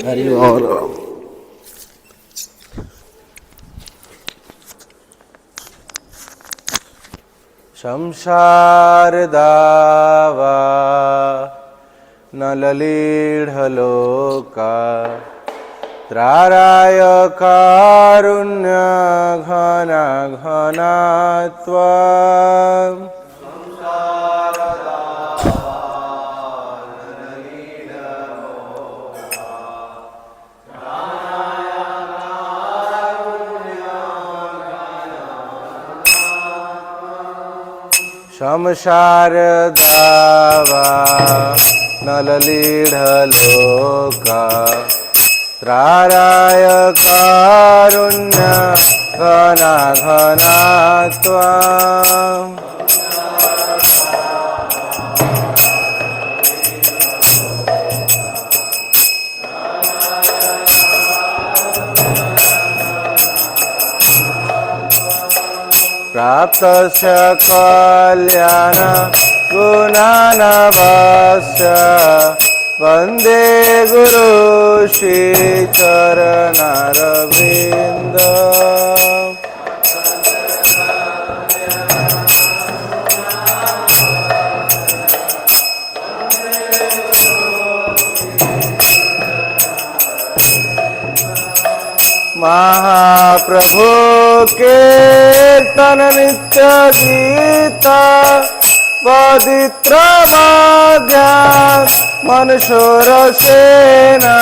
हरि और संसार दावा नललीढलोका त्राराय कारुण्य घना घनात्वा संसार दावा नललीढलोका त्राराय कारुण्य घना घनात्वा प्राप्तस्य कल्याण गुणानवस्य वन्दे गुरु श्री चरणारविन्द महाप्रभु कीर्तन नित्य गीता पवित्र माध्या मनुष्यर सेना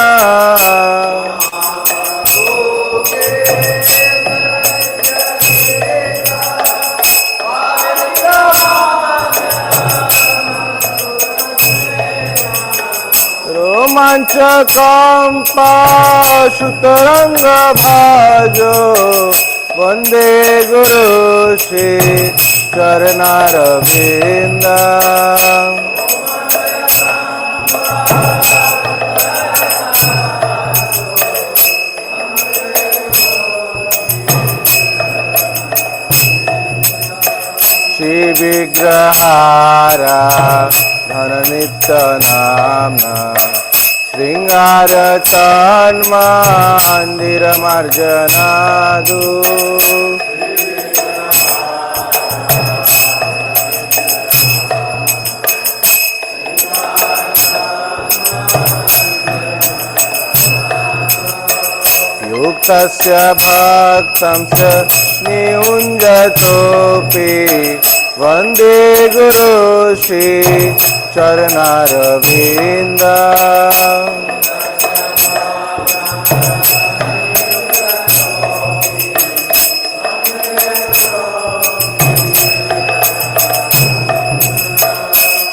रोमांच कंपा सुतरंग भाजो वंदे गुरु श्री चरणारविंद श्री विग्रहारा धन नित्य नामना श्रृंगार तन्मंदिर मार्जनादु युक्तस्य भक्तंच नियुञ्जतोऽपि वन्दे गुरु श्री चरणारविन्द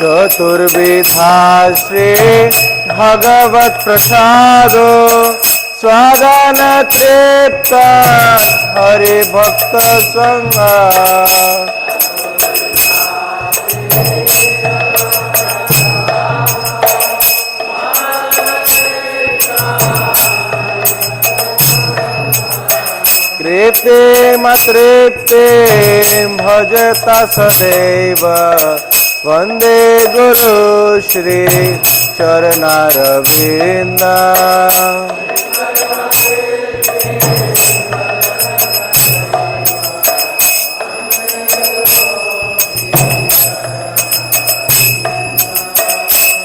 चतुर्विधा श्री भगवत प्रसादो स्वादान तृप्त हरि भक्त संग कृते मतृप्ते भजता सदैव वन्दे गुरु श्री चरणारविन्द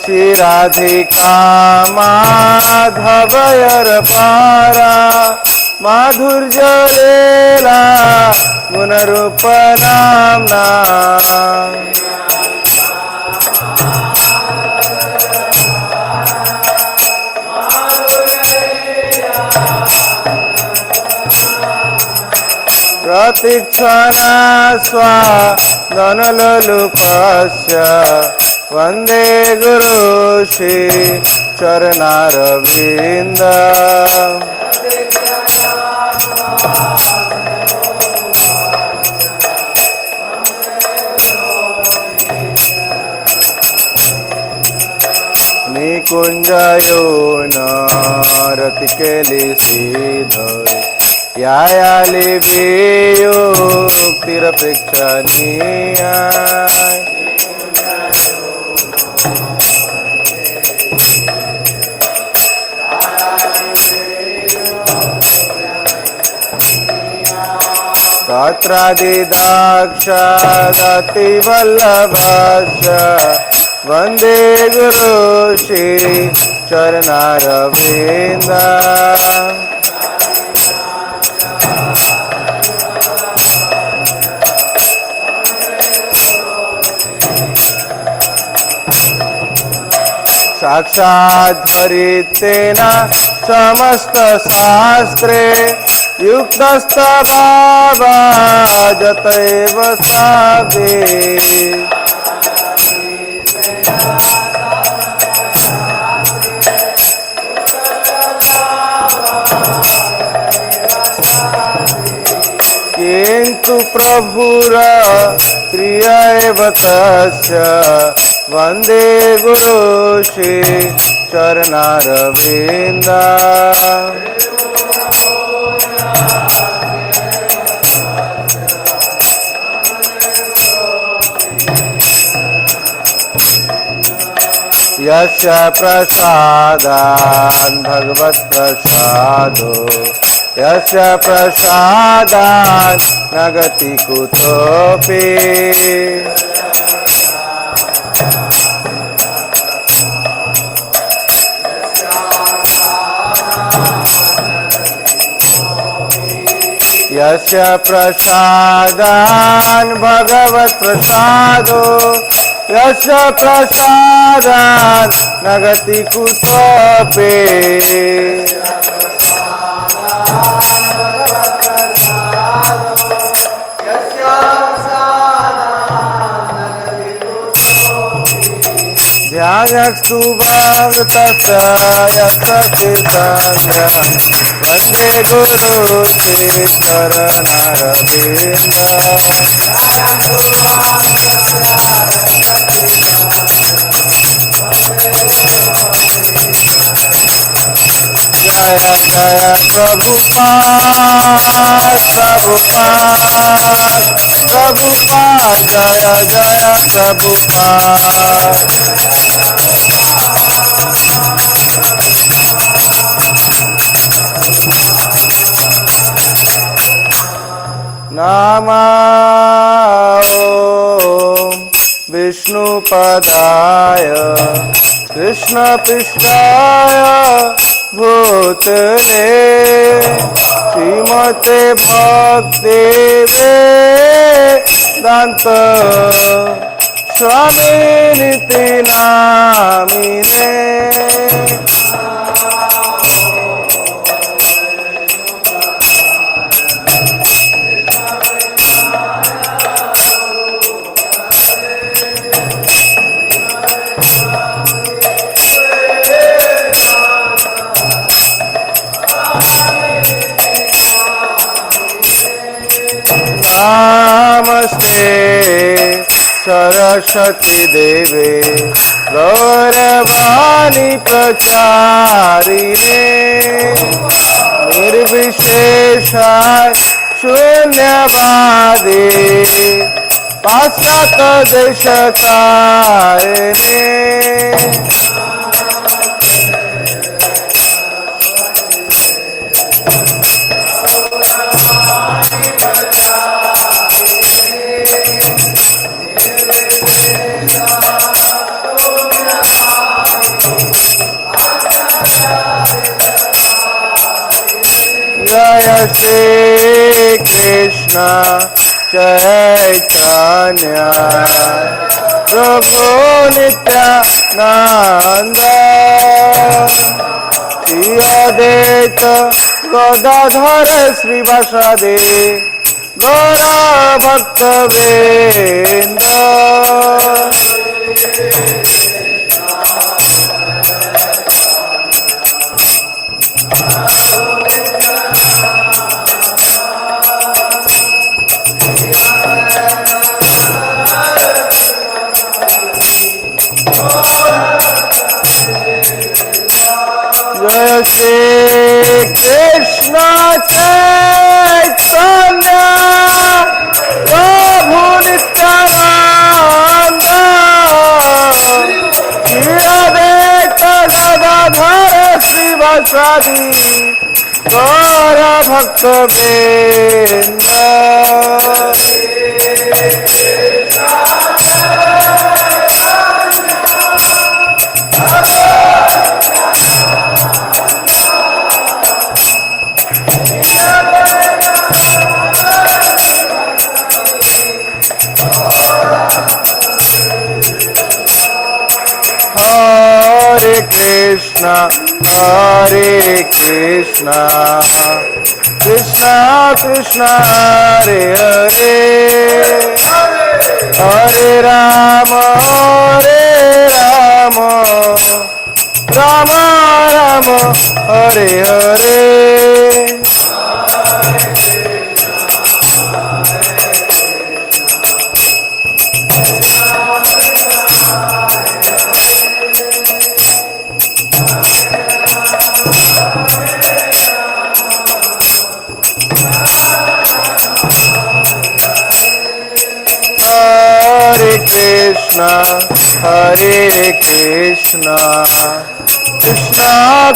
श्री राधिका माधवयर पारा माधुर्यलीला गुणरूप नाम्ना प्रतीक्षणा स्वादनलोलुपस्य वन्दे गुरु श्री चरणारविन्द निकुञ्जयो नरतिकेलिसिधर यायालिभियुक्तिरपेक्षणीया तत्रादिदाक्षादतिवल्लभस्य वन्दे गुरु श्री चरणारविन्द साक्षाद्धरितेन समस्त शास्त्रे युक्तस्तभावा जतैव साधे किन्तु प्रभुर क्रिया एव तस्य वन्दे गुरु श्री चरणारविन्द यस्य प्रसादान् भगवत्प्रसादो यस्य प्रसादान् न गति कुतोऽपि यस्य प्रसादान् भगवत्प्रसादो यस्य प्रसादान् न गति कुतोऽपि ध्यायस्तु भक्तस्य यत्सति सङ्ग्रहं वन्दे गुरु श्री चरणारविन्द जय जय प्रभुपाद प्रभुपाद प्रभुपाद जय जय प्रभुपाद नमो विष्णुपदाय कृष्णपृष्ठाय भूतले श्रीमते भक्तिवेदान्त स्वामिनिति नामिने नमस्ते सरस्वती देवे गौरवाणी प्रचारिणे निर्विशेषाय शून्यवादी पाश्चात्य देशतारिणे जय श्री कृष्ण चैतन्य प्रभु नित्यानंद श्री अद्वैत गदाधर श्रीवासादि गौर भक्तवृंद। जय श्री कृष्ण चैतन्य प्रभु नित्यानंद श्री अद्वैत गदाधर श्रीवासादि गौर भक्तवृंद। Hare Krishna, Krishna Krishna, Hare Hare, Hare Rama, Rama Rama, Hare Hare. Hare Krishna, Krishna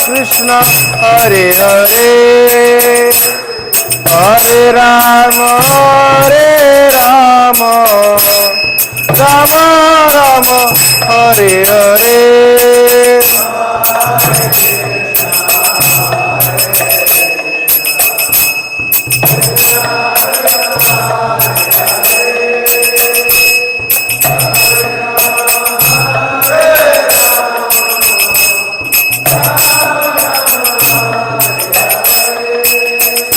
Krishna, Hare Hare, Hare Rama, Rama Rama, Hare Hare.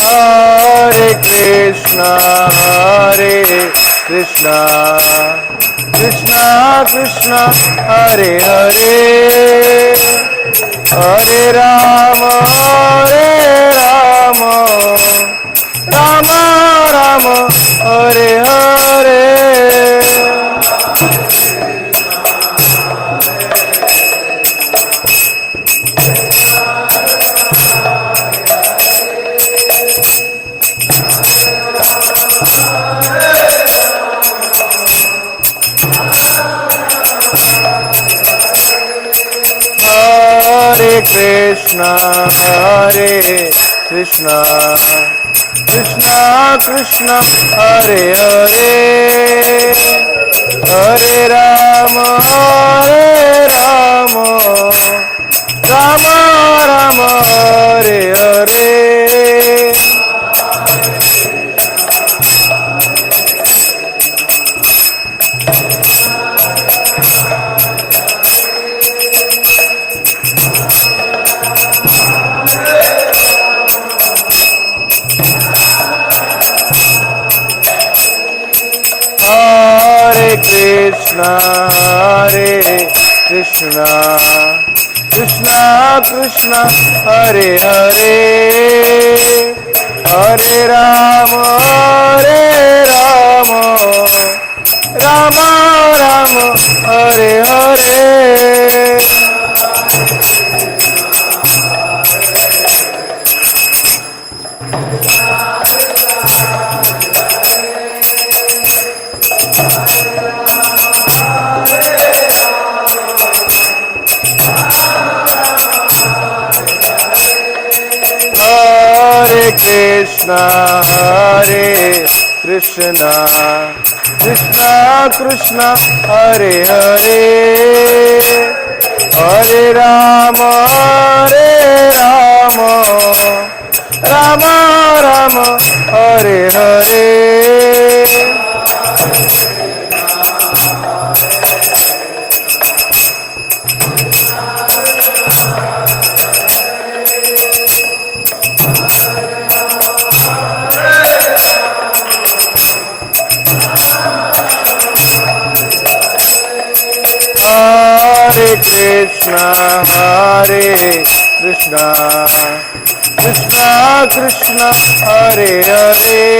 Hare Krishna, Krishna Krishna, Hare Hare, Hare Rama, Rama Rama, Hare Hare. Hare Krishna, Krishna Krishna, Hare Hare, Hare Rama, Rama Rama, Hare Hare. Hare Krishna, Krishna Krishna, Hare Hare, Hare Rama, Rama Rama, Hare Hare. Hare Krishna, Krishna Krishna, Hare Hare, Hare Rama, Rama Krishna, Hare Krishna, Krishna Krishna, Hare Hare,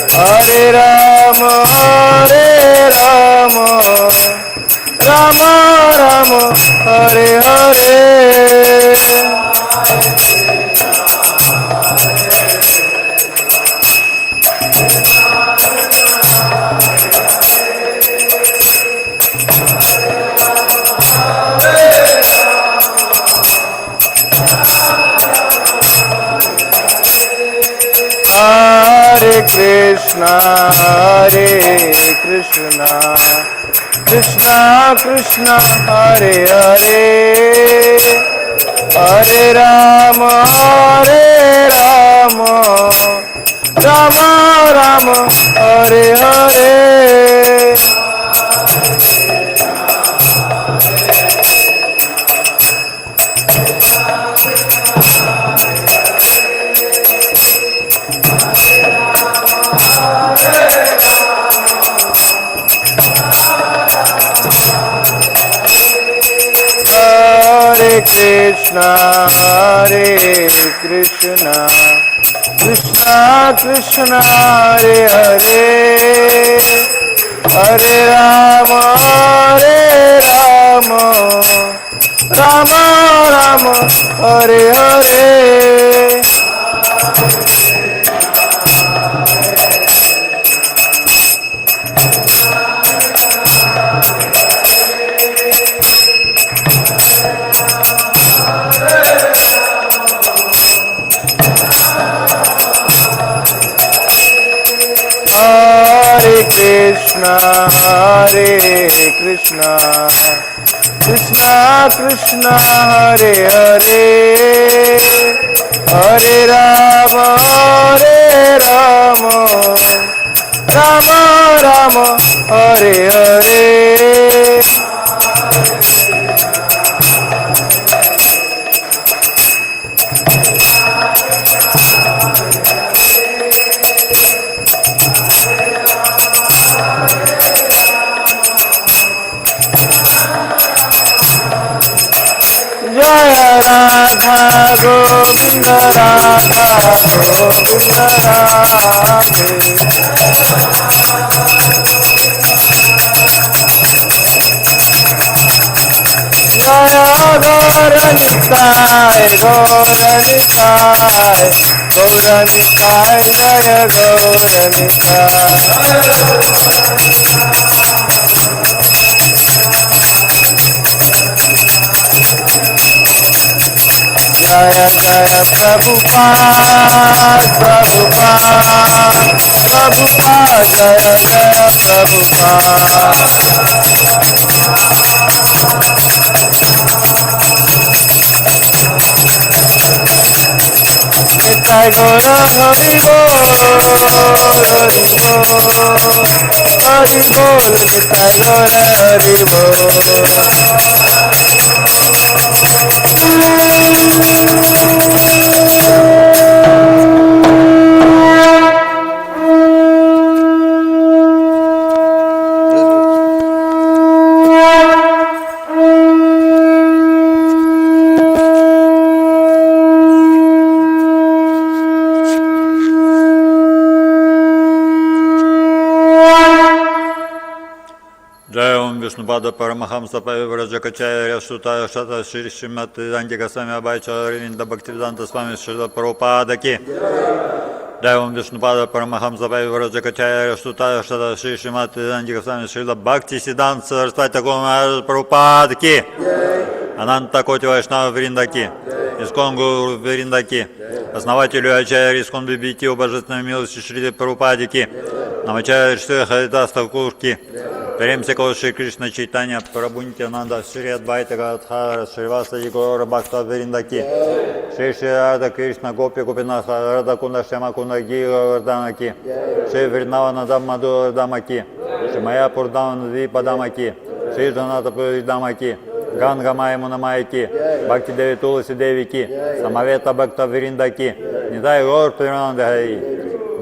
Hare Rama, Hare Rama, Rama Rama, Hare Hare. Hare Krishna, Hare Krishna, Krishna Krishna, Hare Hare, Hare Rama, Hare Rama, Rama Rama, Hare Hare. Hare Krishna, Hare Krishna, Krishna Krishna, Hare Hare, Hare Rama, Hare Rama, Rama Rama, Hare Hare. Hare Krishna, Hare Krishna, Krishna Krishna, Hare Hare, Hare Rama, Hare Rama, Rama Rama, Hare Hare. Jaya Radha Govinda Radha Govinda Radhe. Jaya Gauranitai, Gauranitai, Gauranitai, Jaya Gauranitai. Jaya Jaya Prabhupada, Prabhupada, Prabhupada, Jaya Jaya Prabhupada. Nitai Gaura Hari Bol, Hari Bol, Hari Bol, Nitai Gaura Hari Bol. Вишнупада Парамахамса Павивраджакачая Сутая Шата Шримати Дантика Сами Абайча Равинда Бхактивиданта Свами Шрила Прабхупадаки. Дайвам Вишнупада Парамахамса Павивраджакачая Сутая Шата Шримати Дантика Сами Шрила Бхакти Сиданта Сарасвати Гуру Прабхупадаки. Ананта Коти Вайшнава Вриндаки. Искон Гуру Вриндаки. Основателю Ачарьи Искон Бибити о божественной милости Шрили Прабхупадики. Намачарьи Шри Харидас Такурки. Преемся Шри Кришна Чайтанья Прабхунитянанда Шри Адвайта Гададхара Шриваса Егора Бхакта Вриндаки Шри Шри Рада Кришна Гопи Гопинаха Рада Кунда Шяма Кунда Гира Варданаки Шри Вринавана Дамаду Вардамаки Шри Мая Пурдамана Двипадамаки Шри Джаната Пуридамаки Ганга Майя Мунамайки Бхакти Деви Туласи Девики Самавета Бхакта Вриндаки Нитай Гор Пирандагаи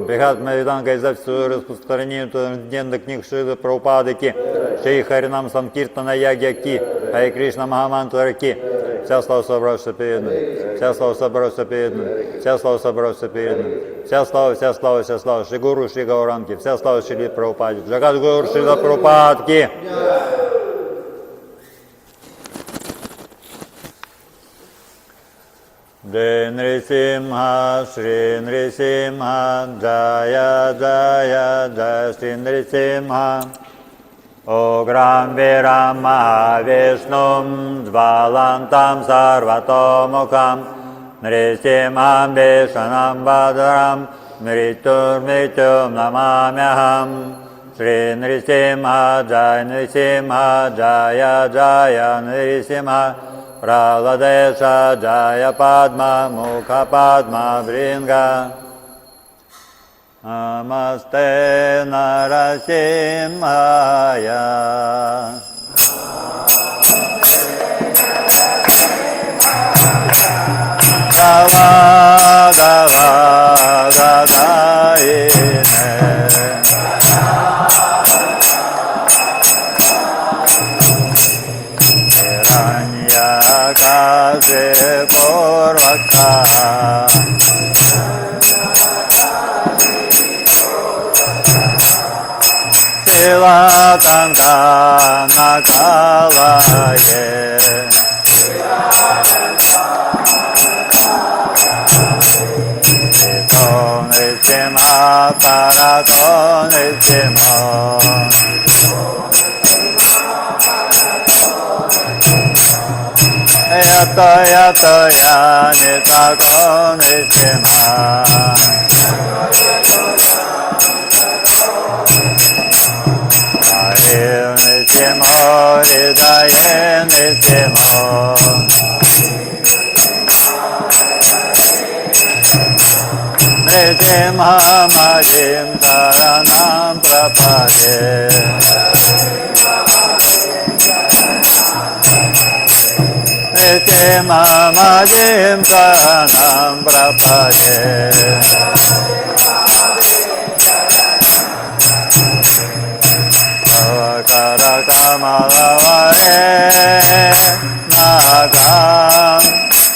Бригад Мавиданга из-за всего распространения Дневных книг Шрила Прабхупадики, Шри Харинам Санкиртана Ягьяки, Харе Кришна Махамантру Ки. Вся слава собрался перед нами. Вся слава собрался перед нами. Вся слава собрался перед нами. Вся слава, вся слава, вся слава. Шри Гуру, Шри Гауранги. Вся слава Шри Прабхупаде. Джагад Гуру, Шри Прабхупадки. Шри Нрисимха, Шри Нрисимха, Джая, Джая, Джая, Шри Нрисимха. Ограм Вирам Махавишнум, Двалантам Сарватомукам, Нрисимхам Вишанам Бадрам, Мритур Мритюм Намамяхам. Шри Нрисимха, Джай Нрисимха, Джая, Джая, Нрисимха. Праладеша Джая Падма Муха Падма Бринга. Намасте Нарасимхая. Гава Гава Гадаине. Каже Порвака. Сила Танка Накалае. Итон Исима Паратон Исимо. Ято я не такон Исима. Арил Исимо, Ридаен Исимо. Нрисимха Мадим Саранам Прападе. Нрисимха Мадим Саранам Прападе. Каракамалаваре Нагам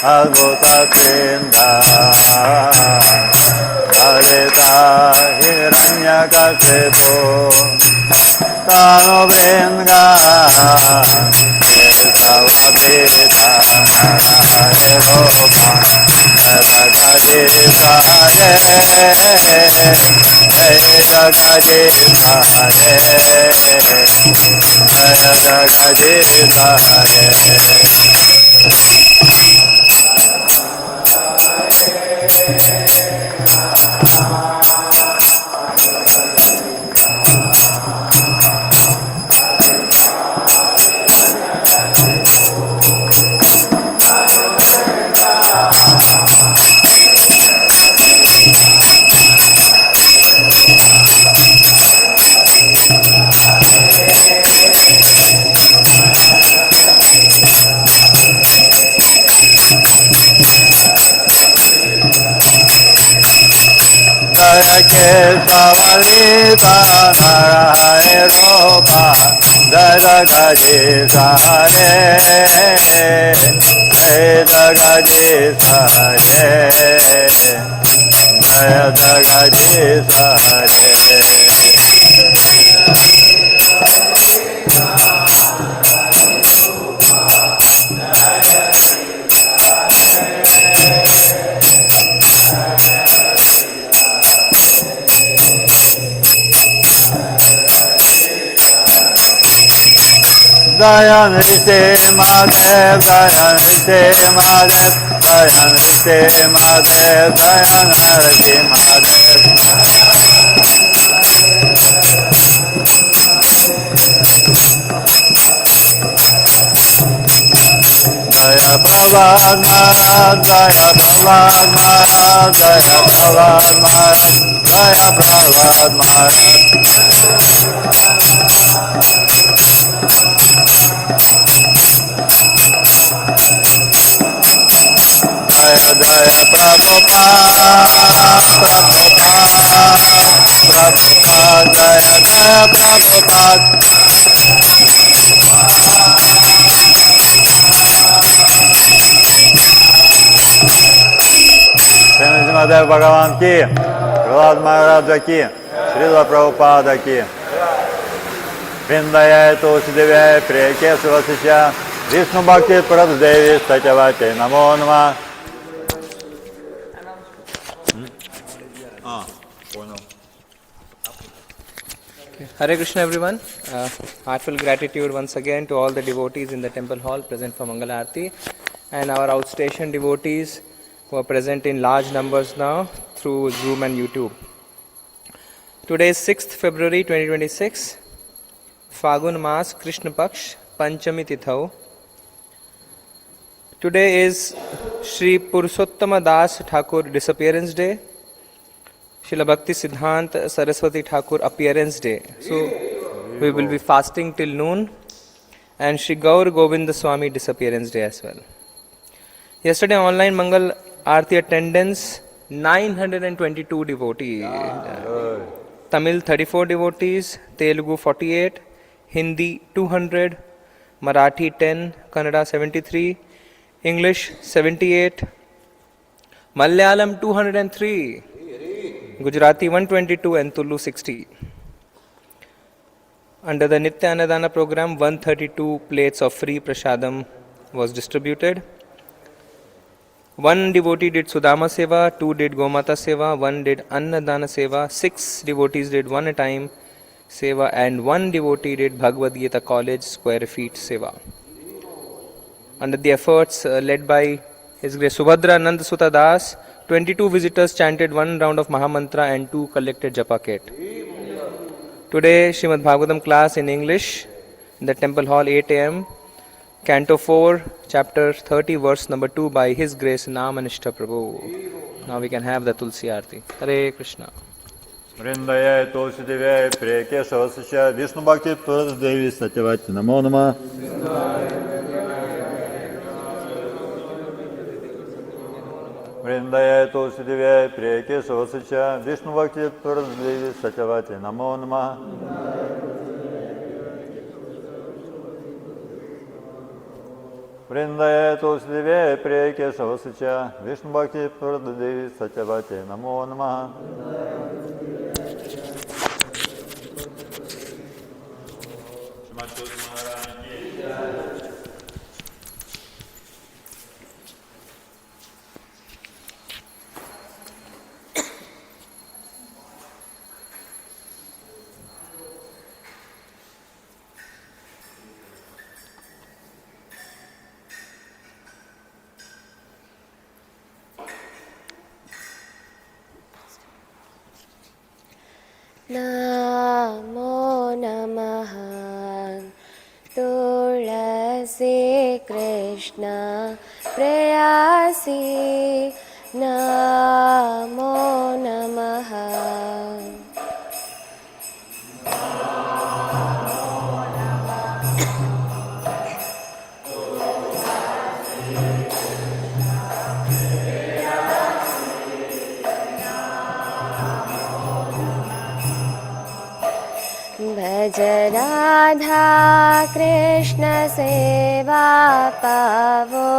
Адбута Синда. Алита Хираньякашипу Тану Бринга. Савабрита Нараеропа Эдакадисаде. Эдакадисаде. Эдакадисаде. Kesavalita Naraeropa Dadagajisare. Dadagajisare. Dadagajisare. Jaya Nrsimhadev, Jaya Nrsimhadev, Jaya Nrsimhadev, Jaya Nrsimhadev. Jaya Prahlad Maharaj, Jaya Prahlad Maharaj, Jaya Prahlad Maharaj, Jaya Prahlad Maharaj. Jaya Prabhupada, Prabhupada. Prabhupada, Jaya Jaya Prabhupada. Srimad Bhagavan ki, Prahlad Maharaj ki, Srila Prabhupada ki. Vindaya Tulsi Devya Priya Kesavasya Vishnu Bhakti Praddevi Satyavate Namo Namah. Hare Krishna everyone. Heartfelt gratitude once again to all the devotees in the temple hall present for Mangala Aarti and our outstation devotees who are present in large numbers now through Zoom and YouTube. Today is 6th February 2026, Fagun Mas Krishna Paksh Panchami Tithau. Today is Shri Purushottama Das Thakur Disappearance Day, Srila Bhakti Siddhant Saraswati Thakur Appearance Day. So we will be fasting till noon, and Shri Gaur Govinda Swami Disappearance Day as well. Yesterday online Mangal Aarti attendance 922 devotees. Tamil 34 devotees, Telugu 48, Hindi 200, Marathi 10, Kannada 73, English 78, Malayalam 203, Gujarati 122 and Tulu 60. Under the Nitya Annadana program, 132 plates of free prasadam was distributed. One devotee did Sudama Seva, 2 did Gomata Seva, 1 did Annadana Seva, 6 devotees did one a time Seva, and 1 devotee did Bhagavad Gita College Square Feet Seva. Under the efforts led by His Grace Subhadra Nand Sutta Das, 22 visitors chanted 1 round of Mahamantra and 2 collected Japa kit. Today, Srimad Bhagavatam class in English in the Temple Hall, 8 am. Canto 4, chapter 30, verse number 2 by His Grace Namanishta Prabhu. Now we can have the Tulsi Aarti. Hare Krishna. Vrindaya Tulsi Devya Priya Kesavasya Vishnu Bhakti Praddevi Satyavate Namo Namah. Vrindaya Tulsi Devya Priya Kesavasya Vishnu Bhakti Praddevi Satyavate Namo Namah. Vrindaya Tulsi Devya Priya Kesavasya Vishnu Bhakti Praddevi Satyavate Namo Namah. Namo Namaha Tulasi Krishna Prayasi Namo Namaha Bhaj Radha Krishna Seva Pavo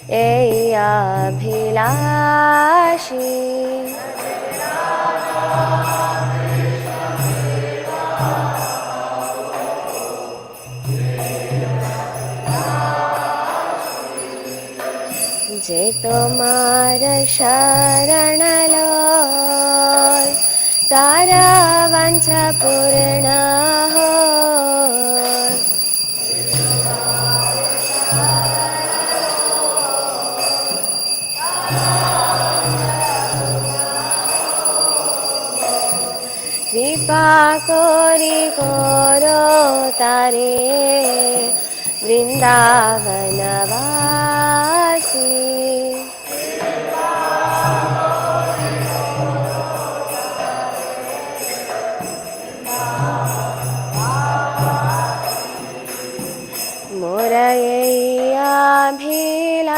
Ei Abhilashi Je Tomara Sharan Loy Tara Vancha Purna Hoy Kripa Kori Koro Tare Vrindavana Vasi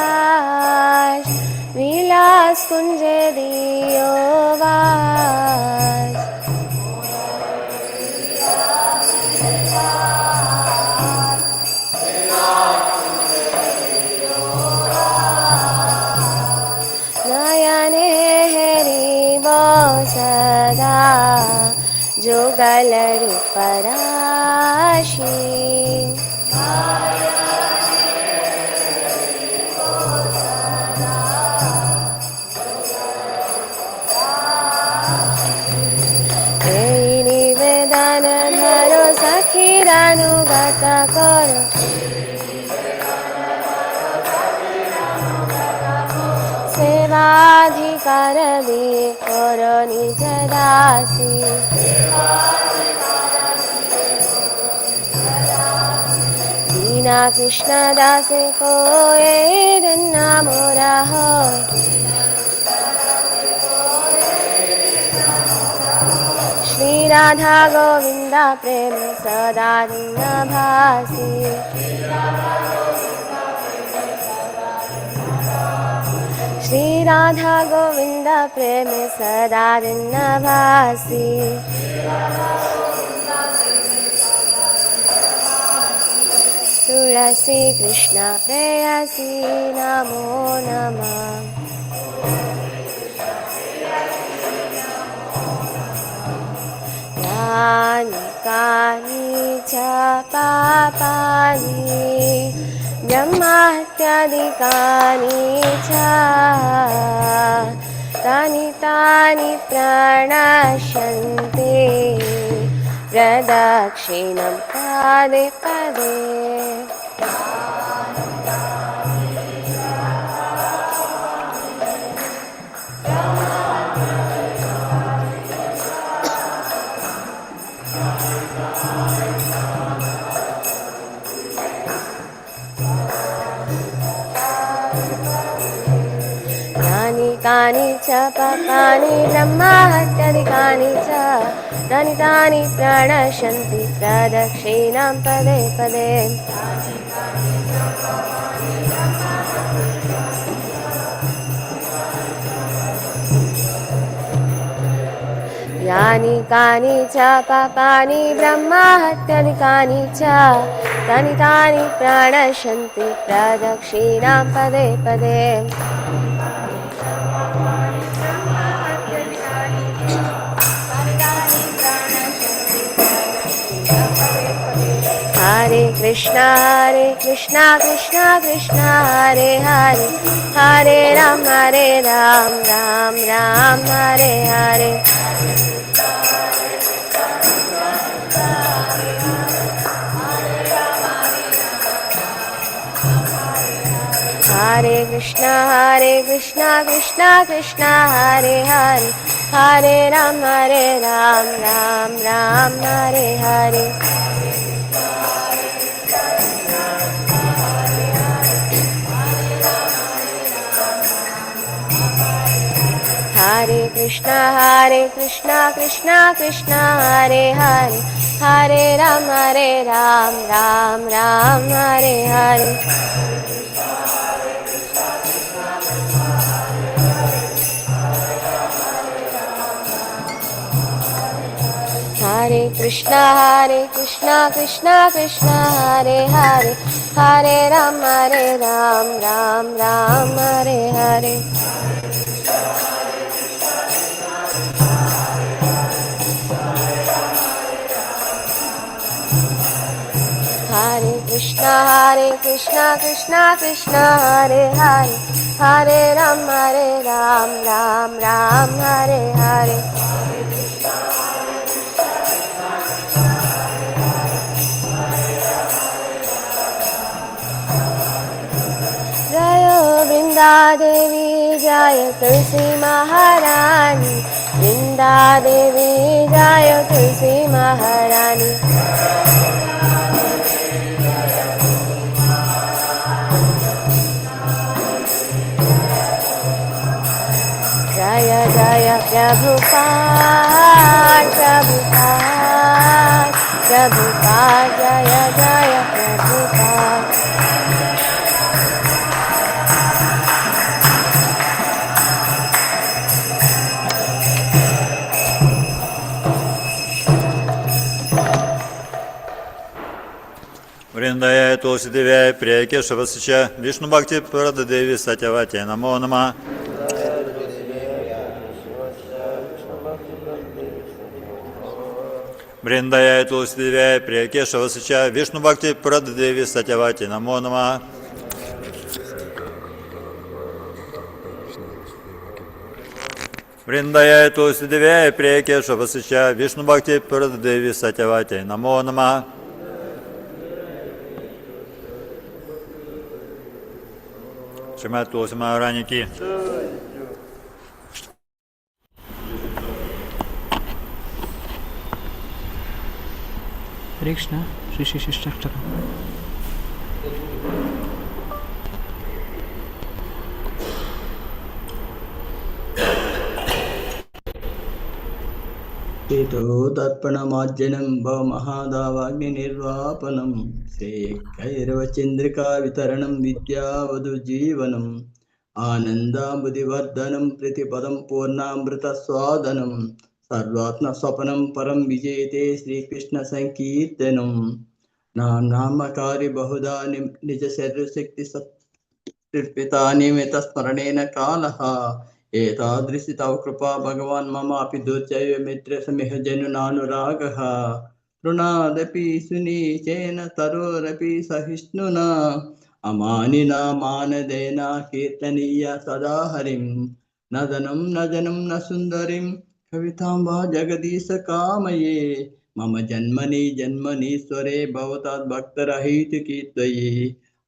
Abhilash Vilas Kunje Diyo Vas सदा जुगलरूप राशि निवेदन धरो सखीरानुगत करो सेवाधिकार दिए करो निज दासी दीना कृष्ण दास को धन्ना मोरा हो श्री राधा गोविंद प्रेम सदा भासी श्री राधा गोविंद प्रेम सदा भासी तुलसी कृष्ण प्रेयसी नमो नमः यानि कानि च पापानि ब्रह्मात्यादिकानि च तानि तानि प्रणश्यन्ते प्रदक्षिणं पदे पदे कानि च पापानि ब्रह्माहत्यादिकानि च तानि तानि प्रणश्यन्ति प्रदक्षिणां पदे पदे यानि कानि च पापानि ब्रह्माहत्यादिकानि च तानि तानि प्रणश्यन्ति प्रदक्षिणां पदे पदे हरे कृष्णा कृष्णा कृष्णा हरे हरे हरे राम राम राम हरे हरे हरे कृष्णा कृष्णा कृष्णा हरे हरे हरे राम राम हरे हरे हरे कृष्णा कृष्णा कृष्णा हरे हरे हरे राम राम हरे हरे हरे कृष्णा कृष्णा कृष्णा हरे हरे हरे राम राम हरे हरे हरे कृष्णा कृष्णा कृष्णा हरे हरे हरे राम राम हरे हरे जय वृंदा देवी जय तुलसी महारानी वृंदा देवी जय तुलसी महारानी जय जय प्रभुपाद जय जय Prabhupada Вриндая Тулси Девяй, Прия Кешава Сича, Вишну Бхакти Прада Деви Сатявати, Намо Нама. Вриндая Тулсидевя, Прия Кешава Сача, Вишну Бхакти Прадеви Сатявати, Намо Нама. Вриндая Тулсидевя, Прия Кешава Сача, Вишну Бхакти Прадеви Сатявати, Намо Нама. Шримат Тулси Махарани ки. Hare Krishna, Shri Shri Shishtaktaram. तर्पणमार्जनं भवमहादावाग्निर्वापनं श्रेयैरवचन्द्रिका वितरणं विद्यावधुजीवनम् आनन्दाम्बुधिवर्धनं प्रतिपदं पूर्णामृतस्वादनं सर्वात्मस्वपनं परं विजयते श्रीकृष्णसङ्कीर्तनं नामकारि बहुधा निजशरीरशक्तिसत्कृपिता निमितस्मरणेन कालः एतादृशी तव कृपा भगवान् ममापि दुर्जय मित्रसमिह जनुनानुरागः तृणादपि सुनीचेन तरोरपि सहिष्णुना अमानिना मानदेना कीर्तनीय सदा हरिं न धनं न जनं न सुन्दरीं कवितां वा जगदीश कामये मम जन्मनि जन्मनीश्वरे भवताद्भक्तरहितकीर्तये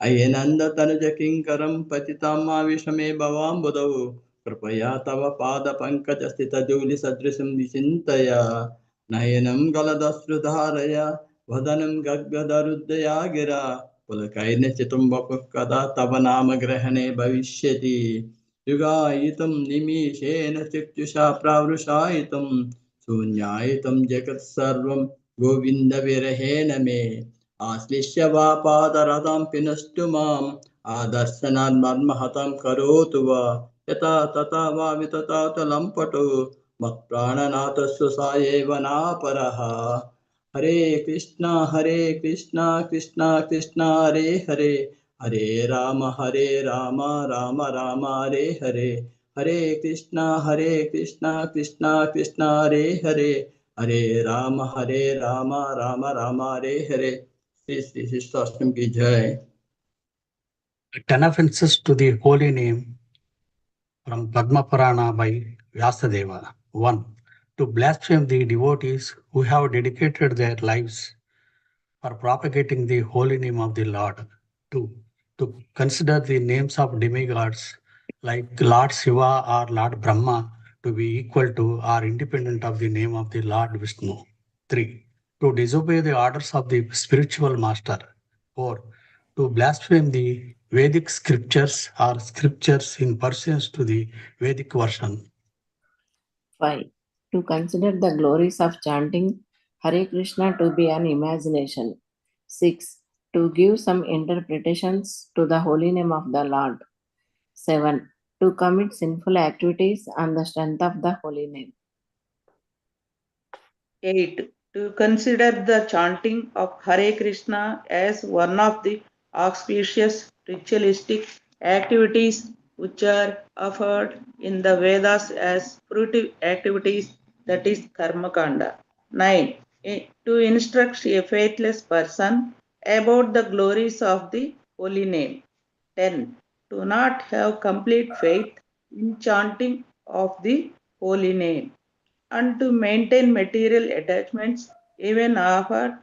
अयेनन्दतनुज किङ्करं पतितां मा विषमे भवाम्बुधौ कृपया तव पादपङ्कजस्थितधूलिसदृशं विचिन्तय नयनं गलदश्रुधारय वदनं गद्गदरुद्धया गिरा पुलकैर्निचितं वपुः कदा तव नाम ग्रहणे भविष्यति युगायितं निमिषेण चक्षुषा प्रावृषायितं शून्यायितं जगत् सर्वं गोविन्दविरहेण मे आश्लिष्य वा पादरथं पिनष्टु माम् आदर्शनात् मर्महतं करोतु वा यथा तथा वा विततातलं पटु मत्प्राणनाथस्य सा एव नापरः हरे कृष्णा कृष्णा कृष्णा हरे हरे हरे राम राम राम हरे हरे हरे कृष्णा कृष्णा कृष्णा हरे हरे हरे राम राम राम हरे हरे श्री श्री कृष्णाष्टमी की जय 10 offenses to the holy name from Padma Purana by Vyasadeva. 1. To blaspheme the devotees who have dedicated their lives for propagating the holy name of the Lord. 2. To consider the names of demigods like Lord Shiva or Lord Brahma to be equal to or independent of the name of the Lord Vishnu. 3. To disobey the orders of the spiritual master. 4. To blaspheme the Vedic scriptures or scriptures in pursuance to the Vedic version. 5. To consider the glories of chanting Hare Krishna to be an imagination. 6. To give some interpretations to the holy name of the Lord. 7. To commit sinful activities on the strength of the holy name. 8. To consider the chanting of Hare Krishna as one of the auspicious ritualistic activities which are offered in the Vedas as fruitive activities, that is Karma Kanda. 9. To instruct a faithless person about the glories of the holy name. 10. To not have complete faith in chanting of the holy name, and to maintain material attachments even after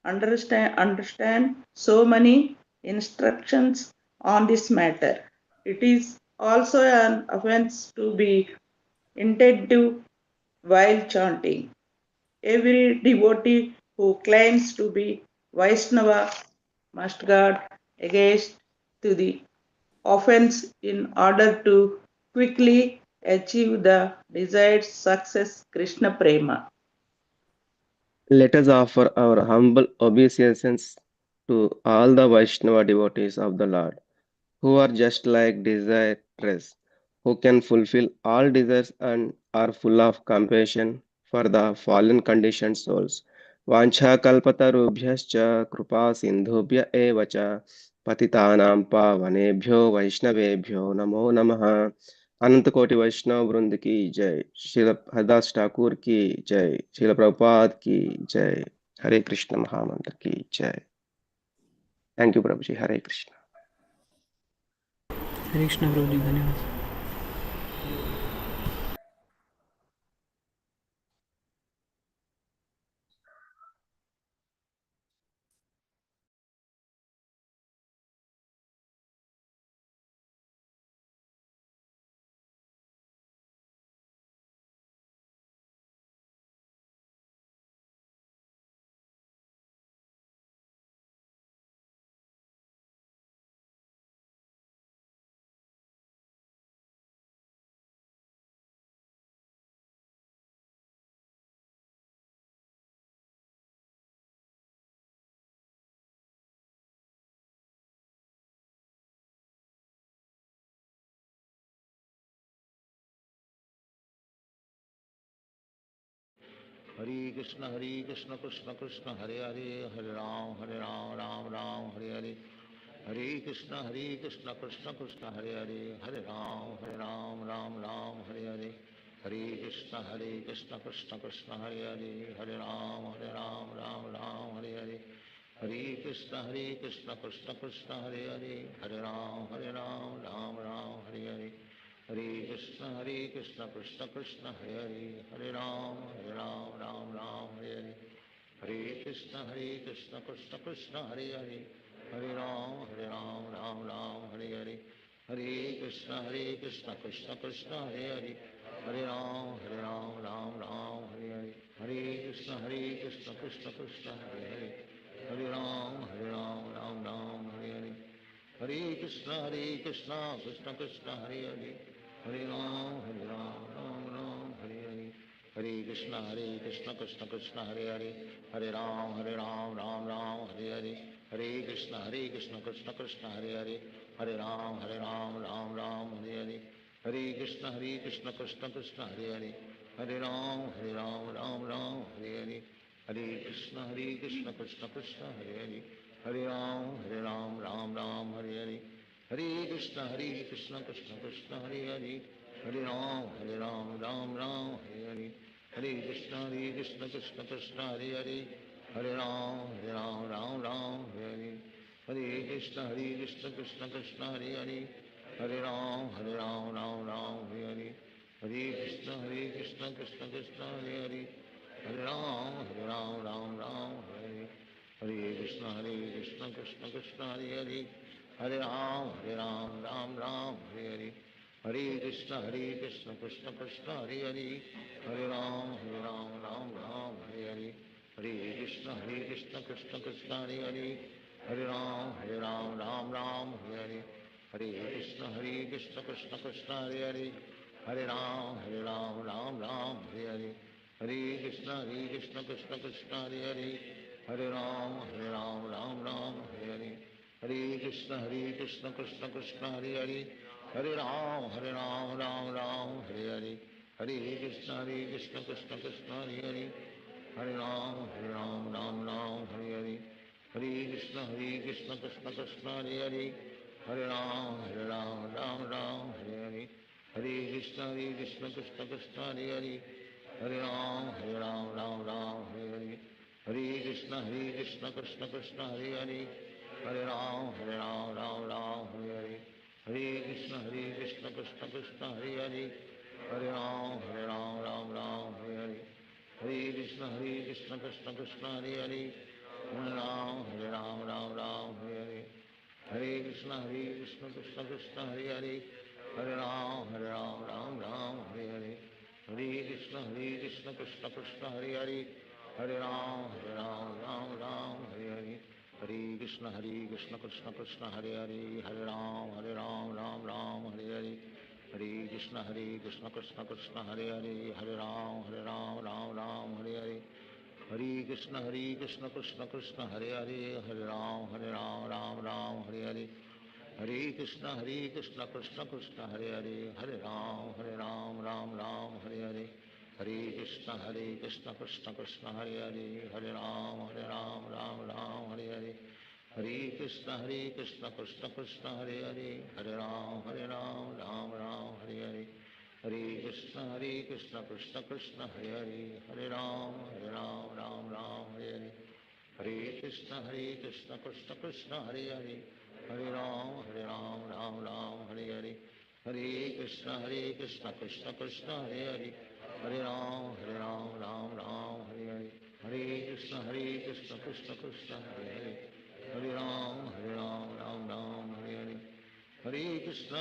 understand so many instructions on this matter. It is also an offense to be inattentive while chanting. Every devotee who claims to be Vaishnava must guard against to the offense in order to quickly achieve the desired success. Krishna Prema. Let us offer our humble obeisances to all the Vaishnava devotees of the Lord, who are just like desirous, who can fulfill all desires and are full of compassion for the fallen conditioned souls. Vancha kalpatarubhyascha kripa sindhubhya eva cha patitanam pavanebhyo vaishnavebhyo namo namaha. अनंत कोटि वैष्णव वृंद की जय। श्रील हरदास ठाकुर की जय। श्रील प्रभुपाद की जय। हरे कृष्ण महामंत्र की जय। थैंक यू प्रभु जी। हरे कृष्ण। हरे कृष्ण प्रभु जी, धन्यवाद। हरे कृष्ण कृष्ण कृष्ण हरे हरे, हरे राम राम राम हरे हरे। हरे कृष्ण कृष्ण कृष्ण हरे हरे, हरे राम राम हरे हरे। हरे कृष्ण कृष्ण कृष्ण हरे हरे, हरे राम राम राम हरे हरे। हरे कृष्ण कृष्ण कृष्ण हरे हरे, हरे राम राम हरे हरे। हरे कृष्ण कृष्ण कृष्ण हरे हरे, हरे राम राम हरे हरे। हरे कृष्ण कृष्ण कृष्ण हरे हरे, हरे राम राम हरे हरे। हरे कृष्ण कृष्ण कृष्ण हरे हरे, हरे राम राम हरे हरे। हरे कृष्ण कृष्ण कृष्ण हरे हरे, हरे राम राम हरे हरे। हरे कृष्ण कृष्ण कृष्ण हरे हरे, हरे राम हरे हरे। हरे कृष्ण कृष्ण कृष्ण हरे हरे, हरे राम राम हरे हरे। हरे कृष्ण कृष्ण कृष्ण हरे हरे, हरे राम राम हरे हरे। हरे कृष्ण कृष्ण कृष्ण हरे हरे, हरे राम राम हरे हरे। हरे कृष्ण कृष्ण कृष्ण हरे हरे, हरे राम राम हरे हरे। हरे कृष्ण कृष्ण कृष्ण हरे हरे, हरे राम राम हरे हरे। हरे कृष्ण कृष्ण कृष्ण हरे हरे, हरे राम राम हरे हरे। हरे कृष्ण कृष्ण कृष्ण हरे हरे, हरे राम राम हरे हरे। हरे कृष्ण कृष्ण कृष्ण हरे हरे, हरे राम राम हरे हरे। हरे कृष्ण कृष्ण कृष्ण हरे हरे, हरे राम राम हरे हरे। हरे कृष्ण कृष्ण कृष्ण हरे हरे, हरे राम राम हरे हरे। हरे कृष्ण कृष्ण कृष्ण हरे हरे, हरे राम राम हरे हरे। हरे कृष्ण कृष्ण कृष्ण हरे हरे, हरे राम राम हरे हरे। हरे कृष्ण कृष्ण कृष्ण हरे हरे, हरे राम राम हरे हरे। हरे कृष्ण कृष्ण कृष्ण हरे हरे, हरे राम राम हरे हरे। हरे कृष्ण कृष्ण कृष्ण हरे हरे, हरे राम राम हरे हरे। हरे कृष्ण कृष्ण कृष्ण हरे हरे, हरे राम राम हरे हरे। हरे कृष्ण कृष्ण कृष्ण हरे हरे, हरे राम राम हरे हरे। हरे कृष्ण कृष्ण कृष्ण हरे हरे, हरे राम राम हरे हरे। हरे कृष्ण कृष्ण कृष्ण हरे हरे, हरे राम राम हरे हरे। हरे कृष्ण कृष्ण कृष्ण हरे हरे, हरे राम हरे हरे। हरे कृष्ण कृष्ण कृष्ण हरे हरे, हरे राम राम हरे हरे। हरे कृष्ण कृष्ण कृष्ण हरे हरे, हरे राम राम हरे हरे। हरे कृष्ण कृष्ण कृष्ण हरे हरे, हरे राम राम हरे हरे। हरे कृष्ण कृष्ण कृष्ण हरे हरे, हरे राम राम हरे हरे। हरे कृष्ण कृष्ण कृष्ण हरे हरे, हरे राम राम हरे हरे। हरे कृष्ण कृष्ण कृष्ण हरे हरे, हरे राम राम हरे हरे। हरे कृष्ण कृष्ण कृष्ण हरे हरे, हरे राम राम हरे हरे। हरे कृष्ण कृष्ण कृष्ण हरे हरे, हरे राम राम राम हरे हरे, हरे कृष्ण कृष्ण कृष्ण हरे हरे, हरे राम राम राम हरे हरे, हरे कृष्ण कृष्ण कृष्ण हरे हरे, हरे राम राम राम हरे हरे, हरे कृष्ण कृष्ण कृष्ण हरे हरे, हरे राम राम राम हरे हरे, हरे कृष्ण कृष्ण कृष्ण हरे हरे, हरे राम राम राम हरे हरे, हरे कृष्ण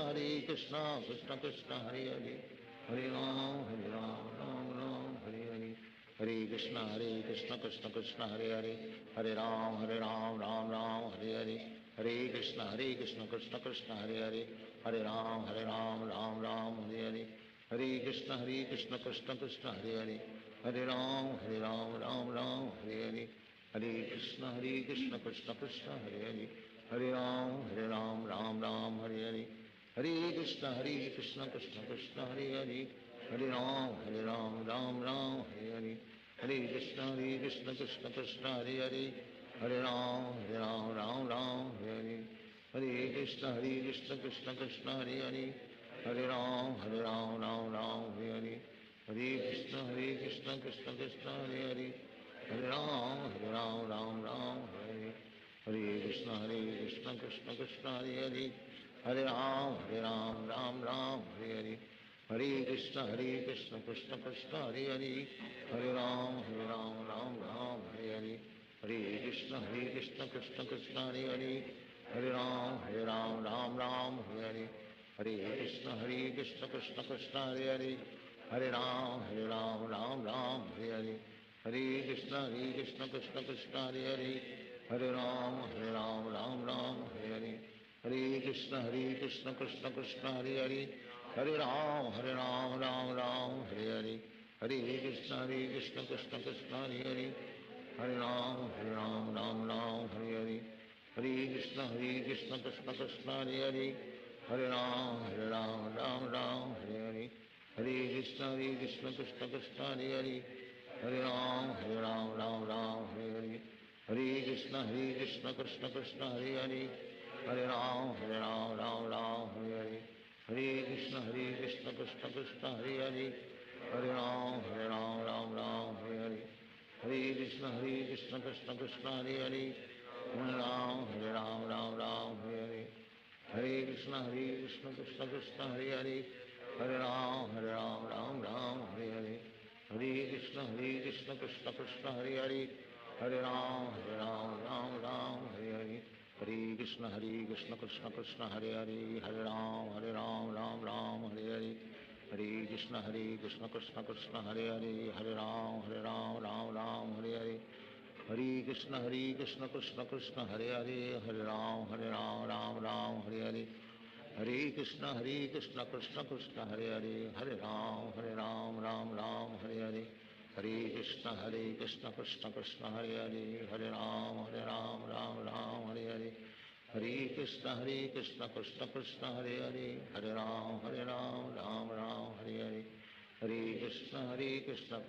कृष्ण कृष्ण हरे हरे, हरे राम राम राम हरे हरे, हरे कृष्ण कृष्ण कृष्ण हरे हरे, हरे राम राम राम हरे हरे, हरे कृष्ण कृष्ण कृष्ण हरे हरे, हरे राम राम राम हरे हरे, हरे कृष्ण कृष्ण कृष्ण हरे हरे, हरे राम राम राम हरे हरे, हरे कृष्ण कृष्ण कृष्ण हरे हरे, हरे राम राम हरे हरे, हरे कृष्ण कृष्ण कृष्ण हरे हरे, हरे राम राम हरे हरे, हरे कृष्ण कृष्ण कृष्ण हरे हरे, हरे राम राम हरे हरे, हरे कृष्ण कृष्ण कृष्ण हरे हरे, हरे राम राम हरे हरे, हरे कृष्ण कृष्ण कृष्ण हरे हरे, हरे राम राम हरे हरे, हरे कृष्ण कृष्ण कृष्ण हरे हरे, हरे राम राम हरे हरे, हरे कृष्ण कृष्ण कृष्ण हरे हरे, हरे राम राम राम हरे हरे, हरे कृष्ण कृष्ण कृष्ण हरे हरे, हरे राम राम हरे हरे, हरे कृष्ण कृष्ण कृष्ण हरे हरे, हरे राम राम हरे हरे, हरे कृष्ण कृष्ण कृष्ण हरे हरे, हरे राम राम राम हरे हरे, हरे कृष्ण कृष्ण कृष्ण हरे हरे, हरे राम राम राम हरे हरे, हरे कृष्ण कृष्ण कृष्ण हरे हरे, हरे राम राम राम हरे हरे, हरे कृष्ण कृष्ण कृष्ण हरे हरे, हरे राम राम हरे हरे, हरे कृष्ण कृष्ण कृष्ण हरे हरे, हरे राम राम हरे हरे, हरे कृष्ण कृष्ण कृष्ण हरे हरे, हरे राम राम हरे हरे, हरे कृष्ण कृष्ण कृष्ण हरे हरे, हरे राम राम हरे हरे, हरे कृष्ण कृष्ण कृष्ण हरे हरे, हरे राम हरे हरे, हरे कृष्ण कृष्ण कृष्ण हरे हरे, हरे राम राम हरे हरे, हरे कृष्ण कृष्ण कृष्ण हरे हरे, हरे राम राम हरे हरे, हरे कृष्ण कृष्ण कृष्ण हरे हरे, हरे राम राम हरे हरे, हरे कृष्ण कृष्ण कृष्ण हरे हरे, हरे राम राम हरे हरे, हरे कृष्ण कृष्ण कृष्ण हरे हरे, हरे राम राम हरे हरे, हरे कृष्ण कृष्ण कृष्ण हरे हरे, हरे राम राम हरे हरे, हरे कृष्ण कृष्ण कृष्ण हरे हरे, हरे राम राम हरे हरे, हरे कृष्ण कृष्ण कृष्ण हरे हरे, हरे राम राम हरे हरे, हरे कृष्ण कृष्ण कृष्ण हरे हरे, हरे राम राम हरे हरे, हरे कृष्ण कृष्ण कृष्ण हरे हरे, हरे राम राम हरे हरे, हरे कृष्ण कृष्ण कृष्ण हरे हरे, हरे राम राम हरे हरे, हरे कृष्ण कृष्ण कृष्ण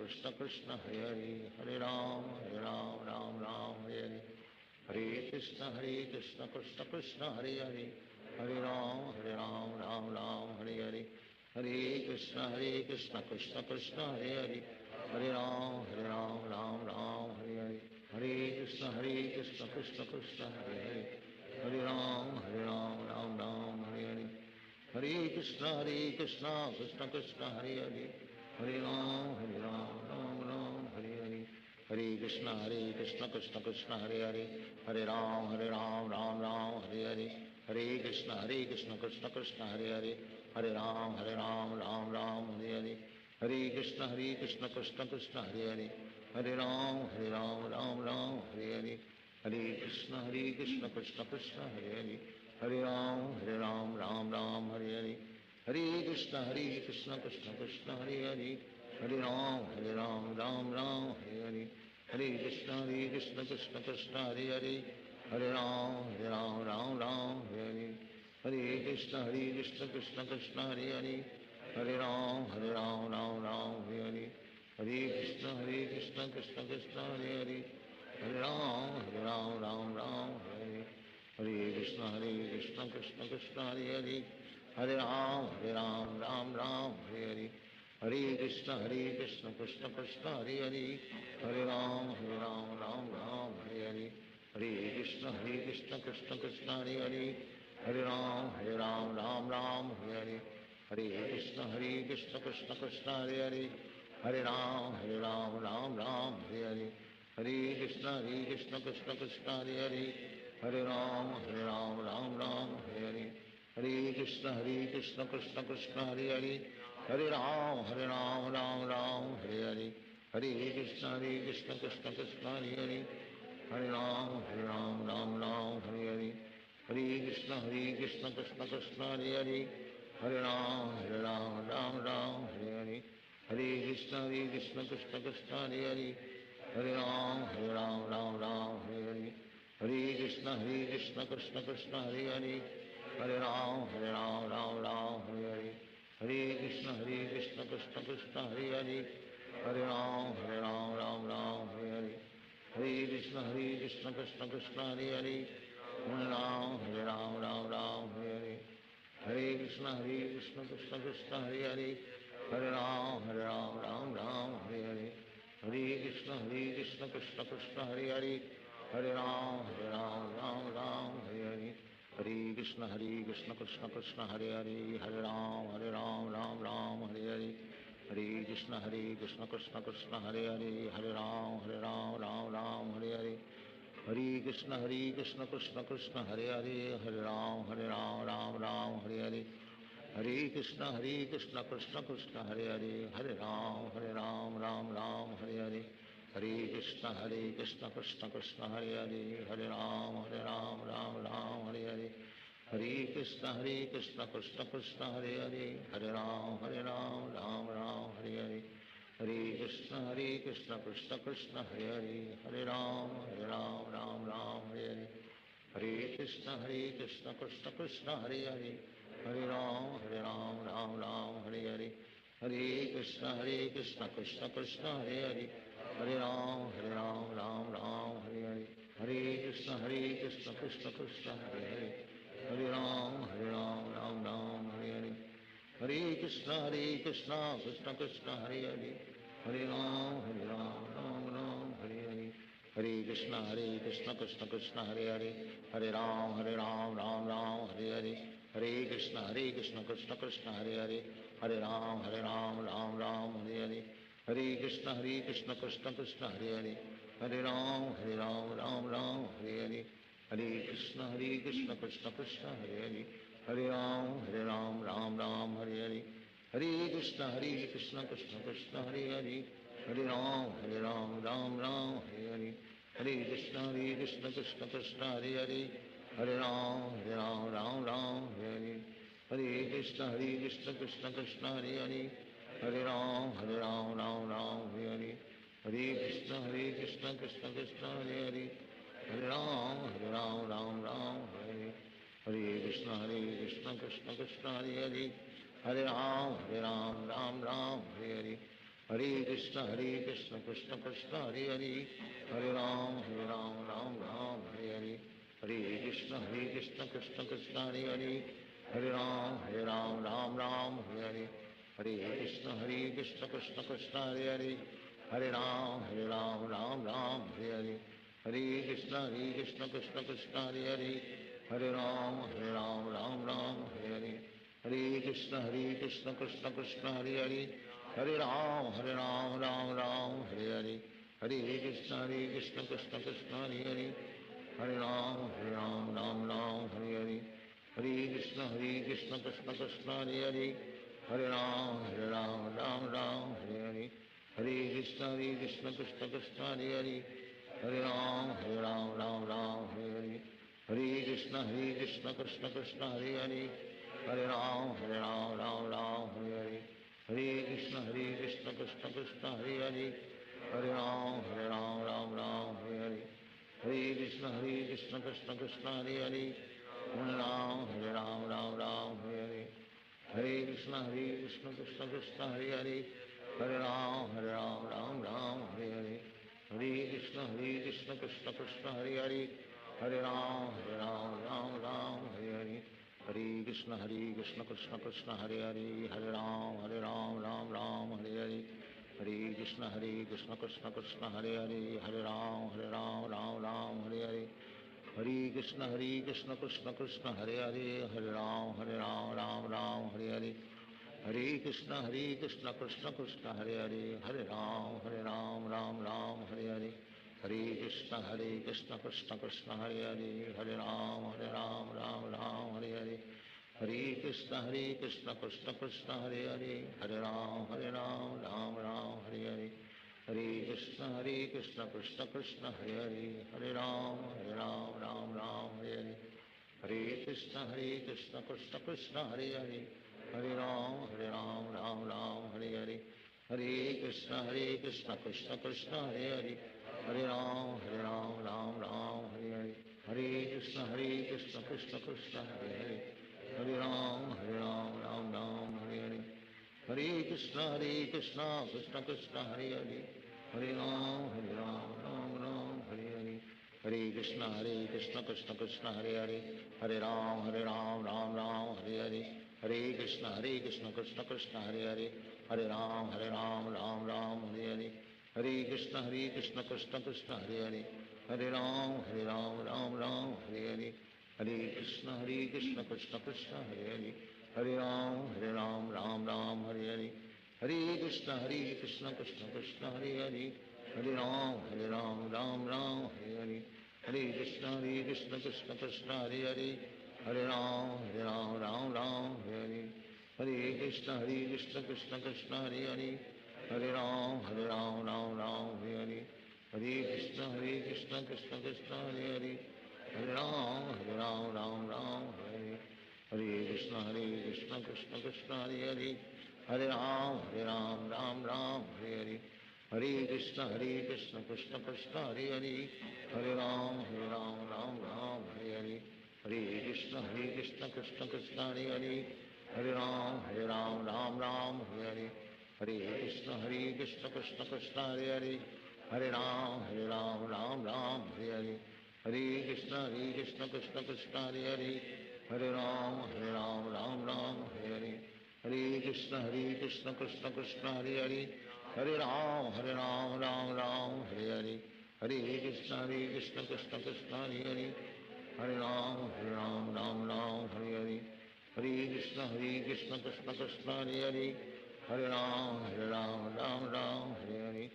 हरे हरे, हरे राम राम हरे हरे, हरे कृष्ण कृष्ण कृष्ण हरे हरे, हरे राम राम हरे हरे, हरे कृष्ण कृष्ण कृष्ण हरे हरे, हरे राम राम राम हरे हरे, हरे कृष्ण कृष्ण कृष्ण हरे हरे, हरे राम राम राम हरे हरे, हरे कृष्ण कृष्ण कृष्ण हरे हरे, हरे राम राम हरे हरे, हरे कृष्ण कृष्ण कृष्ण हरे हरे, हरे राम राम हरे हरे, हरे कृष्ण कृष्ण कृष्ण हरे हरे, हरे राम राम हरे हरे, हरे कृष्ण कृष्ण कृष्ण हरे हरे, हरे राम राम हरे हरे, हरे कृष्ण कृष्ण कृष्ण हरे हरे, हरे राम राम हरे हरे, हरे कृष्ण कृष्ण कृष्ण हरे हरे, हरे Ram Ram Ram Hare Hare, Krishna Krishna Krishna Hare Hare Hare Ram Ram Ram Hare Hare Hare Krishna Krishna Krishna Hare Hare Hare Ram Ram Ram Hare Hare Hare Krishna Krishna Krishna Hare Hare Hare Ram Ram Hare Hare Hare Krishna Krishna Krishna Hare Hare Hare Ram Ram Hare Hare Hare Krishna Krishna Krishna Hare Hare Hare Ram Ram Ram Hare Hare Hare Krishna Krishna Krishna Hare Hare Hare Ram Ram Ram Hare Hare Hare Krishna Krishna Krishna Hare Hare Hare Ram Ram Ram Hare Hare Hare Krishna Krishna Krishna Hare Hare Hare Ram Ram Hare Hare Hare Krishna Krishna Krishna Hare Hare Hare Ram Ram Hare Hare Hare Krishna Krishna Krishna Hare Hare Hare Ram Ram Hare Hare Hare Krishna Krishna Krishna Hare Hare Hare Ram Ram Hare Hare Hare Krishna Krishna Krishna Hare Hare Hare Ram Ram Hare Hare Hare Krishna Krishna Krishna Hare Hare Hare Ram Ram Hare Hare Hare Krishna Krishna Krishna Hare Hare Hare Ram Ram Hare Hare Hare Krishna Krishna Krishna Hare Hare Hare Ram Ram Hare Hare Hare Krishna Krishna Krishna Hare Hare Hare Ram Ram Hare Hare Hare Krishna Krishna Krishna Hare Hare Hare Ram Ram Hare Hare Hare Krishna Krishna Krishna Hare Hare Hare Ram Ram Hare Hare Hare Krishna Krishna Krishna Hare Hare Hare Ram Ram Hare Hare Hare Krishna Krishna Krishna Hare Hare Hare Ram Ram Hare Hare Hare Krishna Krishna Krishna Hare Hare Hare Ram Ram Hare Hare Hare Krishna Krishna Krishna Hare Hare Hare Ram Ram Hare Hare Hare Krishna Krishna Krishna Hare Hare Hare Ram Ram Hare Hare Hare Krishna Krishna Krishna Hare Hare Hare Ram Ram Hare Hare Hare Krishna Krishna Krishna Hare Hare Hare Ram Ram Hare Hare Hare Krishna Krishna Krishna Hare Hare Hare Ram Ram Ram Hare Hare Hare Krishna Krishna Krishna Hare Hare Hare Ram Ram Ram Hare Hare Hare Krishna Krishna Krishna Hare Hare Hare Ram Ram Hare Hare Hare Krishna Krishna Krishna Hare Hare Hare Ram Ram Hare Hare Hare Krishna Krishna Krishna Hare Hare Hare Ram Ram Hare Hare Hare Krishna Krishna Krishna Hare Hare Hare Ram Ram Hare Hare Hare Krishna Krishna Krishna Hare Hare Hare Ram Ram Hare Hare Hare Krishna Krishna Krishna Hare Hare Hare Ram Ram Hare Hare Hare Krishna Krishna Krishna Hare Hare Hare Ram Ram Hare Hare Hare Krishna Krishna Krishna Hare Hare Hare Ram Ram Hare Hare Hare Krishna Krishna Krishna Hare Hare Hare Ram Ram Hare Hare Hare Krishna Krishna Krishna Hare Hare Hare Ram Ram Hare Hare Hare Krishna Krishna Krishna Hare Hare Hare Ram Ram Hare Hare Hare Krishna Krishna Krishna Hare Hare Hare Ram Hare Hare Hare Krishna Krishna Krishna Hare Hare Hare Ram Ram Hare Hare Hare Krishna Krishna Krishna Hare Hare Hare Ram Ram Hare Hare Hare Krishna Krishna Krishna Hare Hare Hare Ram Ram Hare Hare Hare Krishna Krishna Krishna Hare Hare Hare Ram Ram Hare Hare Hare Krishna Krishna Krishna Hare Hare Hare Ram Ram Hare Hare Hare Krishna Krishna Krishna Hare Hare Hare Ram Hare Hare Hare Krishna Krishna Krishna Hare Hare Hare Ram Ram Hare Hare Hare Krishna Krishna Krishna Hare Hare Hare Ram, Ram Ram, Hare Hare. Hare Krishna, Krishna Krishna, Hare Hare. Hare Ram, Ram Ram, Hare Hare. Hare Krishna, Krishna Krishna, Hare Hare. Hare Ram, Ram Ram, Hare Hare. Hare Krishna, Krishna Krishna, Hare Hare. Hare Ram, Ram Ram, Hare Hare. Hare Krishna, Krishna Krishna, Hare Hare. Hare Ram, Ram Ram, Hare Hare. Hare Krishna, Krishna Krishna, Hare Hare. Hare Ram, Ram Ram, Hare Hare. Hare Krishna, Krishna Krishna, Hare Hare. Hare Ram, Ram Ram, Hare Hare. Hare Krishna, Krishna Krishna, Hare Hare. Hare Ram, Ram Ram, Hare Hare. Hare Krishna, Krishna Krishna, Hare Hare. Hare Ram, Ram Ram, Hare Hare. Hare Krishna, Krishna Krishna, Hare Hare. Hare Ram, Ram Ram, Hare Hare. Hare Krishna, Krishna Krishna, Hare Hare. Hare Ram, Ram Ram, Hare Hare. Hare Krishna, Krishna Krishna, Hare Hare. Hare Ram, Ram Ram, Hare Hare. Hare Krishna, Krishna Krishna, Hare Hare. Hare Ram, Ram Ram, Hare Hare. Hare Krishna, Krishna Krishna, Hare Hare. Hare Ram, Ram Ram, Hare Hare. Hare Krishna, Krishna Krishna, Hare Hare. Hare Ram, Ram Ram, Hare Hare. Hare Krishna, Krishna Krishna, Hare Hare. Hare Ram, Ram Ram, Hare Hare. Hare Krishna, Krishna Krishna, Hare Hare. Hare Ram, Ram Ram, Hare Hare. Hare Krishna, Krishna Krishna, Hare Hare. Hare Ram, Ram Ram, Hare Hare. Hare Krishna, Krishna Krishna, Hare Hare. Hare Ram, Ram Ram, Hare Hare. Hare Krishna, Krishna Krishna, Hare Hare. Hare Ram, Ram Ram, Hare Hare. Hare Krishna, Krishna Krishna, Hare Hare. Hare Ram, Ram Ram, Hare Hare. Hare Krishna, Krishna Krishna, Hare Hare. Hare Ram, Ram Ram, Hare Hare. Hare Krishna, Krishna Krishna, Hare Hare. Hare Ram, Ram Ram, Hare Hare. Hare Krishna, Krishna Krishna, Hare Hare. Hare Ram, Ram Ram, Hare Hare. Hare Krishna, Krishna Krishna, Hare Hare. Hare Ram, Ram Ram, Hare Hare. Hare Krishna, Krishna Krishna, Hare Hare. Hare Ram, Ram Ram, Hare Hare. Hare Krishna, Krishna Krishna, Hare Hare. Hare Ram, Ram Ram, Hare Hare. Hare Krishna, Krishna Krishna, Hare Hare. Hare Ram, Ram Ram, Hare Hare. Hare Krishna, Krishna Krishna, Hare Hare. Hare Ram, Ram Ram, Hare Hare. Hare Krishna, Krishna Krishna, Hare Hare. Hare Ram, Ram Ram, Hare Hare.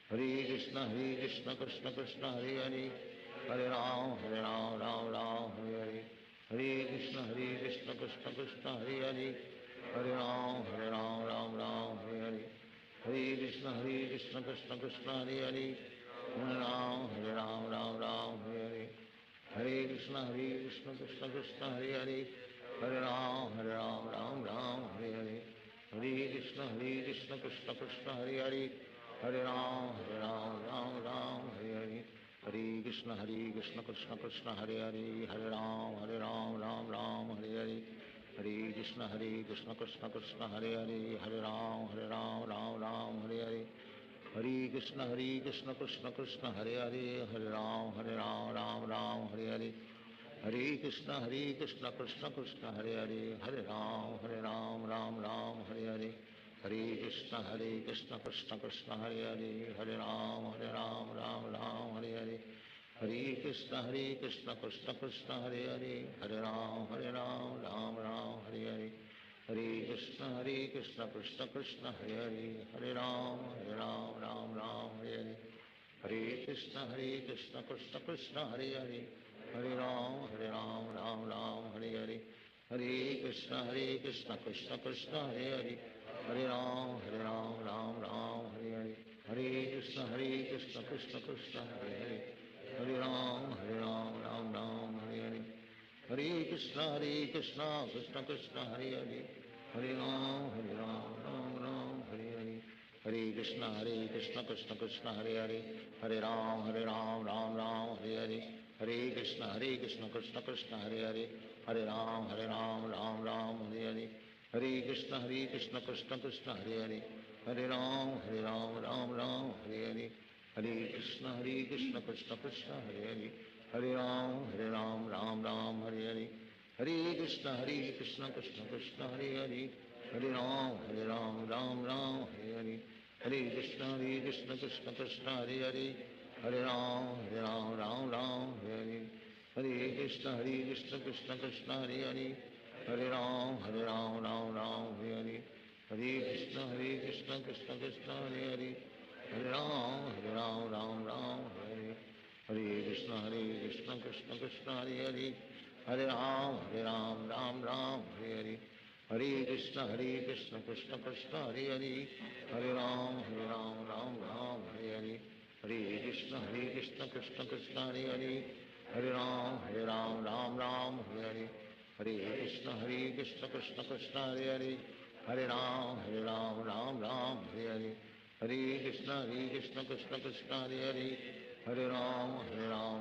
Hare Krishna, Krishna Krishna, Hare Hare. Hare Ram, Ram Ram, Hare Hare. Hare Krishna, Krishna Krishna, Hare Hare. Hare Ram, Ram Ram, Hare Hare. Hare Krishna, Krishna Krishna, Hare Hare. Hare Ram, Ram Ram, Hare Hare. Hare Krishna, Krishna Krishna, Hare Hare. Hare Ram, Ram Hare Hare. Hare Krishna, Krishna Krishna, Hare Hare. Hare Ram, Ram Hare Hare. Hare Krishna, Krishna Krishna, Hare Hare. Hare Ram, Ram Hare Hare. Hare Krishna, Krishna Krishna, Hare Hare. Hare Ram, Ram Hare Hare. Hare Krishna, Krishna Krishna, Hare Hare. Hare Ram, Ram Hare Hare. Hare Krishna, Krishna Krishna, Hare Hare. Hare Ram, Ram Hare Hare. Hare Krishna, Krishna Krishna, Hare Hare. Hare Ram, Ram Hare Hare. Hare Krishna, Krishna Krishna, Hare Hare. Hare Ram, Ram Hare Hare. Hare Krishna, Krishna Krishna, Hare Hare. Hare Ram, Ram Hare Hare. Hare Krishna, Krishna Krishna, Hare Hare. Hare Ram, Ram Hare Hare. Hare Krishna, Krishna Krishna, Hare Hare. Hare Ram, Ram Hare Hare. Hare Krishna, Krishna Krishna, Hare Hare. Hare Ram, Ram Hare Hare. Hare Krishna, Krishna Krishna, Hare Hare. Hare Ram, Ram Hare Hare. Hare Krishna, Krishna Krishna, Hare Hare. Hare Ram, Ram Hare Hare. Hare Krishna, Krishna Krishna, Hare Hare. Hare Ram, Ram Ram, Hare Hare, Hare Krishna, Krishna Krishna, Hare Hare, Hare Ram, Ram Ram, Hare Hare, Hare Krishna, Krishna Krishna, Hare Hare, Hare Ram, Ram Ram, Hare Hare, Hare Krishna, Krishna Krishna, Hare Hare, Hare Ram, Ram Ram, Hare Hare, Hare Krishna, Krishna Krishna, Hare Hare, Hare Ram, Ram Ram, Hare Hare, Hare Krishna, Krishna Krishna, Hare Hare, Hare Ram, Ram Ram, Hare Hare, Hare Krishna, Krishna Krishna, Hare Hare, Hare Ram, Ram Ram, Hare Hare, Hare Krishna, Krishna Krishna, Hare Hare, Hare Ram, Ram Ram, Hare Hare, Hare Krishna, Krishna Krishna, Hare Hare, Hare Ram, Ram Ram, Hare Hare, Hare Krishna, Krishna Krishna, Hare Hare, Hare Ram, Ram Ram, Hare Hare, Hare Krishna, Krishna Krishna, Hare Hare, Hare Ram,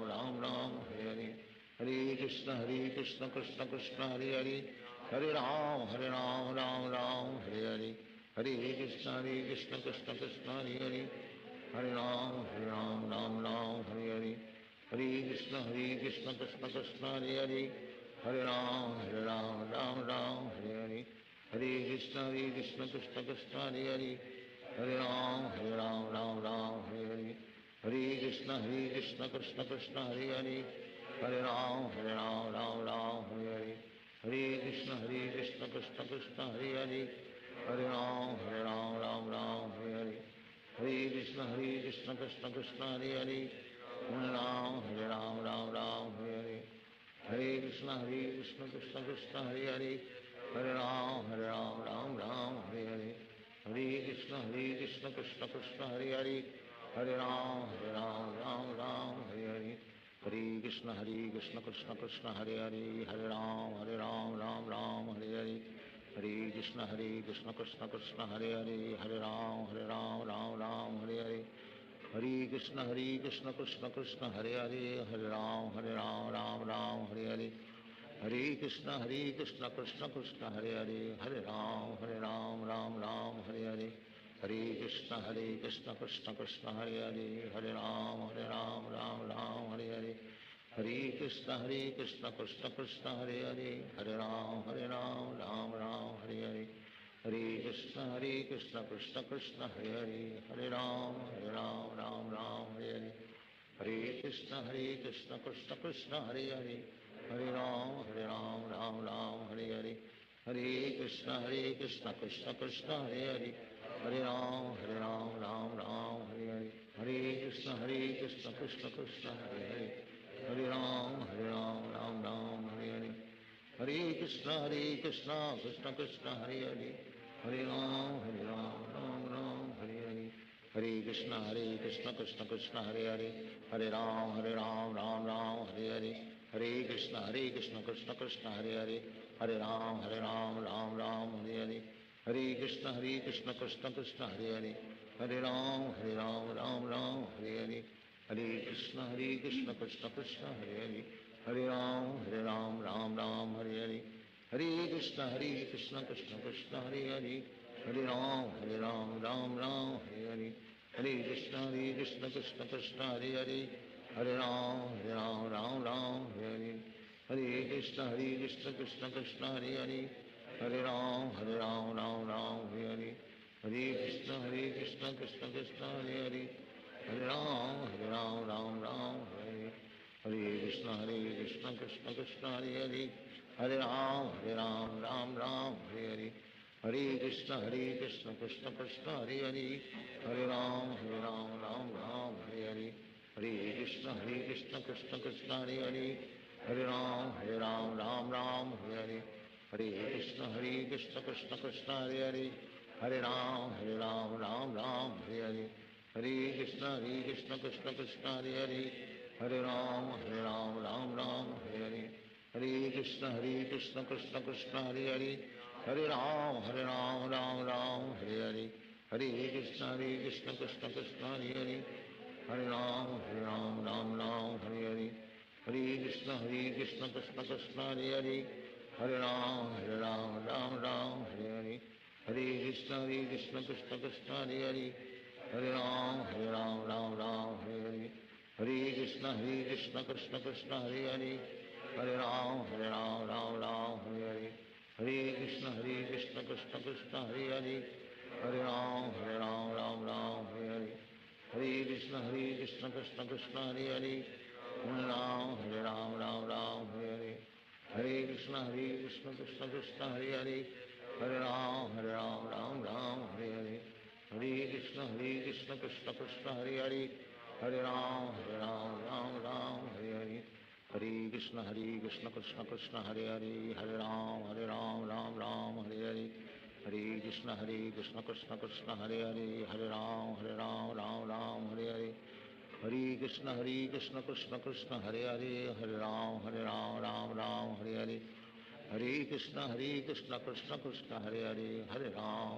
Ram Ram, Hare Hare, Hare Krishna, Krishna Krishna, Hare Hare, Hare Ram, Ram Ram, Hare Hare, Hare Krishna, Krishna Krishna, Hare Hare, Hare Ram, Ram Ram, Hare Hare, Hare Krishna, Krishna Krishna, Hare Hare, Hare Ram, Ram Ram, Hare Hare, Hare Krishna, Krishna Krishna, Hare Hare, Hare Ram, Ram Ram, Hare Hare, Hare Krishna, Krishna Krishna, Hare Hare, Hare Ram, Ram Ram, Hare Hare, Hare Krishna, Krishna Krishna, Hare Hare, Hare Ram, Ram Ram, Hare Hare, Hare Krishna, Krishna Krishna, Hare Hare, Hare Ram, Ram Ram, Hare Hare, Hare Krishna, Krishna Krishna, Hare Hare, Hare Ram, Ram Ram, Hare Hare, Hare Krishna, Krishna Krishna, Hare Hare, Hare Ram, Ram Ram, Hare Hare, Hare Krishna, Krishna Krishna, Hare Hare, Hare Ram, Ram Ram, Hare Hare, Hare Krishna, Krishna Krishna, Hare Hare, Hare Ram, Ram Hare Hare, Hare Krishna, Krishna Krishna, Hare Hare, Hare Ram, Ram Hare Hare, Hare Krishna, Krishna Krishna, Hare Hare, Hare Ram, Ram Hare Hare, Hare Krishna, Krishna Krishna, Hare Hare, Hare Ram, Ram Hare Hare, Hare Krishna, Krishna Krishna, Hare Hare, Hare Ram, Ram Hare Hare, Hare Krishna, Krishna Krishna, Hare Hare, Hare Ram, Ram Hare Hare, Hare Krishna, Krishna Krishna, Hare Hare, Hare Ram, Ram Hare Hare, Hare Krishna, Krishna Krishna, Hare Hare, Hare Ram, Ram Hare Hare, Hare Krishna, Krishna Krishna, Hare Hare, Hare Ram, Ram Hare Hare, Hare Krishna, Krishna Krishna, Hare Hare, Hare Ram, Ram Hare Hare, Hare Krishna, Krishna Krishna, Hare Hare, Hare Ram, Ram Hare Hare, Hare Krishna, Krishna Krishna, Hare Hare, Hare Ram, Ram Hare Hare, Hare Krishna, Krishna Krishna, Hare Hare, Hare Ram, Ram Hare Hare, Hare Krishna, Krishna Krishna, Hare Hare, Hare Ram, Ram Hare Hare, Hare Krishna, Krishna Krishna, Hare Hare, Hare Ram, Ram Hare Hare, Hare Krishna, Krishna Krishna, Hare Hare, Hare Ram, Ram Hare Hare, Hare Krishna, Krishna Krishna, Hare Hare, Hare Ram, Ram Hare Hare, Hare Krishna, Krishna Krishna, Hare Hare, Hare Ram, Ram Hare Hare, Hare Krishna, Krishna Krishna, Hare Hare, Hare Ram, Ram Hare Hare, Hare Krishna, Krishna Krishna, Hare Hare, Hare Ram, Ram Hare Hare, Hare Krishna, Krishna Krishna, Hare Hare, Hare Ram, Ram Hare Hare, Hare Krishna, Krishna Krishna, Hare Hare, Hare Ram, Ram Hare Hare, Hare Krishna, Krishna Krishna, Hare Hare, Hare Ram, Ram Hare Hare, Hare Krishna, Krishna Krishna, Hare Hare, Hare Ram, Ram Hare Hare, Hare Krishna, Krishna Krishna, Hare Hare, Hare Ram, Ram Hare Hare, Hare Krishna, Krishna Krishna, Hare Hare, Hare Ram, Ram Hare Hare, Hare Krishna Krishna Krishna Hare Hare Hare Ram Ram Ram Hare Hare Hare Krishna Krishna Krishna Hare Hare Hare Ram Ram Ram Hare Hare Hare Krishna Krishna Krishna Hare Hare Hare Ram Ram Ram Hare Hare Hare Krishna Krishna Krishna Hare Hare Hare Ram Ram Hare Hare Hare Krishna Krishna Krishna Hare Hare Hare Ram Ram Hare Hare Hare Krishna Krishna Krishna Hare Hare Hare Ram Ram Hare Hare Hare Krishna Krishna Krishna Hare Hare Hare Ram Ram Ram Hare Hare Hare Krishna Krishna Krishna Hare Hare Hare Ram Ram Hare Hare Hare Krishna Krishna Krishna Hare Hare Hare Ram Ram Hare Hare Hare Krishna Krishna Krishna Hare Hare Hare Ram Ram Hare Hare Hare Krishna Krishna Krishna Hare Hare Hare Ram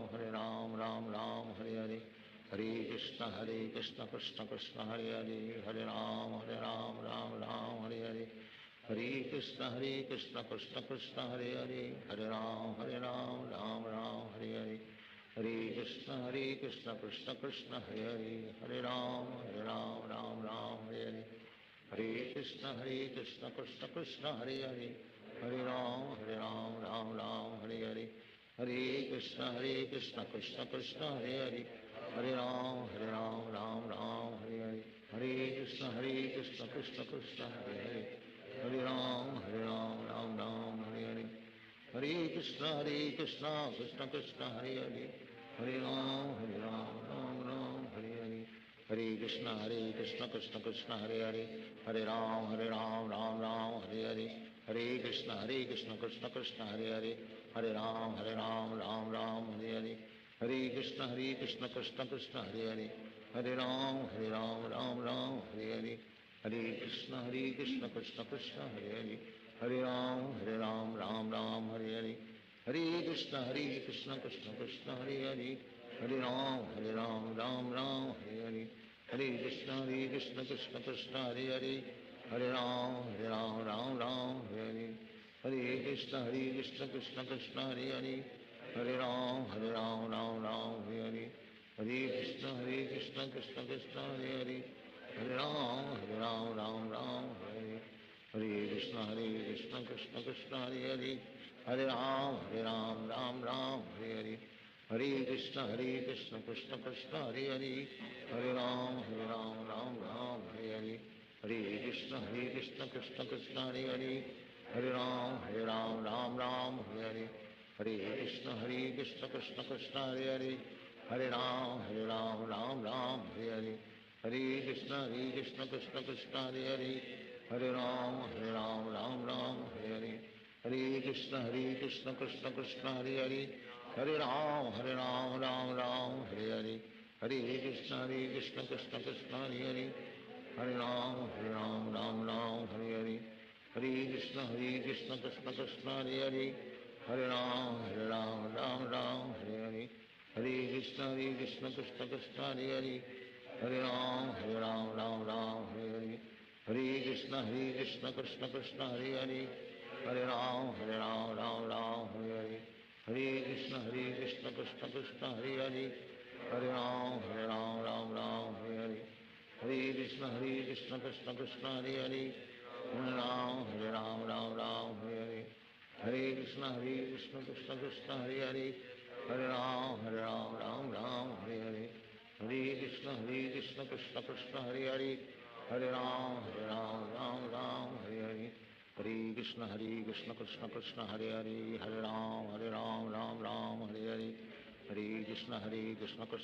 Ram Hare Hare Hare Krishna Krishna Krishna Hare Hare Hare Ram Ram Hare Hare Hare Krishna Krishna Krishna Hare Hare Hare Ram Ram Hare Hare Hare Krishna Krishna Krishna Hare Hare Hare Ram Ram Hare Hare Hare Krishna Krishna Krishna Hare Hare Hare Ram Ram Hare Hare Hare Krishna Krishna Krishna Hare Hare Hare Ram Ram Hare Hare Hare Krishna Krishna Krishna Hare Hare Hare Ram Ram Hare Hare Hare Krishna Krishna Krishna Hare Hare Hare Ram Ram Hare Hare Hare Krishna Krishna Krishna Hare Hare Hare Ram Ram Hare Hare Hare Krishna Krishna Krishna Hare Hare Hare Ram Ram Hare Hare Hare Krishna Krishna Krishna Hare Hare Hare Ram Ram Hare Hare Hare Krishna Krishna Krishna Hare Hare Hare Ram Ram Hare Hare Hare Krishna Krishna Krishna Hare Hare Hare Ram Ram Hare Hare Hare Krishna Krishna Krishna Hare Hare Hare Ram Ram Hare Hare Hare Krishna Krishna Krishna Hare Hare Hare Ram Ram Hare Hare Hare Krishna Krishna Krishna Hare Hare Hare Ram Ram Hare Hare Hare Krishna Krishna Krishna Hare Hare Hare Ram Ram Hare Hare Hare Krishna Krishna Krishna Hare Hare Hare Ram Ram Hare Hare Hare Krishna Krishna Krishna Hare Hare Hare Ram Ram Hare Hare Hare Krishna Krishna Krishna Hare Hare Hare Ram Ram Hare Hare Hare Krishna Krishna Krishna Hare Hare Hare Ram Ram Hare Hare Hare Krishna Krishna Krishna Hare Hare Hare Ram Ram Hare Hare Hare Krishna Krishna Krishna Hare Hare Hare Ram Hare Hare Hare Krishna Krishna Krishna Hare Hare Hare Ram Hare Hare Hare Krishna Krishna Krishna Hare Hare Hare Ram Hare Hare Hare Krishna Krishna Krishna Hare Hare Hare Ram Hare Hare Hare Krishna Krishna Krishna Hare Hare Hare Ram Hare Hare Hare Krishna Krishna Krishna Hare Hare Hare Ram Hare Hare Hare Krishna Krishna Krishna Hare Hare Hare Ram Hare Hare Hare Krishna Krishna Krishna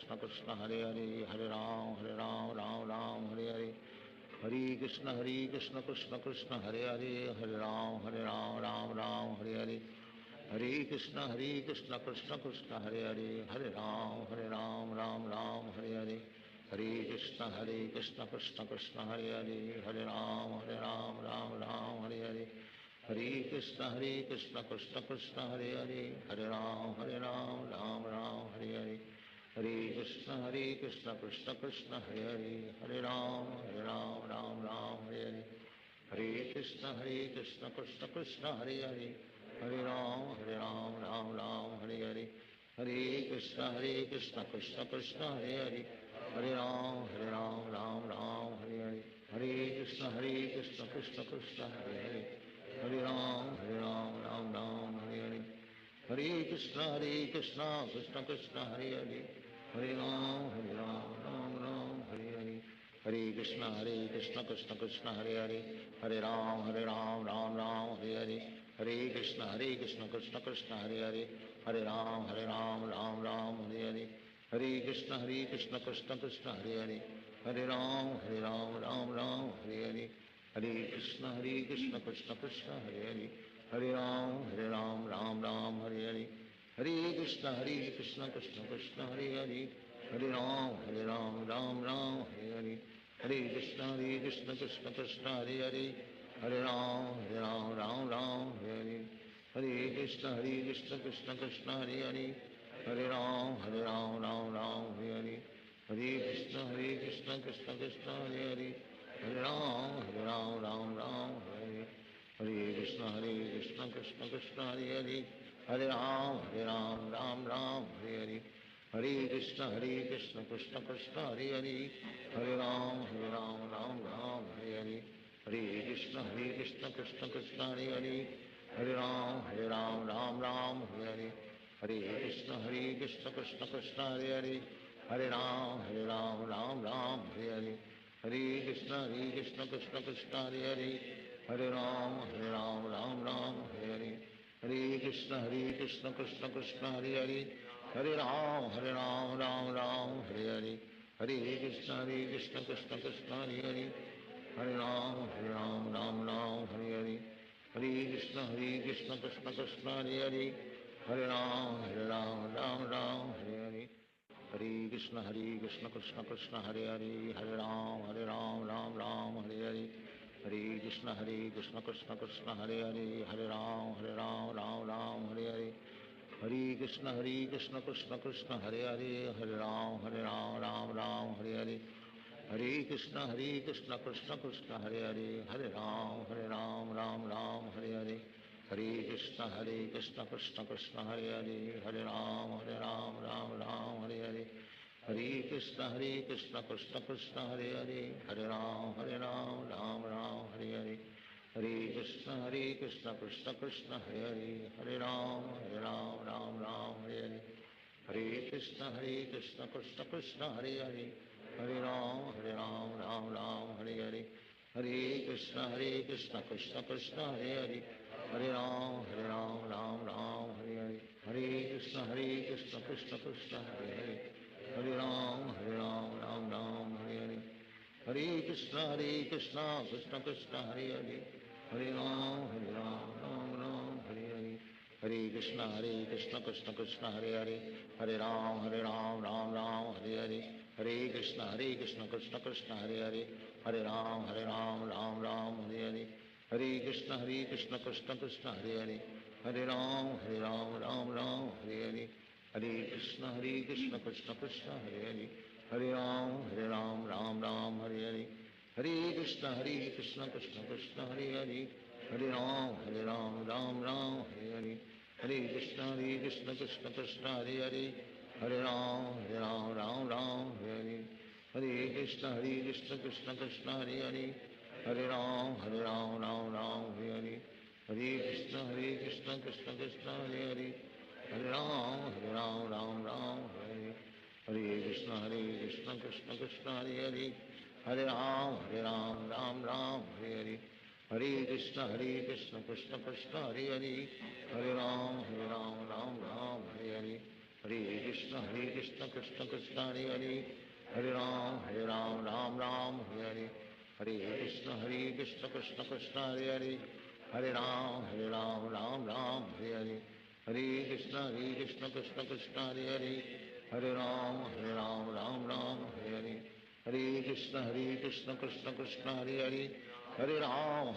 Hare Hare Hare Ram Hare Hare Hare Krishna Krishna Krishna Hare Hare Hare Ram Hare Hare Hare Krishna Krishna Krishna Hare Hare Hare Ram Hare Hare Hare Krishna Krishna Krishna Hare Hare Hare Ram Ram Hare Hare Hare Krishna Krishna Krishna Hare Hare Hare Ram Ram Hare Hare Hare Krishna Krishna Krishna Hare Hare Hare Ram Ram Hare Hare Hare Krishna Krishna Krishna Hare Hare Hare Ram Ram Hare Hare Hare Krishna Krishna Krishna Hare Hare Hare Ram Ram Hare Hare Hare Krishna Krishna Krishna Krishna Hare Hare Hare Ram Ram Ram Hare Hare Hare Krishna Krishna Krishna Hare Hare Hare Ram Ram Ram Hare Hare Hare Krishna Krishna Krishna Hare Hare Hare Ram Ram Hare Hare Hare Krishna Krishna Krishna Hare Hare Hare Ram Ram Ram Hare Hare Hare Krishna Krishna Krishna Hare Hare Hare Ram Ram Ram Hare Hare Hare Krishna Krishna Krishna Hare Hare Hare Ram Ram Ram Hare Hare Hare Krishna Krishna Krishna Hare Hare Hare Ram Ram Hare Hare Hare Krishna Krishna Krishna Hare Hare Hare Ram Ram Hare Hare Hare Krishna Krishna Krishna Hare Hare Hare Ram Ram Hare Hare Hare Krishna Krishna Krishna Hare Hare Hare Ram Ram Hare Hare Hare Krishna Krishna Krishna Hare Hare Hare Ram Ram Hare Hare Krishna Krishna Krishna Hare Hare Hare Ram Ram Hare Hare Hare Krishna Krishna Krishna Hare Hare Hare Ram Ram Hare Hare Hare Krishna Krishna Krishna Hare Hare Hare Ram Ram Hare Hare Hare Krishna Krishna Krishna Hare Hare Hare Ram Ram Hare Hare Hare Krishna Krishna Krishna Hare Hare Hare Ram Ram Hare Hare Hare Krishna Krishna Krishna Hare Hare Hare Ram Ram Hare Hare Hare Krishna Krishna Krishna Hare Hare Hare Ram Ram Hare Hare Hare Krishna Krishna Krishna Hare Hare Hare Ram Ram Hare Hare Hare Krishna Krishna Krishna Hare Hare Hare Ram Ram Hare Hare Hare Krishna Krishna Krishna Hare Hare Hare Ram Ram Hare Hare Hare Krishna Krishna Krishna Hare Hare Hare Ram Ram Hare Hare Hare Krishna Krishna Krishna Hare Hare Hare Ram Ram Hare Hare Hare Krishna Krishna Krishna Hare Hare Hare Ram Ram Hare Hare Hare Krishna Krishna Krishna Hare Hare Hare Ram Ram Hare Hare Hare Krishna Krishna Krishna Hare Hare Hare Ram Ram Hare Hare Hare Krishna Krishna Krishna Hare Hare Hare Ram Ram Hare Hare Hare Krishna Krishna Krishna Hare Hare Hare Ram Ram Hare Hare Hare Krishna Krishna Krishna Hare Hare Hare Ram Ram Hare Hare Hare Krishna Krishna Krishna Hare Hare Hare Ram Ram Hare Hare Hare Krishna Krishna Krishna Hare Hare Hare Ram Ram Hare Hare Hare Krishna Krishna Krishna Hare Hare Hare Ram Ram Hare Hare Hare Krishna Krishna Krishna Hare Hare Hare Ram Ram Hare Hare Hare Krishna Krishna Krishna Hare Hare Hare Ram Ram Hare Hare Hare Krishna Krishna Krishna Hare Hare Hare Ram Ram Hare Hare Hare Krishna Krishna Krishna Hare Hare Hare Ram Ram Hare Hare Hare Krishna Krishna Krishna Hare Hare Hare Ram Ram Hare Hare Hare Krishna Krishna Krishna Hare Hare Hare Ram Ram Hare Hare Hare Krishna Krishna Krishna Hare Hare Hare Ram Ram Hare Hare Hare Krishna Krishna Krishna Hare Hare Hare Ram Ram Hare Hare Hare Krishna Krishna Krishna Hare Hare Hare Ram Ram Hare Hare Hare Krishna Krishna Krishna Hare Hare Hare Ram Ram Hare Hare Hare Krishna Krishna Krishna Hare Hare Hare Ram Ram Hare Hare Hare Krishna Krishna Krishna Hare Hare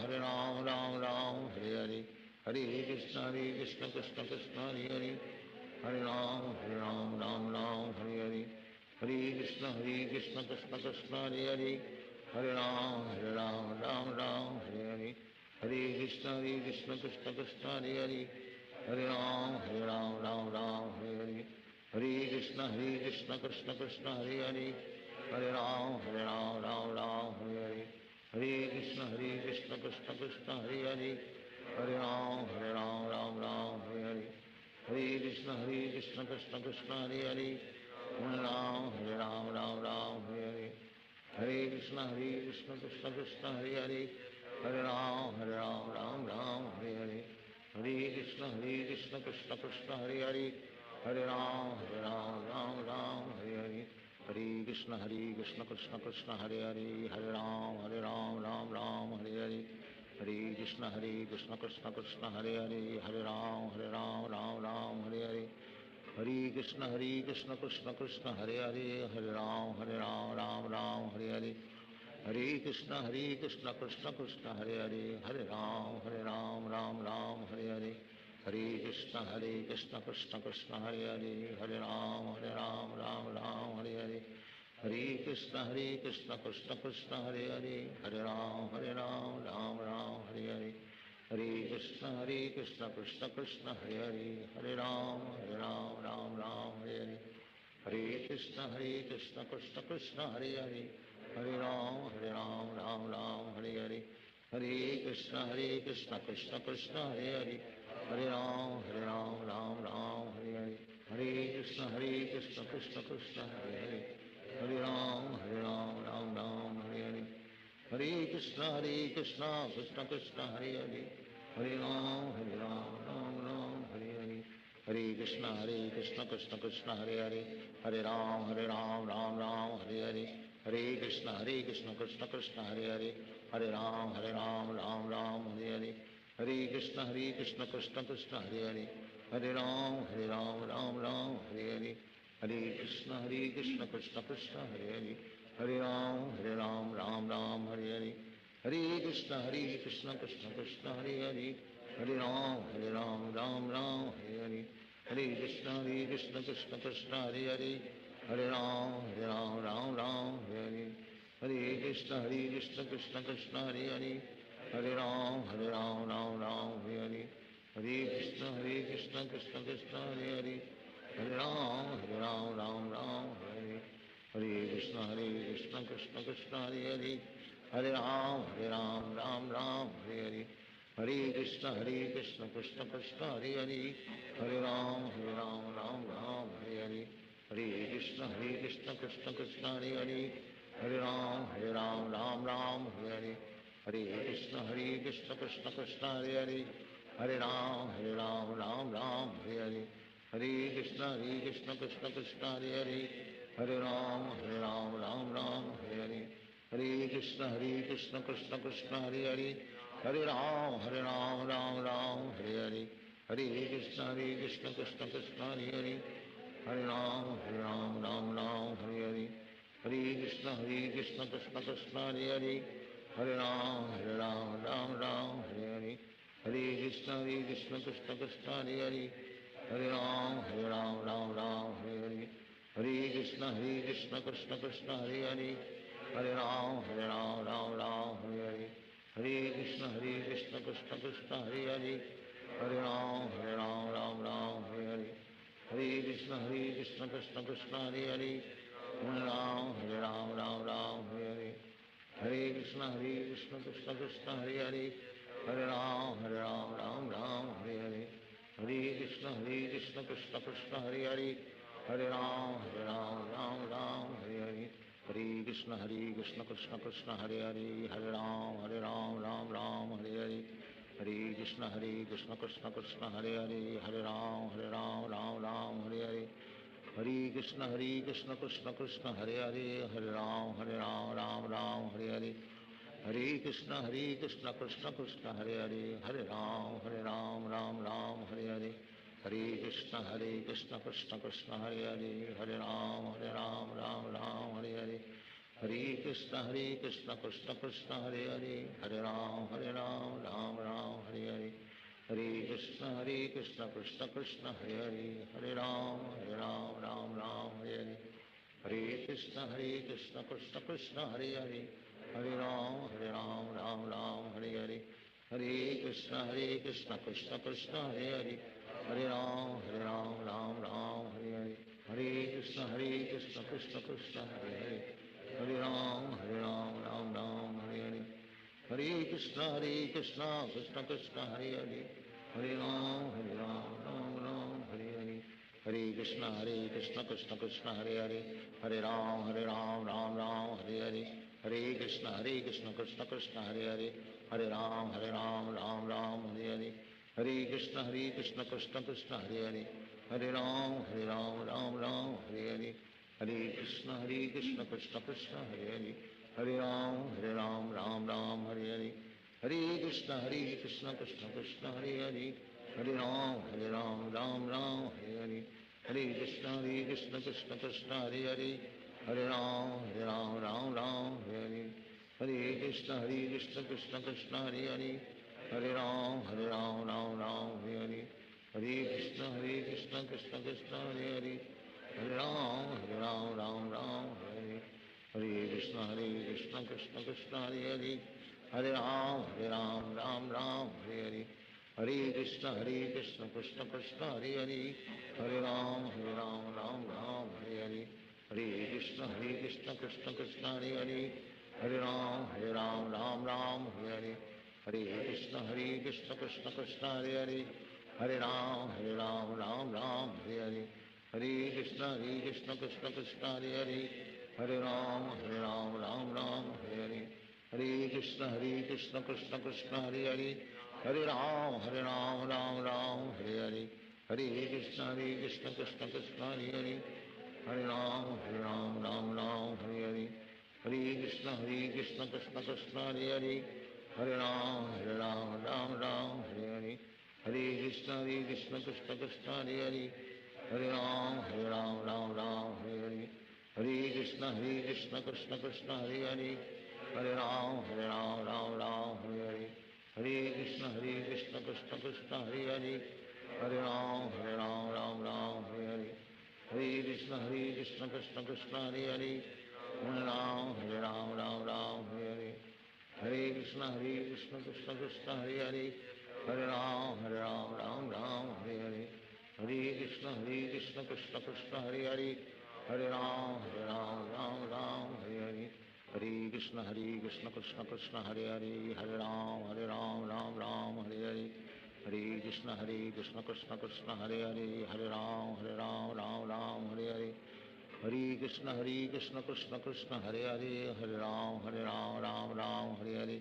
Hare Ram Ram Hare Hare Hare Krishna Krishna Krishna Hare Hare Hare Ram Ram Hare Hare Hare Krishna Krishna Krishna Hare Hare Hare Ram Ram Hare Hare Hare Krishna Krishna Krishna Hare Hare Hare Ram Ram Hare Hare Hare Krishna Krishna Hare Hare Hare Ram Ram Ram Hare Hare Krishna Krishna Krishna Hare Hare Hare Ram Ram Ram Hare Hare Krishna Krishna Krishna Hare Hare Hare Ram Ram Hare Hare Krishna Krishna Krishna Hare Hare Hare Ram Ram Hare Hare Hare Krishna Krishna Krishna Hare Hare Hare Ram Ram Hare Hare Hare Krishna Krishna Krishna Hare Hare Hare Ram Ram Hare Hare Hare Krishna Krishna Krishna Hare Hare Hare Ram Ram Hare Hare Hare Krishna Krishna Krishna Hare Hare Hare Ram Ram Hare Hare Hare Krishna Krishna Krishna Hare Hare Hare Ram Ram Hare Hare Hare Krishna Krishna Krishna Hare Hare Hare Ram Ram Hare Hare Hare Krishna Krishna Krishna Hare Hare Hare Ram Ram Hare Hare Hare Krishna Krishna Krishna Hare Hare Hare Ram Ram Hare Hare Hare Krishna Krishna Krishna Hare Hare Hare Ram Ram Hare Hare Hare Krishna Krishna Krishna Hare Hare Hare Ram Ram Hare Hare Hare Krishna Krishna Krishna Hare Hare Hare Ram Ram Hare Hare Hare Krishna Krishna Krishna Hare Hare Hare Ram Ram Hare Hare Hare Krishna Krishna Krishna Hare Hare Hare Ram Ram Ram Hare Hare Hare Krishna Krishna Krishna Hare Hare Hare Ram Ram Hare Hare Hare Krishna Krishna Krishna Hare Hare Hare Ram Ram Hare Hare Hare Krishna Krishna Krishna Hare Hare Hare Ram Ram Hare Hare Hare Krishna Krishna Krishna Hare Hare Hare Ram Ram Hare Hare Hare Krishna Krishna Krishna Hare Hare Hare Ram Ram Hare Hare Hare Krishna Krishna Krishna Hare Hare Hare Ram Ram Hare Hare Hare Krishna Krishna Krishna Hare Hare Hare Ram Ram Hare Hare Hare Krishna Krishna Krishna Hare Hare Hare Ram Ram Hare Hare Hare Krishna Krishna Krishna Hare Hare Hare Ram Ram Hare Hare Hare Krishna Krishna Krishna Hare Hare Hare Ram Ram Hare Hare Hare Krishna Krishna Krishna Hare Hare Hare Ram Ram Hare Hare Hare Krishna Krishna Krishna Hare Hare Hare Ram Ram Hare Hare Hare Krishna Krishna Krishna Hare Hare Hare Ram Ram Hare Hare Hare Krishna Krishna Krishna Hare Hare Hare Ram Ram Hare Hare Hare Krishna Krishna Krishna Hare Hare Hare Ram Ram Hare Hare Hare Krishna Krishna Krishna Hare Hare Hare Ram Ram Hare Hare Hare Krishna Krishna Krishna Hare Hare Hare Ram Ram Hare Hare Hare Krishna Krishna Krishna Hare Hare Hare Ram Ram Hare Hare Hare Krishna Krishna Krishna Hare Hare Hare Ram Hare Hare Hare Krishna Krishna Krishna Hare Hare Hare Ram Ram Hare Hare Hare Krishna Krishna Krishna Hare Hare Hare Ram Ram Hare Hare Hare Krishna Krishna Krishna Hare Hare Hare Ram Ram Hare Hare Hare Krishna Krishna Krishna Hare Hare Hare Ram Ram Hare Hare Hare Krishna Krishna Krishna Hare Hare Hare Ram Ram Hare Hare Hare Krishna Krishna Krishna Hare Hare Hare Ram Ram Hare Hare Hare Krishna Krishna Krishna Hare Hare Hare Ram Ram Hare Hare Hare Krishna Krishna Krishna Hare Hare Hare Ram Ram Hare Hare Hare Krishna Krishna Krishna Hare Hare Hare Ram Ram Hare Hare Hare Krishna Krishna Krishna Hare Hare Hare Ram Ram Hare Hare Hare Krishna Krishna Krishna Hare Hare Hare Ram Ram Hare Hare Hare Krishna Krishna Hare Hare Ram Ram Ram Hare Hare Hare Krishna Krishna Krishna Hare Hare Ram Ram Ram Hare Hare Hare Krishna Krishna Krishna Hare Hare Ram Ram Ram Hare Hare Hare Krishna Krishna Krishna Hare Hare Ram Ram Ram Hare Hare Hare Krishna Krishna Krishna Hare Hare Ram Ram Ram Hare Hare Hare Krishna Krishna Krishna Hare Hare Ram Ram Ram Hare Hare Hare Krishna Krishna Krishna Hare Hare Ram Ram Ram Hare Hare Hare Krishna Krishna Krishna Hare Hare Ram Ram Ram Hare Hare Hare Krishna Krishna Krishna Hare Hare Ram Ram Ram Hare Hare Hare Krishna Krishna Krishna Hare Hare Ram Ram Ram Hare Hare Hare Krishna Krishna Krishna Hare Hare Ram Ram Ram Hare Hare Hare Krishna Krishna Krishna Hare Hare Ram Ram Ram Hare Hare Hare Krishna Krishna Krishna Hare Hare Ram Ram Ram Hare Hare Hare Krishna Krishna Krishna Hare Hare Ram Ram Ram Hare Hare Hare Krishna Krishna Krishna Hare Hare Ram Ram Ram Hare Hare Hare Krishna Krishna Krishna Hare Hare Ram Ram Ram Hare Hare Hare Krishna Krishna Krishna Hare Hare Ram Ram Ram Hare Hare Hare Krishna Krishna Krishna Hare Hare Ram Ram Ram Hare Hare Hare Krishna Krishna Krishna Hare Hare Ram Ram Ram Hare Hare Hare Krishna Krishna Krishna Hare Hare Ram Ram Ram Hare Hare Hare Krishna Krishna Krishna Hare Hare Ram Ram Ram Hare Hare Hare Krishna Krishna Krishna Hare Hare Ram Ram Ram Hare Hare Hare Krishna Krishna Krishna Hare Hare Ram Ram Ram Hare Hare Hare Krishna Krishna Krishna Hare Hare Ram Ram Ram Hare Hare Hare Krishna Krishna Krishna Hare Hare Ram Ram Ram Hare Hare Hare Krishna Krishna Krishna Hare Hare Ram Ram Ram Hare Hare Hare Krishna Krishna Krishna Hare Hare Ram Ram Ram Hare Hare Hare Krishna Krishna Krishna Hare Hare Ram Ram Ram Hare Hare Hare Krishna Krishna Krishna Hare Hare Ram Ram Ram Hare Hare Hare Krishna Krishna Krishna Hare Hare Ram Ram Ram Hare Hare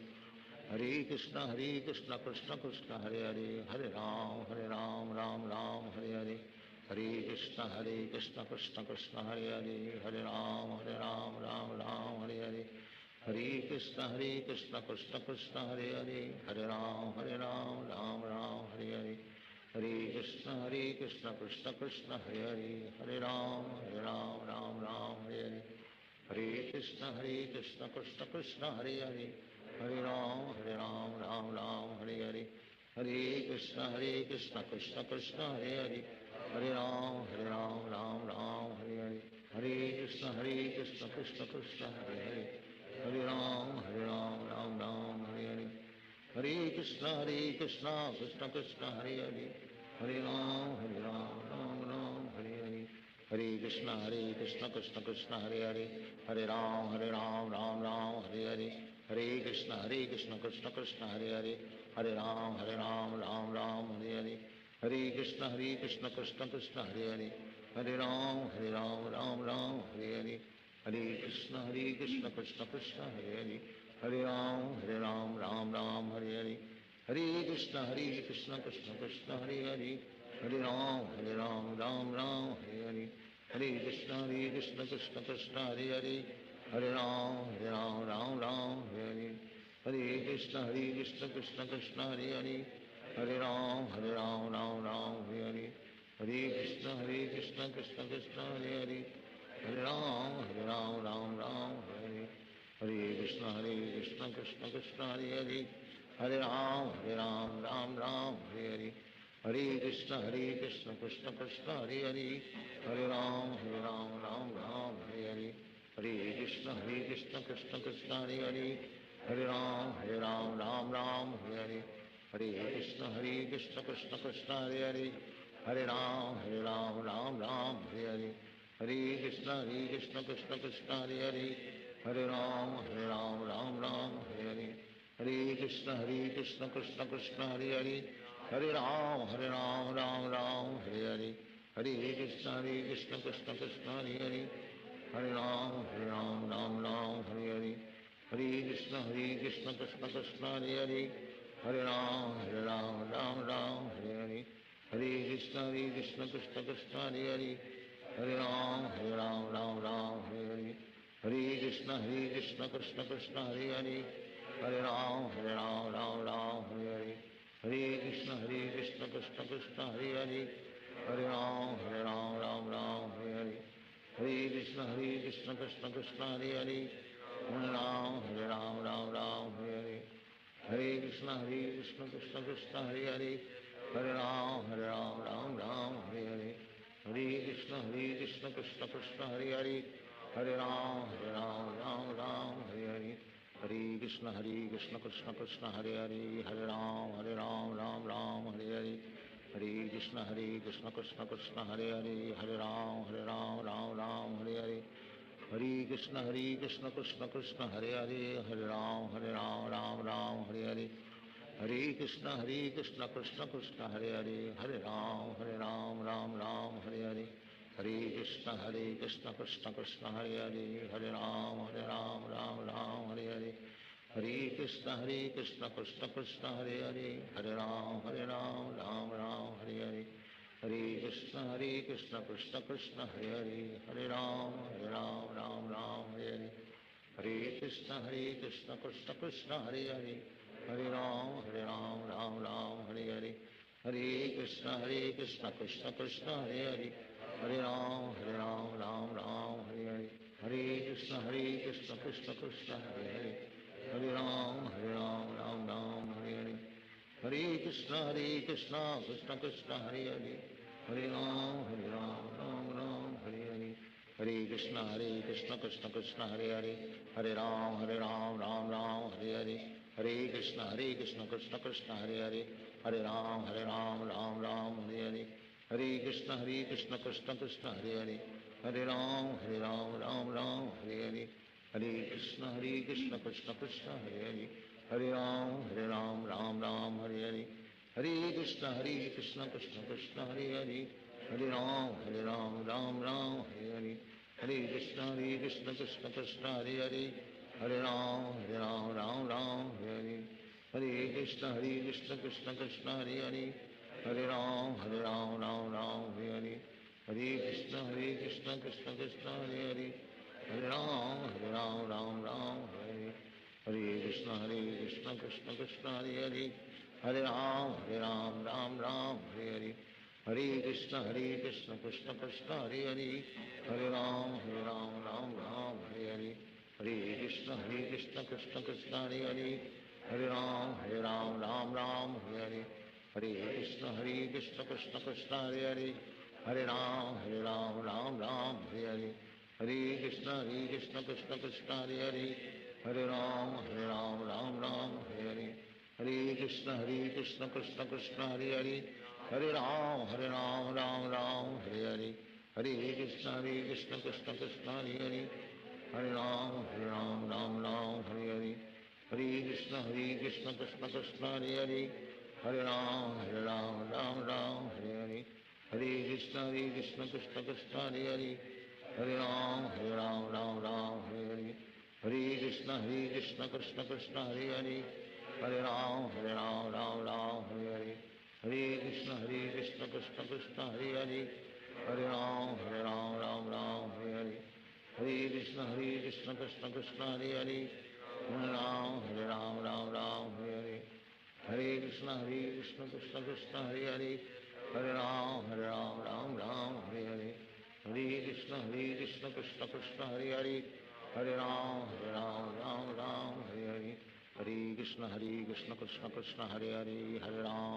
Hare Krishna Krishna Krishna Hare Hare Ram Ram Ram Hare Hare Hare Krishna Krishna Krishna Hare Hare Ram Ram Ram Hare Hare Hare Krishna Krishna Krishna Hare Hare Ram Ram Ram Hare Hare Hare Krishna Krishna Krishna Hare Hare Ram Ram Ram Hare Hare Hare Krishna Krishna Krishna Hare Hare Ram Ram Ram Hare Hare Hare Krishna Krishna Krishna Hare Hare Ram Ram Ram Hare Hare Hare Krishna Krishna Krishna Hare Hare Ram Ram Ram Hare Hare Hare Krishna Krishna Krishna Hare Hare Ram Ram Ram Hare Hare Hare Krishna Krishna Krishna Hare Hare Ram Ram Hare Hare Hare Krishna Krishna Krishna Hare Hare Ram Ram Ram Hare Hare Hare Krishna Krishna Krishna Hare Hare Ram Ram Ram Hare Hare Hare Krishna Krishna Krishna Hare Hare Ram Ram Ram Hare Hare Hare Krishna Krishna Krishna Hare Hare Ram Ram Ram Hare Hare Hare Krishna Krishna Krishna Hare Hare Ram Ram Ram Hare Hare Hare Krishna Krishna Krishna Hare Hare Ram Ram Ram Hare Hare Hare Krishna Krishna Krishna Hare Hare Ram Ram Ram Hare Hare Hare Krishna Krishna Krishna Krishna Hare Hare Hare Ram Ram Ram Hare Hare Hare Krishna Krishna Krishna Hare Hare Hare Ram Ram Ram Hare Hare Hare Krishna Krishna Krishna Hare Hare Hare Ram Ram Ram Hare Hare Hare Krishna Krishna Krishna Hare Hare Hare Ram Ram Ram Hare Hare Hare Krishna Krishna Krishna Hare Hare Hare Ram Ram Ram Hare Hare Hare Krishna Krishna Krishna Hare Hare Hare Ram Ram Ram Hare Hare Hare Krishna Krishna Krishna Hare Hare Hare Ram Ram Ram Hare Hare Hare Krishna Krishna Krishna Hare Hare Hare Ram Ram Ram Hare Hare Hare Krishna Krishna Krishna Hare Hare Hare Ram Ram Hare Hare Hare Krishna Krishna Krishna Hare Hare Hare Ram Ram Hare Hare Hare Krishna Krishna Krishna Hare Hare Hare Ram Ram Hare Hare Hare Krishna Krishna Krishna Hare Hare Hare Ram Ram Hare Hare Hare Krishna Krishna Krishna Hare Hare Hare Ram Ram Hare Hare Hare Krishna Krishna Krishna Hare Hare Hare Ram Ram Hare Hare Hare Krishna Krishna Krishna Hare Hare Hare Ram Ram Hare Hare Hare Krishna Krishna Krishna Hare Hare Hare Ram Ram Hare Hare Hare Krishna Krishna Krishna Hare Hare Hare Ram Ram Hare Hare Hare Krishna Krishna Krishna Hare Hare Hare Ram Ram Hare Hare Hare Krishna Krishna Krishna Hare Hare Hare Ram Ram Hare Hare Hare Krishna Krishna Krishna Hare Hare Hare Ram Ram Hare Hare Hare Krishna Krishna Krishna Hare Hare Hare Ram Ram Hare Hare Hare Krishna Krishna Krishna Hare Hare Hare Ram Ram Hare Hare Hare Krishna Krishna Krishna Hare Hare Hare Ram Ram Ram Hare Hare Hare Krishna Krishna Krishna Hare Hare Hare Ram Ram Hare Hare Hare Krishna Krishna Krishna Hare Hare Hare Ram Ram Hare Hare Hare Krishna Krishna Krishna Hare Hare Hare Ram Ram Hare Hare Hare Krishna Krishna Krishna Hare Hare Hare Ram Ram Hare Hare Hare Krishna Krishna Krishna Hare Hare Hare Ram Ram Hare Hare Hare Krishna Krishna Krishna Hare Hare Hare Ram Ram Hare Hare Hare Krishna Krishna Krishna Hare Hare Hare Ram Ram Hare Hare Krishna Krishna Krishna Hare Hare Hare Ram Ram Hare Hare Hare Krishna Krishna Krishna Hare Hare Hare Ram Ram Hare Hare Hare Krishna Krishna Krishna Hare Hare Hare Ram Ram Hare Hare Hare Krishna Krishna Krishna Hare Hare Hare Ram Ram Hare Hare Hare Krishna Krishna Krishna Hare Hare Hare Ram Ram Hare Hare Hare Krishna Krishna Krishna Hare Hare Hare Ram Ram Hare Hare Hare Krishna Krishna Krishna Hare Hare Hare Ram Ram Hare Hare Hare Krishna Krishna Krishna Hare Hare Hare Ram Ram Hare Hare Hare Krishna Krishna Krishna Hare Hare Hare Ram Ram Hare Hare Hare Krishna Krishna Krishna Hare Hare Hare Ram Ram Hare Hare Hare Krishna Krishna Krishna Hare Hare Hare Ram Ram Hare Hare Hare Krishna Krishna Krishna Hare Hare Hare Ram Hare Hare Hare Krishna Krishna Krishna Hare Hare Hare Ram Ram Hare Hare Hare Krishna Krishna Krishna Hare Hare Hare Ram Ram Hare Hare Hare Krishna Krishna Krishna Hare Hare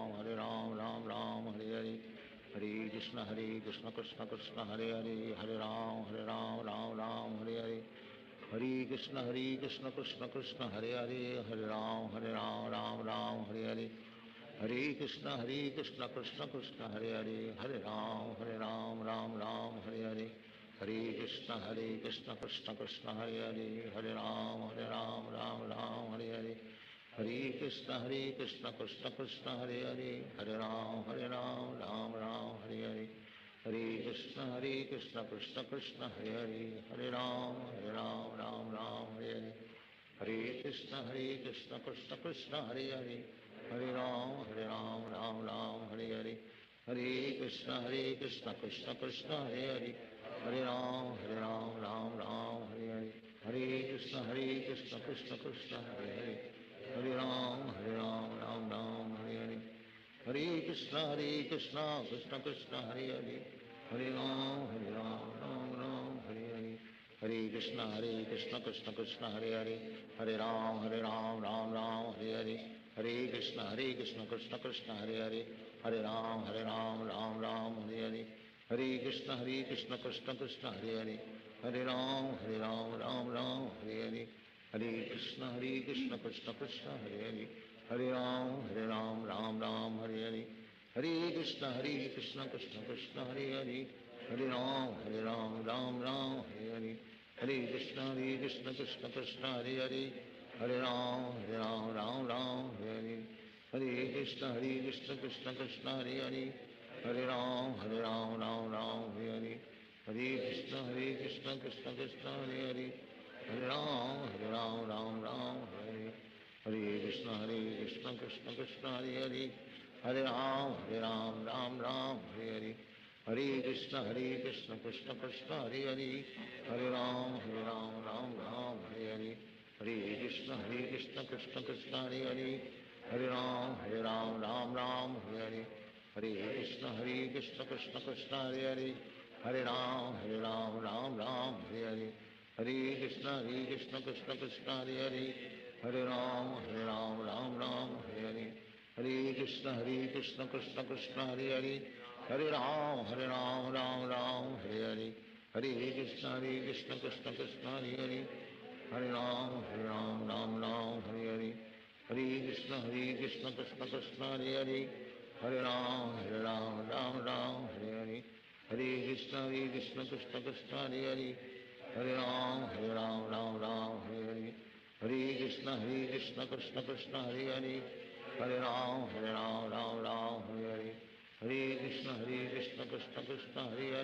Hare Ram Ram Hare Hare Hare Krishna Krishna Krishna Hare Hare Hare Ram Ram Hare Hare Hare Krishna Krishna Krishna Hare Hare Hare Ram Ram Hare Hare Hare Krishna Krishna Krishna Hare Hare Hare Ram Ram Ram Hare Hare Hare Hare Krishna Krishna Krishna Hare Hare Hare Ram Ram Ram Hare Hare Hare Krishna Krishna Krishna Hare Hare Hare Ram Ram Hare Hare Hare Krishna Krishna Krishna Hare Hare Hare Ram Ram Hare Hare Hare Krishna Krishna Krishna Hare Hare Hare Ram Ram Hare Hare Hare Krishna Krishna Krishna Hare Hare Hare Ram Ram Hare Hare Hare Krishna Krishna Krishna Hare Hare Hare Ram Ram Hare Hare Hare Krishna Krishna Krishna Hare Hare Hare Ram Ram Hare Hare Hare Krishna Krishna Krishna Hare Hare Hare Ram Ram Hare Hare Hare Krishna Krishna Krishna Hare Hare Hare Ram Ram Hare Hare Hare Krishna Krishna Krishna Hare Hare Hare Ram Ram Hare Hare Hare Krishna Krishna Krishna Hare Hare Hare Ram Ram Hare Hare Hare Krishna Krishna Krishna Hare Hare Hare Ram Ram Hare Hare Hare Krishna Krishna Krishna Hare Hare Hare Ram Ram Hare Hare Hare Krishna Krishna Krishna Hare Hare Hare Ram Ram Hare Hare Hare Krishna Krishna Krishna Hare Hare Hare Ram Ram Hare Hare Hare Krishna Krishna Krishna Hare Hare Hare Ram Ram Hare Hare Hare Krishna Krishna Krishna Hare Hare Hare Ram Ram Hare Hare Hare Krishna Krishna Krishna Hare Hare Hare Ram Ram Hare Hare Hare Krishna Krishna Krishna Hare Hare Hare Ram Ram Hare Hare Hare Krishna Krishna Krishna Hare Hare Hare Ram Ram Hare Hare Hare Krishna Krishna Krishna Hare Hare Hare Ram Ram Hare Hare Hare Krishna Krishna Krishna Hare Hare Hare Ram Ram Hare Hare Hare Krishna Krishna Krishna Hare Hare Hare Ram Ram Hare Hare Hare Krishna Krishna Krishna Hare Hare Hare Ram Ram Hare Hare Hare Krishna Krishna Krishna Hare Hare Hare Ram Ram Hare Hare Hare Krishna Krishna Krishna Hare Hare Hare Ram Ram Hare Hare Hare Krishna Krishna Krishna Hare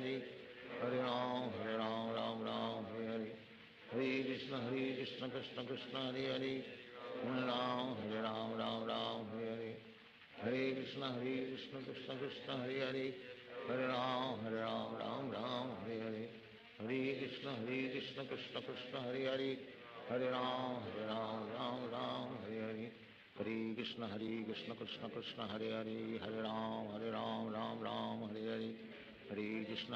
Hare Hare Ram Ram Hare Hare Hare Krishna Krishna Krishna Hare Hare Hare Ram Ram Hare Hare Hare Krishna Krishna Krishna Hare Hare Hare Ram Ram Hare Hare Hare Krishna Krishna Krishna Hare Hare Hare Ram Ram Hare Hare Hare Krishna Krishna Krishna Hare Hare Hare Ram Ram Hare Hare Hare Krishna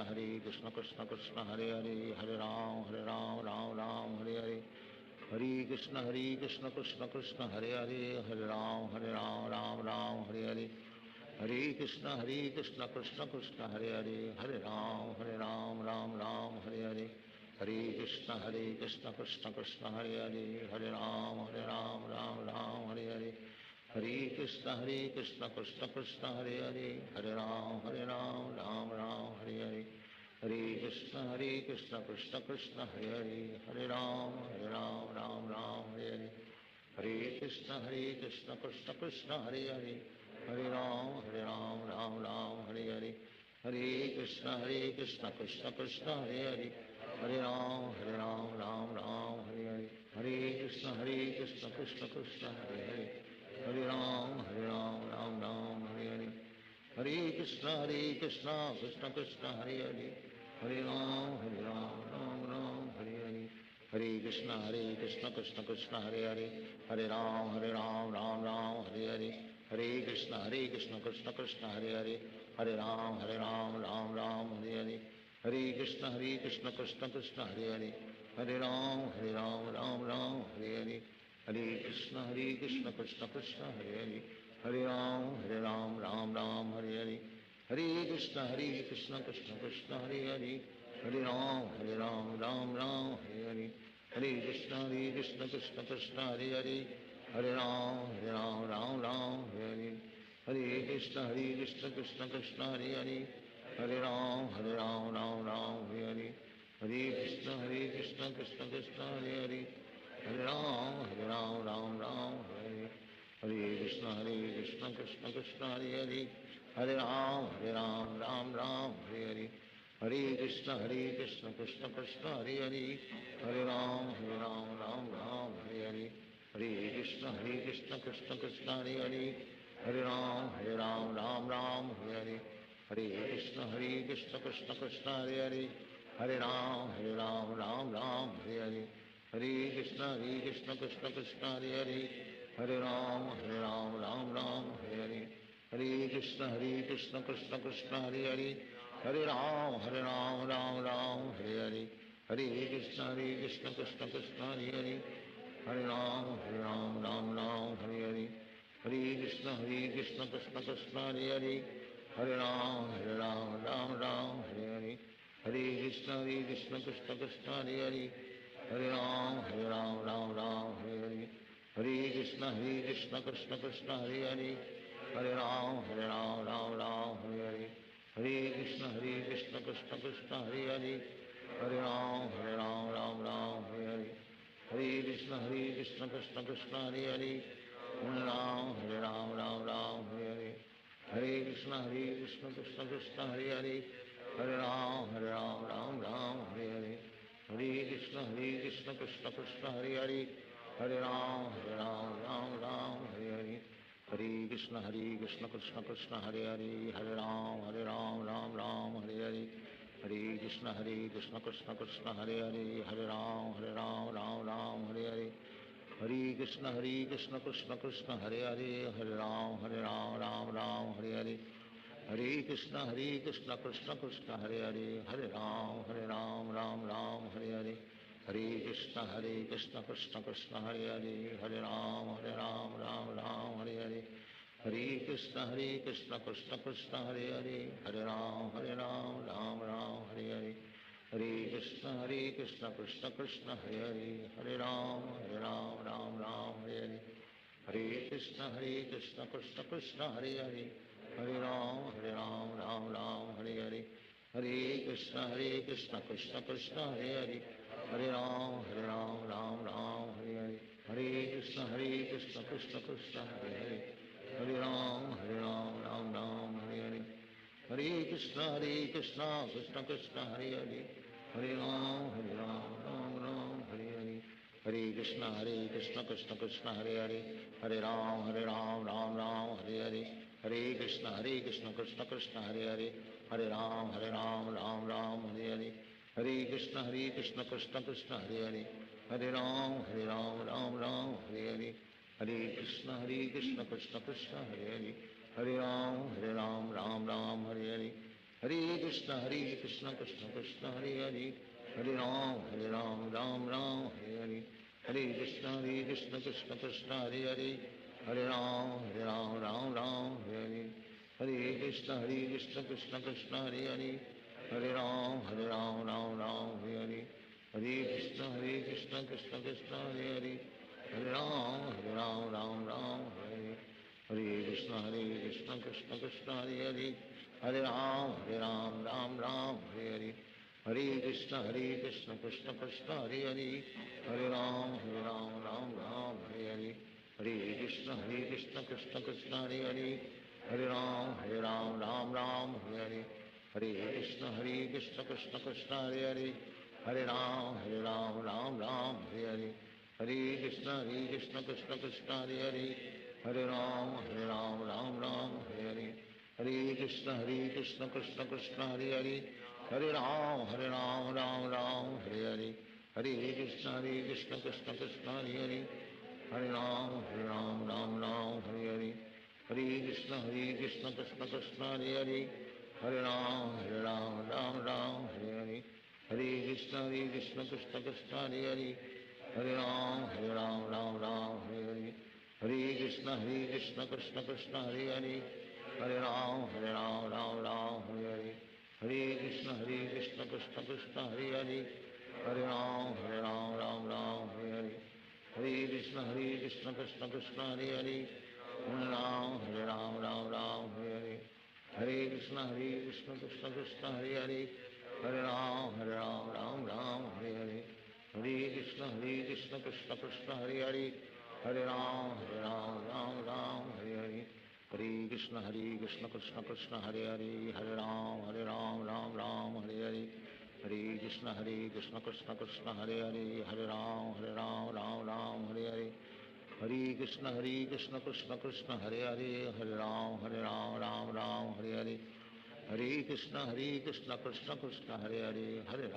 Krishna Krishna Hare Hare Hare Ram Ram Hare Hare Hare Krishna Krishna Krishna Hare Hare Hare Ram Ram Hare Hare Hare Krishna Krishna Krishna Hare Hare Hare Ram Ram Hare Hare Hare Krishna Krishna Krishna Hare Hare Hare Ram Ram Hare Hare Hare Krishna Krishna Krishna Hare Hare Hare Ram Ram Hare Hare Hare Krishna Krishna Krishna Hare Hare Hare Ram Ram Hare Hare Hare Krishna Krishna Krishna Hare Hare Hare Ram Ram Hare Hare Hare Krishna Krishna Krishna Hare Hare Hare Ram Ram Hare Hare Hare Krishna Krishna Krishna Hare Hare Hare Ram Ram Hare Hare Hare Krishna Krishna Krishna Hare Hare Hare Ram Ram Hare Hare Hare Krishna Krishna Krishna Hare Hare Hare Ram Ram Hare Hare Hare Krishna Krishna Krishna Hare Hare Hare Ram Ram Hare Hare Hare Krishna Krishna Krishna Hare Hare Hare Ram Ram Hare Hare Hare Krishna Krishna Krishna Hare Hare Hare Ram Ram Hare Hare Hare Krishna Krishna Krishna Hare Hare Hare Ram Ram Hare Hare Hare Krishna Krishna Krishna Hare Hare Hare Ram Ram Hare Hare Hare Krishna Krishna Krishna Krishna Hare Hare Hare Ram Ram Ram Hare Hare Krishna Krishna Krishna Hare Hare Hare Ram Ram Ram Hare Hare Hare Krishna Krishna Krishna Hare Hare Hare Ram Ram Ram Hare Hare Hare Krishna Krishna Krishna Hare Hare Hare Ram Ram Ram Hare Hare Hare Krishna Krishna Krishna Hare Hare Hare Ram Ram Ram Hare Hare Hare Krishna Krishna Krishna Hare Hare Hare Ram Ram Ram Hare Hare Hare Krishna Krishna Krishna Hare Hare Hare Ram Ram Ram Hare Hare Hare Krishna Krishna Krishna Hare Hare Hare Ram Ram Ram Hare Hare Hare Krishna Krishna Krishna Hare Hare Hare Ram Ram Ram Hare Hare Hare Krishna Krishna Krishna Hare Hare Hare Ram Ram Ram Hare Hare Hare Krishna Krishna Krishna Hare Hare Hare Ram Ram Ram Hare Hare Hare Krishna Krishna Krishna Hare Hare Hare Ram Ram Ram Hare Hare Hare Krishna Krishna Krishna Hare Hare Hare Ram Ram Ram Hare Hare Hare Krishna Krishna Krishna Hare Hare Hare Ram Ram Ram Hare Hare Hare Krishna Krishna Krishna Hare Hare Hare Ram Ram Ram Hare Hare Hare Krishna Krishna Krishna Hare Hare Hare Ram Ram Ram Hare Hare Hare Krishna Krishna Krishna Hare Hare Hare Ram Ram Ram Hare Hare Hare Krishna Krishna Krishna Hare Hare Hare Ram Ram Ram Hare Hare Hare Krishna Krishna Krishna Hare Hare Hare Ram Ram Ram Hare Hare Hare Krishna Krishna Krishna Hare Hare Hare Ram Ram Ram Hare Hare Hare Krishna Krishna Krishna Hare Hare Hare Ram Ram Ram Hare Hare Hare Krishna Krishna Krishna Hare Hare Hare Ram Ram Ram Hare Hare Hare Krishna Krishna Krishna Hare Hare Hare Ram Ram Ram Hare Hare Hare Krishna Krishna Krishna Hare Hare Hare Ram Ram Ram Hare Hare Hare Krishna Krishna Krishna Hare Hare Hare Ram Ram Ram Hare Hare Hare Krishna Krishna Krishna Hare Hare Hare Ram Ram Ram Hare Hare Hare Krishna Krishna Krishna Hare Hare Hare Ram Ram Ram Hare Hare Hare Krishna Krishna Krishna Hare Hare Hare Ram Ram Ram Hare Hare Hare Krishna Krishna Krishna Hare Hare Hare Ram Ram Ram Hare Hare Hare Krishna Krishna Krishna Hare Hare Hare Ram Ram Ram Hare Hare Hare Krishna Krishna Krishna Hare Hare Hare Ram Ram Ram Hare Hare Hare Krishna Krishna Krishna Hare Hare Hare Ram Ram Ram Hare Hare Hare Krishna Krishna Krishna Hare Hare Hare Ram Ram Ram Hare Hare Hare Krishna Krishna Krishna Hare Hare Hare Ram Ram Ram Hare Hare Hare Krishna Krishna Krishna Hare Hare Hare Ram Ram Ram Hare Hare Hare Krishna Krishna Krishna Hare Hare Hare Ram Ram Ram Hare Hare Hare Krishna Krishna Krishna Hare Hare Hare Ram Ram Ram Hare Hare Hare Krishna Krishna Krishna Hare Hare Hare Ram Ram Ram Hare Hare Hare Krishna Krishna Krishna Hare Hare Hare Ram Ram Ram Hare Hare Hare Krishna Krishna Krishna Hare Hare Hare Ram Ram Ram Hare Hare Hare Krishna Krishna Krishna Hare Hare Hare Ram Ram Ram Hare Hare Hare Krishna Krishna Krishna Hare Hare Hare Ram Ram Ram Hare Hare Hare Krishna Krishna Krishna Hare Hare Hare Ram Ram Ram Hare Hare Hare Krishna Krishna Krishna Hare Hare Hare Ram Ram Ram Hare Hare Hare Krishna Krishna Krishna Hare Hare Hare Ram Ram Ram Hare Hare Hare Krishna Krishna Krishna Hare Hare Hare Ram Ram Ram Hare Hare Hare Krishna Krishna Krishna Hare Hare Hare Ram Ram Ram Hare Hare Krishna Krishna Krishna Hare Hare Hare Ram Ram Ram Hare Hare Hare Krishna Krishna Krishna Hare Hare Hare Ram Ram Ram Hare Hare Hare Krishna Krishna Krishna Hare Hare Hare Ram Ram Hare Hare Hare Krishna Krishna Krishna Hare Hare Hare Ram Ram Hare Hare Hare Krishna Krishna Krishna Hare Hare Hare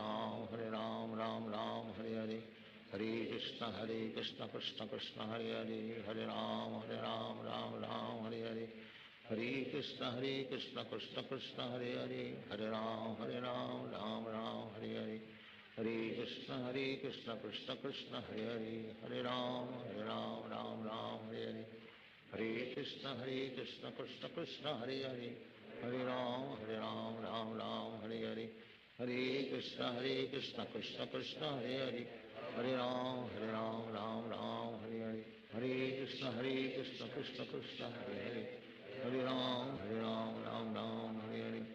Ram Ram Hare Hare Hare Krishna Krishna Krishna Hare Hare Hare Ram Ram Hare Hare Hare Krishna Krishna Krishna Hare Hare Hare Ram Ram Hare Hare Hare Krishna Krishna Krishna Hare Hare Hare Ram Ram Hare Hare Hare Krishna Krishna Krishna Hare Hare Hare Ram Ram Hare Hare Hare Krishna Krishna Krishna Hare Hare Hare Ram Ram Hare Hare Hare Krishna Krishna Krishna Hare Hare Hare Ram Ram Hare Hare Hare Krishna Krishna Krishna Hare Hare Hare Ram Ram Hare Hare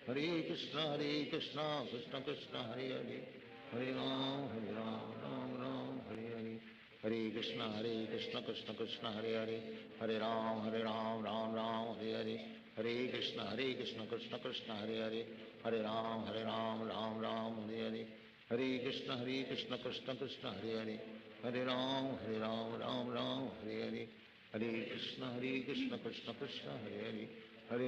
Hare Krishna Krishna Krishna Hare Hare Hare Ram Ram Hare Hare Hare Krishna Krishna Krishna Hare Hare Hare Ram Ram Hare Hare Hare Krishna Krishna Krishna Hare Hare Hare Ram Ram Hare Hare Hare Krishna Krishna Krishna Hare Hare Hare Ram Ram Hare Hare Hare Krishna Krishna Krishna Hare Hare Hare Ram Ram Hare Hare Hare Krishna Krishna Krishna Hare Hare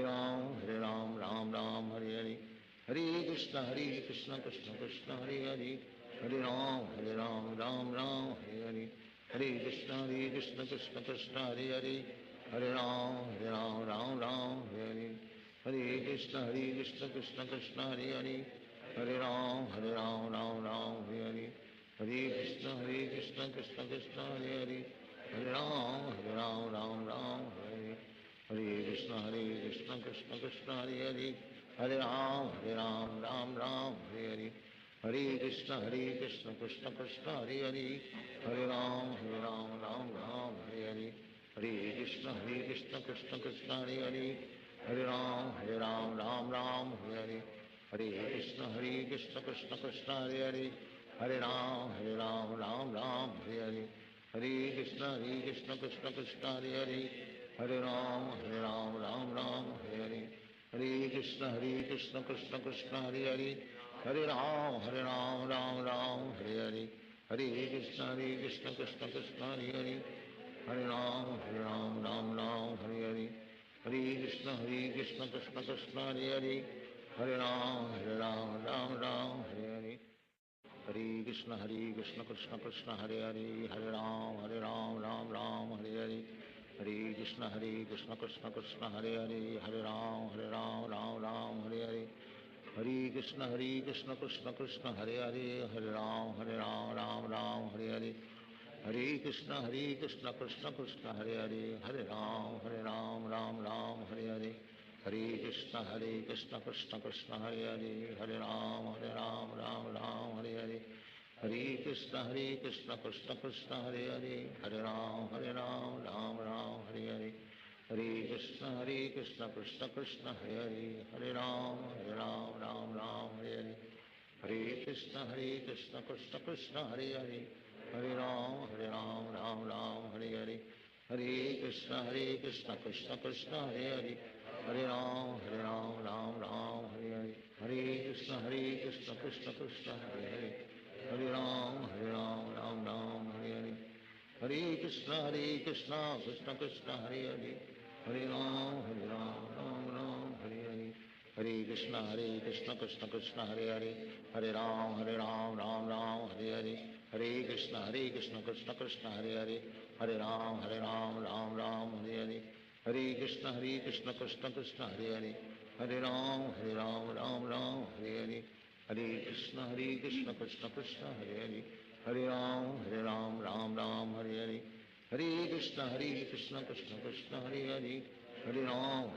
Hare Ram Ram Hare Hare Hare Krishna Krishna Krishna Hare Hare Hare Ram Ram Hare Hare Hare Krishna Krishna Krishna Hare Hare Hare Ram Ram Hare Hare Hare Krishna Krishna Krishna Hare Hare Hare Ram Ram Hare Hare Hare Krishna Krishna Krishna Hare Hare Hare Ram Ram Hare Hare Hare Krishna Krishna Krishna Hare Hare Hare Ram Ram Hare Hare Hare Krishna Krishna Krishna Hare Hare Hare Ram Ram Hare Hare Hare Krishna Krishna Krishna Hare Hare Hare Ram Ram Hare Hare Hare Krishna Krishna Krishna Hare Hare Hare Ram Ram Hare Hare Hare Krishna Krishna Krishna Hare Hare Hare Ram Hare Hare Hare Krishna Krishna Krishna Hare Hare Hare Ram Hare Hare Hare Krishna Krishna Krishna Hare Hare Hare Ram Ram Hare Hare Hare Krishna Krishna Krishna Hare Hare Hare Ram Ram Hare Hare Hare Krishna Krishna Krishna Hare Hare Hare Ram Ram Hare Hare Hare Krishna Krishna Krishna Hare Hare Hare Ram Ram Hare Hare Hare Krishna Krishna Krishna Hare Hare Hare Ram Ram Hare Hare Hare Krishna Krishna Krishna Hare Hare Hare Ram Ram Hare Hare Hare Krishna Krishna Krishna Hare Hare Hare Ram Ram Hare Hare Hare Krishna Krishna Krishna Hare Hare Hare Ram Ram Hare Hare Hare Krishna Krishna Krishna Hare Hare Hare Ram Ram Hare Hare Hare Krishna Krishna Krishna Hare Hare Hare Ram Ram Hare Hare Hare Krishna Krishna Krishna Hare Hare Hare Ram Ram Hare Hare Hare Krishna Krishna Krishna Hare Hare Hare Ram Ram Hare Hare Hare Krishna Krishna Krishna Hare Hare Hare Ram Ram Hare Hare Hare Krishna Krishna Krishna Hare Hare Hare Ram Ram Hare Hare Hare Krishna Krishna Krishna Hare Hare Hare Ram Ram Hare Hare Hare Krishna Krishna Krishna Hare Hare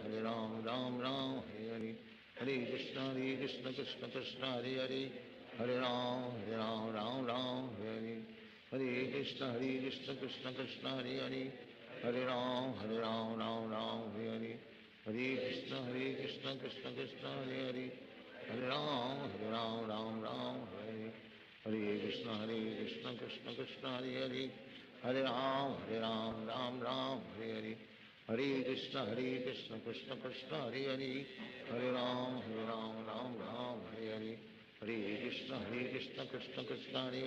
Hare Ram Ram Hare Hare Hare Krishna Krishna Krishna Hare Hare Hare Ram Ram Hare Hare Hare Krishna Krishna Krishna Hare Hare Hare Ram Ram Hare Hare Hare Krishna Krishna Krishna Hare Hare Hare Ram Ram Hare Hare Hare Krishna Krishna Krishna Krishna Hare Hare Hare Ram Ram Ram Hare Hare Hare Krishna Krishna Krishna Hare Hare Hare Ram Ram Ram Hare Hare Hare Krishna Krishna Krishna Hare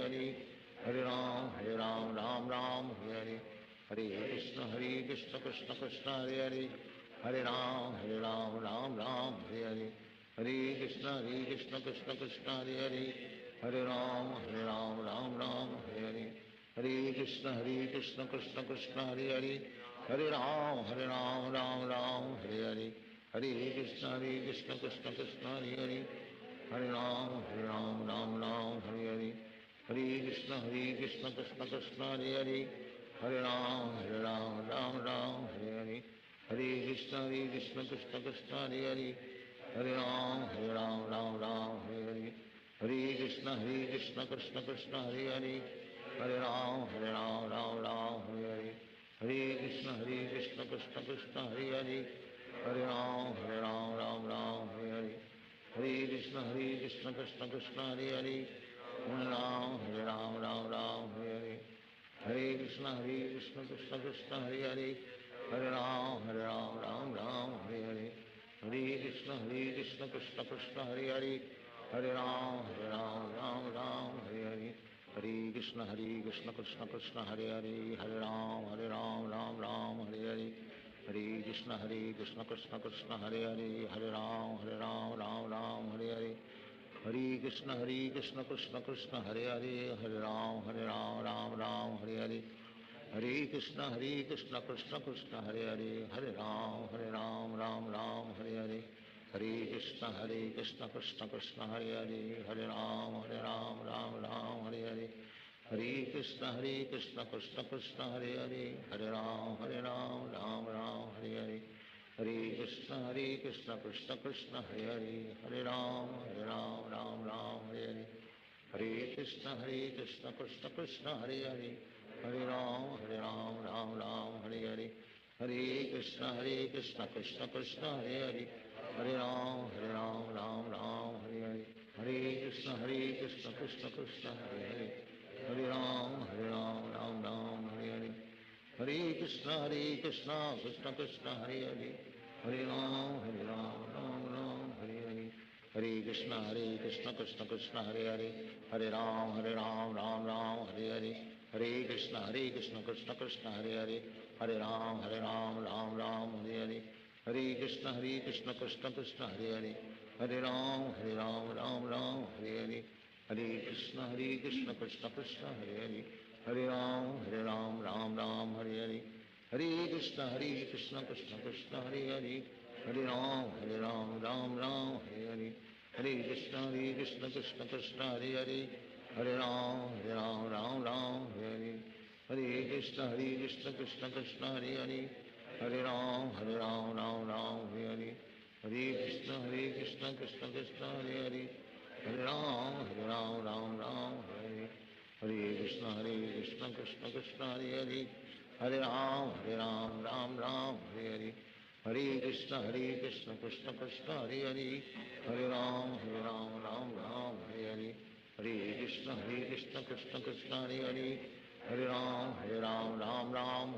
Hare Hare Ram Ram Ram Hare Hare Hare Krishna Krishna Krishna Hare Hare Hare Ram Ram Hare Hare Hare Krishna Krishna Krishna Hare Hare Hare Ram Ram Hare Hare Hare Krishna Krishna Krishna Hare Hare Hare Ram Ram Hare Hare Hare Krishna Krishna Krishna Hare Hare Hare Ram Ram Hare Hare Hare Krishna Krishna Krishna Hare Hare Hare Ram Ram Hare Hare Hare Krishna Krishna Krishna Hare Hare Hare Ram Hare Hare Hare Krishna Krishna Krishna Hare Hare Hare Ram Hare Hare Hare Krishna Krishna Krishna Hare Hare Hare Ram Hare Hare Hare Krishna Krishna Krishna Hare Hare Hare Ram Hare Hare Hare Krishna Krishna Krishna Hare Hare Hare Ram Hare Hare Hare Krishna Krishna Krishna Hare Hare Hare Ram Hare Hare Hare Krishna Krishna Krishna Hare Hare Hare Ram Hare Hare Hare Krishna Krishna Krishna Hare Hare Hare Ram Hare Hare Hare Krishna Krishna Krishna Hare Hare Hare Ram Hare Hare Hare Krishna Krishna Krishna Hare Hare Hare Ram Hare Hare Hare Krishna Krishna Krishna Hare Hare Hare Ram Hare Hare Hare Krishna Krishna Krishna Hare Hare Hare Ram Hare Hare Hare Krishna Krishna Krishna Hare Hare Hare Ram Hare Hare Hare Krishna Krishna Krishna Hare Hare Hare Ram Hare Hare Hare Krishna Krishna Krishna Hare Hare Hare Ram Hare Hare Hare Krishna Krishna Krishna Hare Hare Hare Ram Hare Hare Hare Krishna Krishna Krishna Hare Hare Hare Ram Hare Hare Hare Krishna Krishna Krishna Hare Hare Hare Ram Hare Hare Hare Krishna Krishna Krishna Hare Hare Hare Ram Hare Hare Hare Krishna Krishna Krishna Hare Hare Hare Ram Hare Hare Hare Krishna Krishna Krishna Hare Hare Hare Ram Hare Hare Hare Krishna Krishna Krishna Hare Hare Hare Ram Hare Hare Hare Krishna Krishna Krishna Hare Hare Hare Ram Hare Hare Hare Krishna Krishna Krishna Hare Hare Hare Ram Hare Hare Hare Krishna Krishna Krishna Hare Hare Hare Ram Hare Hare Hare Krishna Krishna Krishna Hare Hare Hare Ram Hare Hare Hare Krishna Krishna Krishna Hare Hare Hare Ram Hare Hare Hare Krishna Krishna Krishna Hare Hare Hare Ram Hare Hare Hare Krishna Krishna Krishna Hare Hare Hare Ram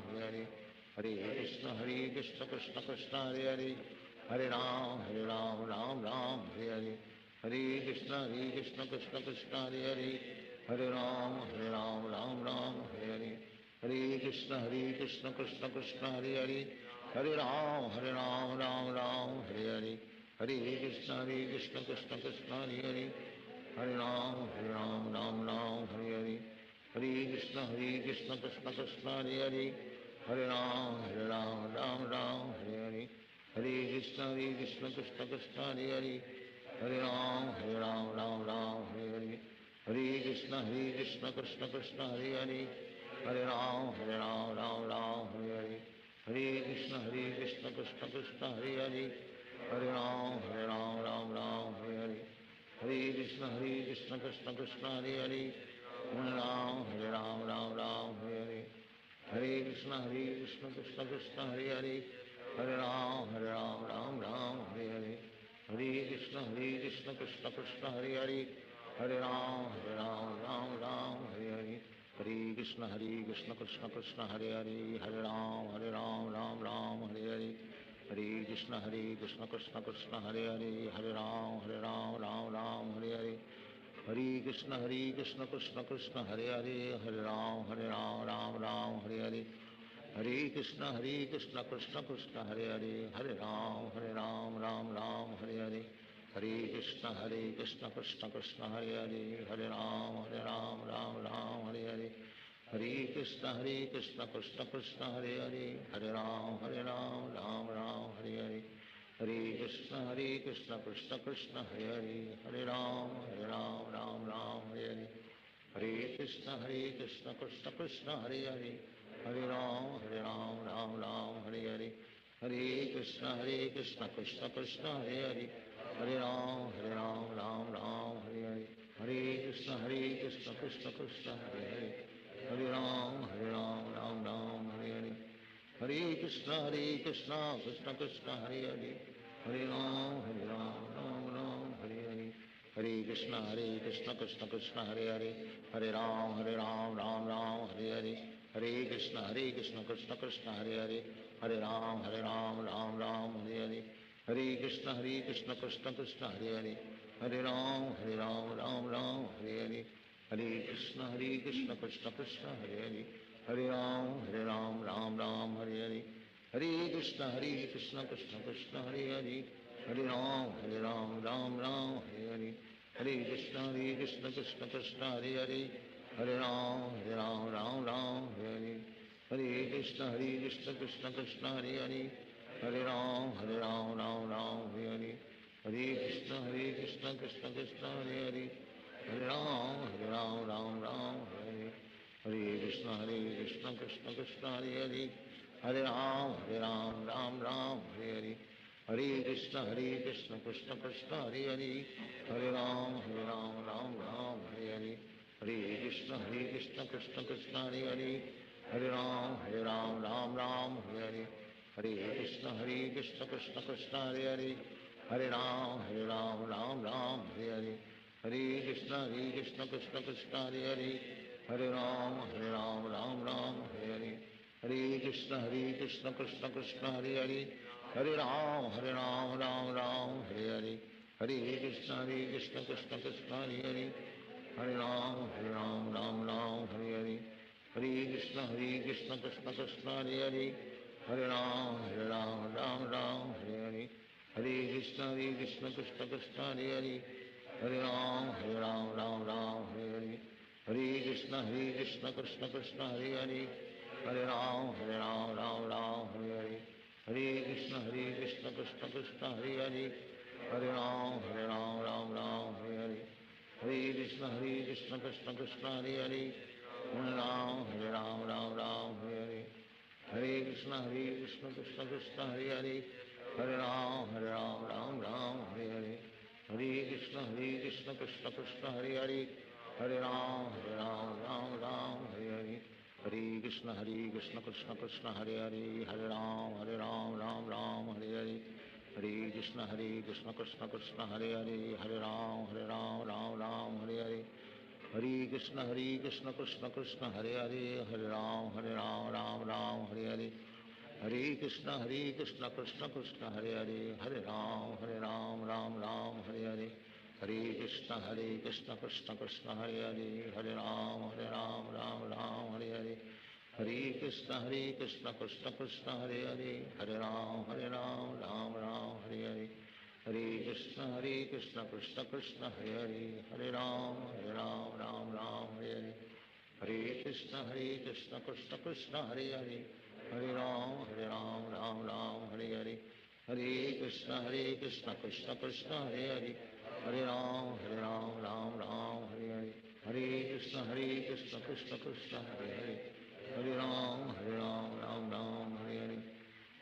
Hare Hare Hare Krishna Krishna Krishna Hare Hare Hare Ram Hare Hare Hare Krishna Krishna Krishna Hare Hare Hare Ram Hare Hare Hare Krishna Krishna Krishna Hare Hare Hare Ram Hare Hare Hare Krishna Krishna Krishna Hare Hare Hare Ram Hare Hare Hare Krishna Krishna Krishna Hare Hare Hare Ram Hare Hare Hare Krishna Krishna Krishna Hare Hare Hare Ram Hare Hare Hare Krishna Krishna Krishna Hare Hare Hare Ram Hare Hare Hare Krishna Krishna Krishna Hare Hare Hare Ram Hare Hare Hare Krishna Krishna Krishna Hare Hare Hare Ram Hare Hare Hare Krishna Krishna Krishna Hare Hare Hare Ram, Ram Ram, Hare Hare. Hare Krishna, Krishna Krishna, Hare Hare. Hare Ram, Ram Ram, Hare Hare. Hare Krishna, Krishna Krishna, Hare Hare. Hare Ram, Ram Ram, Hare Hare. Hare Krishna, Krishna Krishna, Hare Hare. Hare Ram, Ram Ram, Hare Hare. Hare Krishna, Krishna Krishna, Hare Hare. Hare Ram, Ram Ram, Hare Hare. Hare Krishna, Krishna Krishna, Hare Hare. Hare Ram, Ram Ram, Hare Hare. Hare Krishna, Krishna Krishna, Hare Hare. Hare Ram, Ram Ram, Hare Hare. Hare Krishna, Krishna Krishna, Hare Hare. Hare Ram, Ram Ram, Hare Hare. Hare Krishna, Krishna Krishna, Hare Hare. Hare Ram, Ram Ram, Hare Hare. Hare Krishna, Krishna Krishna, Hare Hare. Hare Ram, Ram Ram, Hare Hare. Hare Krishna, Krishna Krishna, Hare Hare. Hare Ram, Ram Ram, Hare Hare. Hare Krishna, Krishna Krishna, Hare Hare. Hare Ram, Ram Ram, Hare Hare. Hare Krishna, Krishna Krishna, Hare Hare. Hare Ram, Ram Ram, Hare Hare. Hare Krishna, Krishna Krishna, Hare Hare. Hare Ram, Ram Ram, Hare Hare. Hare Krishna, Krishna Krishna, Hare Hare. Hare Ram, Ram Ram, Hare Hare. Hare Krishna, Krishna Krishna, Hare Hare. Hare Ram, Ram Ram, Hare Hare. Hare Krishna, Krishna Krishna, Hare Hare. Hare Ram, Ram Ram, Hare Hare. Hare Krishna, Krishna Krishna, Hare Hare. Hare Ram, Ram Ram, Hare Hare. Hare Krishna, Krishna Krishna, Hare Hare. Hare Ram, Ram Ram, Hare Hare. Hare Krishna, Krishna Krishna, Hare Hare. Hare Ram, Ram Ram, Hare Hare. Hare Krishna, Krishna Krishna, Hare Hare. Hare Ram, Ram Ram, Hare Hare. Hare Krishna, Krishna Krishna, Hare Hare. Hare Ram, Ram Ram, Hare Hare. Hare Krishna, Krishna Krishna, Hare Hare. Hare Ram, Ram Ram, Hare Hare. Hare Krishna, Krishna Krishna, Hare Hare. Hare Ram, Ram Ram, Hare Hare. Hare Krishna, Krishna Krishna, Hare Hare. Hare Ram, Ram Ram, Hare Hare. Hare Krishna, Krishna Krishna, Hare Hare. Hare Ram, Ram Ram, Hare Hare. Hare Krishna, Krishna Krishna, Hare Hare. Hare Ram, Ram Ram, Hare Hare. Hare Krishna, Krishna Krishna, Hare Hare. Hare Ram, Ram Ram, Hare Hare. Hare Krishna, Krishna Krishna, Hare Hare. Hare Ram, Ram Ram, Hare Hare. Hare Krishna, Krishna Krishna, Hare Hare. Hare Ram, Ram Ram, Hare Hare. Hare Krishna, Krishna Krishna, Hare Hare. Hare Ram, Ram Ram, Hare Hare. Hare Krishna, Krishna Krishna, Hare Hare. Hare Ram, Ram Ram, Hare Hare. Hare Krishna, Krishna Krishna, Hare Hare. Hare Ram, Ram Ram, Hare Hare. Hare Krishna, Krishna Krishna, Hare Hare. Hare Ram, Ram Ram, Hare Hare. Hare Krishna, Krishna Krishna, Hare Hare. Hare Ram, Ram Ram, Hare Hare. Hare Krishna, Krishna Krishna, Hare Hare. Hare Ram, Ram Ram, Hare Hare. Hare Krishna, Krishna Krishna, Hare Hare. Hare Ram, Ram Ram, Hare Hare. Hare Krishna, Krishna Krishna, Hare Hare. Hare Ram, Ram Ram, Hare Hare. Hare Krishna, Krishna Krishna, Hare Hare. Hare Ram, Ram Ram, Hare Hare. Hare Krishna, Krishna Krishna, Hare Hare. Hare Ram, Ram Ram, Hare Hare. Hare Krishna, Krishna Krishna, Hare Hare. Hare Ram, Ram Ram, Hare Hare. Hare Krishna, Krishna Krishna, Hare Hare. Hare Ram, Ram Ram, Hare Hare. Hare Krishna, Krishna Krishna, Hare Hare. Hare Ram, Ram Ram, Hare Hare. Hare Krishna, Krishna Krishna, Hare Hare. Hare Ram, Ram Ram, Hare Hare.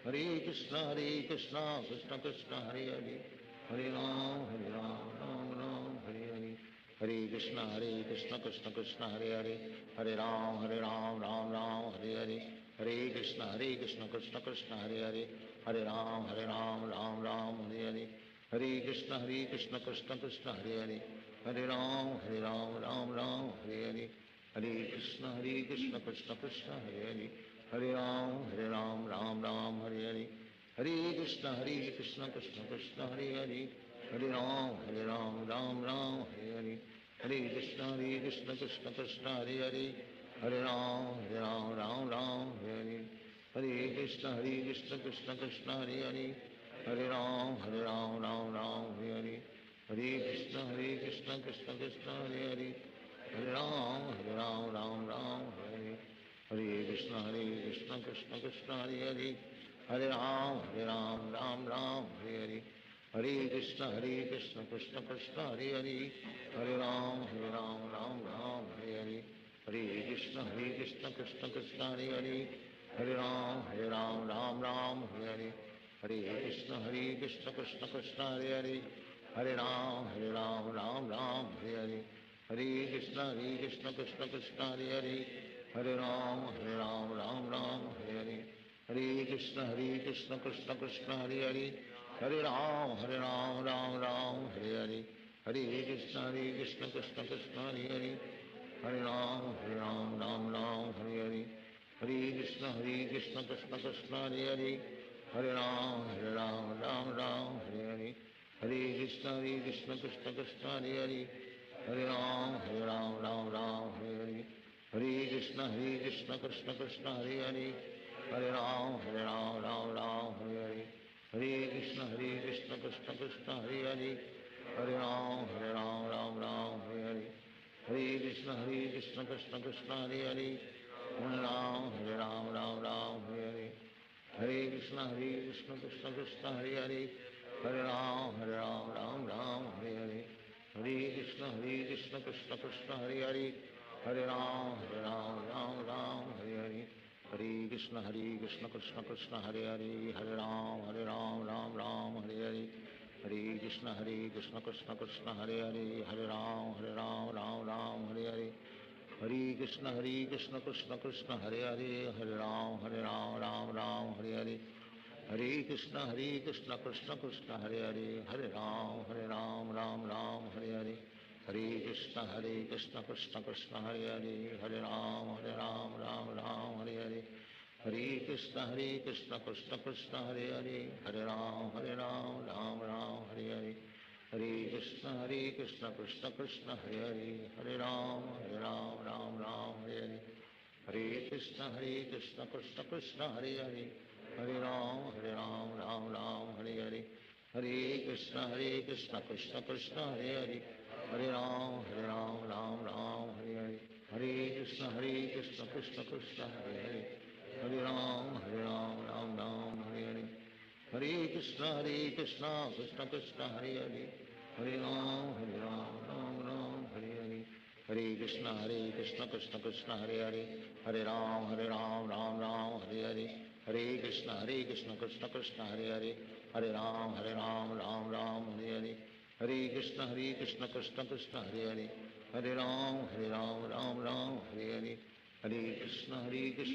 Hare Krishna, Krishna Krishna, Hare Hare. Hare Ram, Ram Ram, Hare Hare. Hare Krishna, Krishna Krishna, Hare Hare. Hare Ram, Ram Ram, Hare Hare. Hare Krishna, Krishna Krishna, Hare Hare. Hare Ram, Ram Ram, Hare Hare. Hare Krishna, Krishna Krishna, Hare Hare. Hare Ram, Hare Hare, Hare Krishna Krishna Krishna Hare Hare, Hare Ram Ram Ram Hare Hare, Hare Krishna Krishna Krishna Hare Hare, Hare Ram Ram Ram Hare Hare, Hare Krishna Krishna Krishna Hare Hare, Hare Ram Ram Ram Hare Hare, Hare Krishna Krishna Krishna Hare Hare, Hare Ram Ram Ram Hare Hare, Hare Krishna Krishna Krishna Hare Hare, Hare Ram Ram Ram Hare Hare, Hare Krishna Krishna Krishna Hare Hare, Hare Ram Ram Ram Hare Hare, Hare Krishna Krishna Krishna Hare Hare, Hare Ram Ram Ram Hare Hare, Hare Krishna Krishna Krishna Hare Hare, Hare Ram Ram Hare Hare, Hare Krishna Krishna Krishna Hare Hare, Hare Ram Ram Ram Hare Hare, Hare Krishna Krishna Krishna Hare Hare, Hare Ram Ram Ram Hare Hare, Hare Krishna Krishna Krishna Hare Hare, Hare Ram Ram Hare Hare, Hare Krishna Krishna Krishna Hare Hare, Hare Ram Ram Hare Hare, Hare Krishna Krishna Krishna Hare Hare, Hare Ram Ram Hare Hare, Hare Krishna Krishna Krishna Hare Hare, Hare Ram Ram Hare Hare, Hare Krishna Krishna Krishna Hare Hare, Hare Ram Ram Hare Hare, Hare Krishna Krishna Krishna Hare Hare, Hare Ram Ram Hare Hare, Hare Krishna Krishna Krishna Hare Hare, Hare Ram Ram Hare Hare, Hare Krishna Krishna Krishna Hare Hare, Hare Ram Ram Hare Hare, Hare Krishna Krishna Krishna Hare Hare, Hare Ram Ram Hare Hare, Hare Krishna Krishna Krishna Hare Hare, Hare Ram Ram Hare Hare, Hare Krishna Krishna Krishna Hare Hare, Hare Ram Ram Hare Hare, Hare Krishna Krishna Krishna Hare Hare, Hare Ram Ram Hare Hare, Hare Krishna Krishna Krishna Hare Hare, Hare Ram Ram Hare Hare, Hare Krishna Krishna Krishna Hare Hare, Hare Ram Ram Hare Hare, Hare Krishna Krishna Krishna Hare Hare, Hare Ram Ram Hare Hare, Hare Krishna Krishna Krishna Hare Hare, Hare Ram Ram Hare Hare, Hare Krishna Krishna Krishna Hare Hare, Hare Ram Ram Hare Hare, Hare Krishna Krishna Krishna Hare Hare, Hare Ram Ram Hare Hare, Hare Krishna Krishna Krishna Hare Hare, Hare Ram Ram Hare Hare, Hare Krishna Krishna Krishna Hare Hare, Hare Ram Ram Hare Hare, Hare Krishna Krishna Krishna Hare Hare, Hare Ram Ram Hare Hare, Hare Krishna Krishna Krishna Hare Hare, Hare Ram Ram Hare Hare, Hare Krishna Krishna Krishna Hare Hare, Hare Ram Ram Hare Hare, Hare Krishna Krishna Krishna Hare Hare, Hare Ram Ram Hare Hare, Hare Krishna Krishna Krishna Hare Hare, Hare Ram Ram Hare Hare, Hare Krishna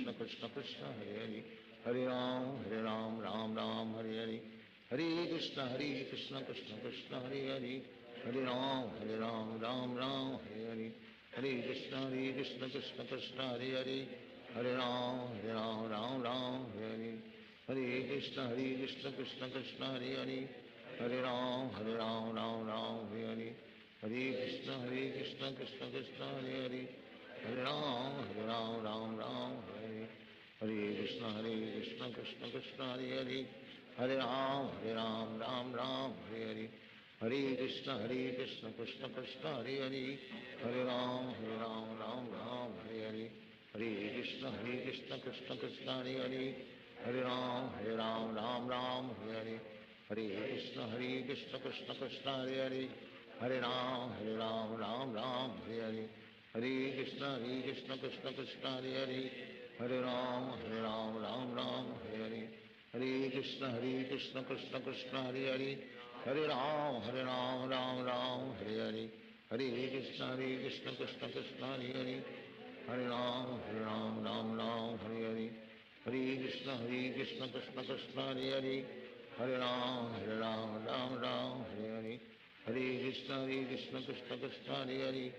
Krishna Krishna Hare Hare, Hare Ram Ram Hare Hare, Hare Krishna Krishna Krishna Hare Hare, Hare Ram Ram Hare Hare, Hare Krishna Krishna Krishna Hare Hare, Hare Ram Ram Hare Hare, Hare Krishna Krishna Krishna Hare Hare, Hare Ram Ram Hare Hare, Hare Krishna Krishna Krishna Hare Hare, Hare Ram Ram Hare Hare, Hare Krishna Krishna Krishna Hare Hare, Hare Ram Ram Hare Hare, Hare Krishna Krishna Krishna Hare Hare, Hare Ram Ram Hare Hare, Hare Krishna Krishna Krishna Hare Hare, Hare Ram Ram Hare Hare, Hare Krishna Krishna Krishna Hare Hare, Hare Ram Ram Hare Hare, Hare Krishna Krishna Krishna Hare Hare, Hare Ram Ram Hare Hare, Hare Krishna Krishna Krishna Hare Hare, Hare Ram Ram Hare Hare, Hare Krishna Krishna Krishna Hare Hare,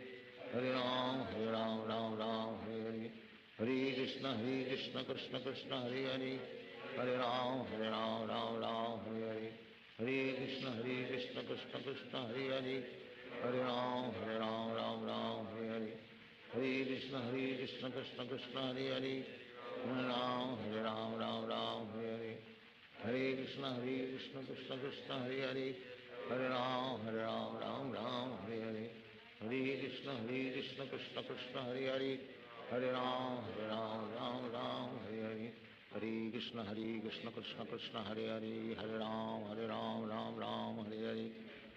Hare Ram, Ram Ram, Hare Hare. Hare Krishna, Krishna Krishna, Hare Hare. Hare Ram, Ram Ram, Hare Hare. Hare Krishna, Krishna Krishna, Hare Hare. Hare Ram, Ram Ram, Hare Hare. Hare Krishna, Krishna Krishna, Hare Hare. Hare Ram, Ram Ram, Hare Hare. Hare Krishna, Krishna Krishna, Hare Hare. Hare Ram, Ram Ram, Hare Hare. Hare Krishna, Krishna Krishna, Hare Hare. Hare Ram, Ram Ram, Hare Hare. Hare Krishna, Krishna Krishna, Hare Hare. Hare Ram, Ram Ram, Hare Hare.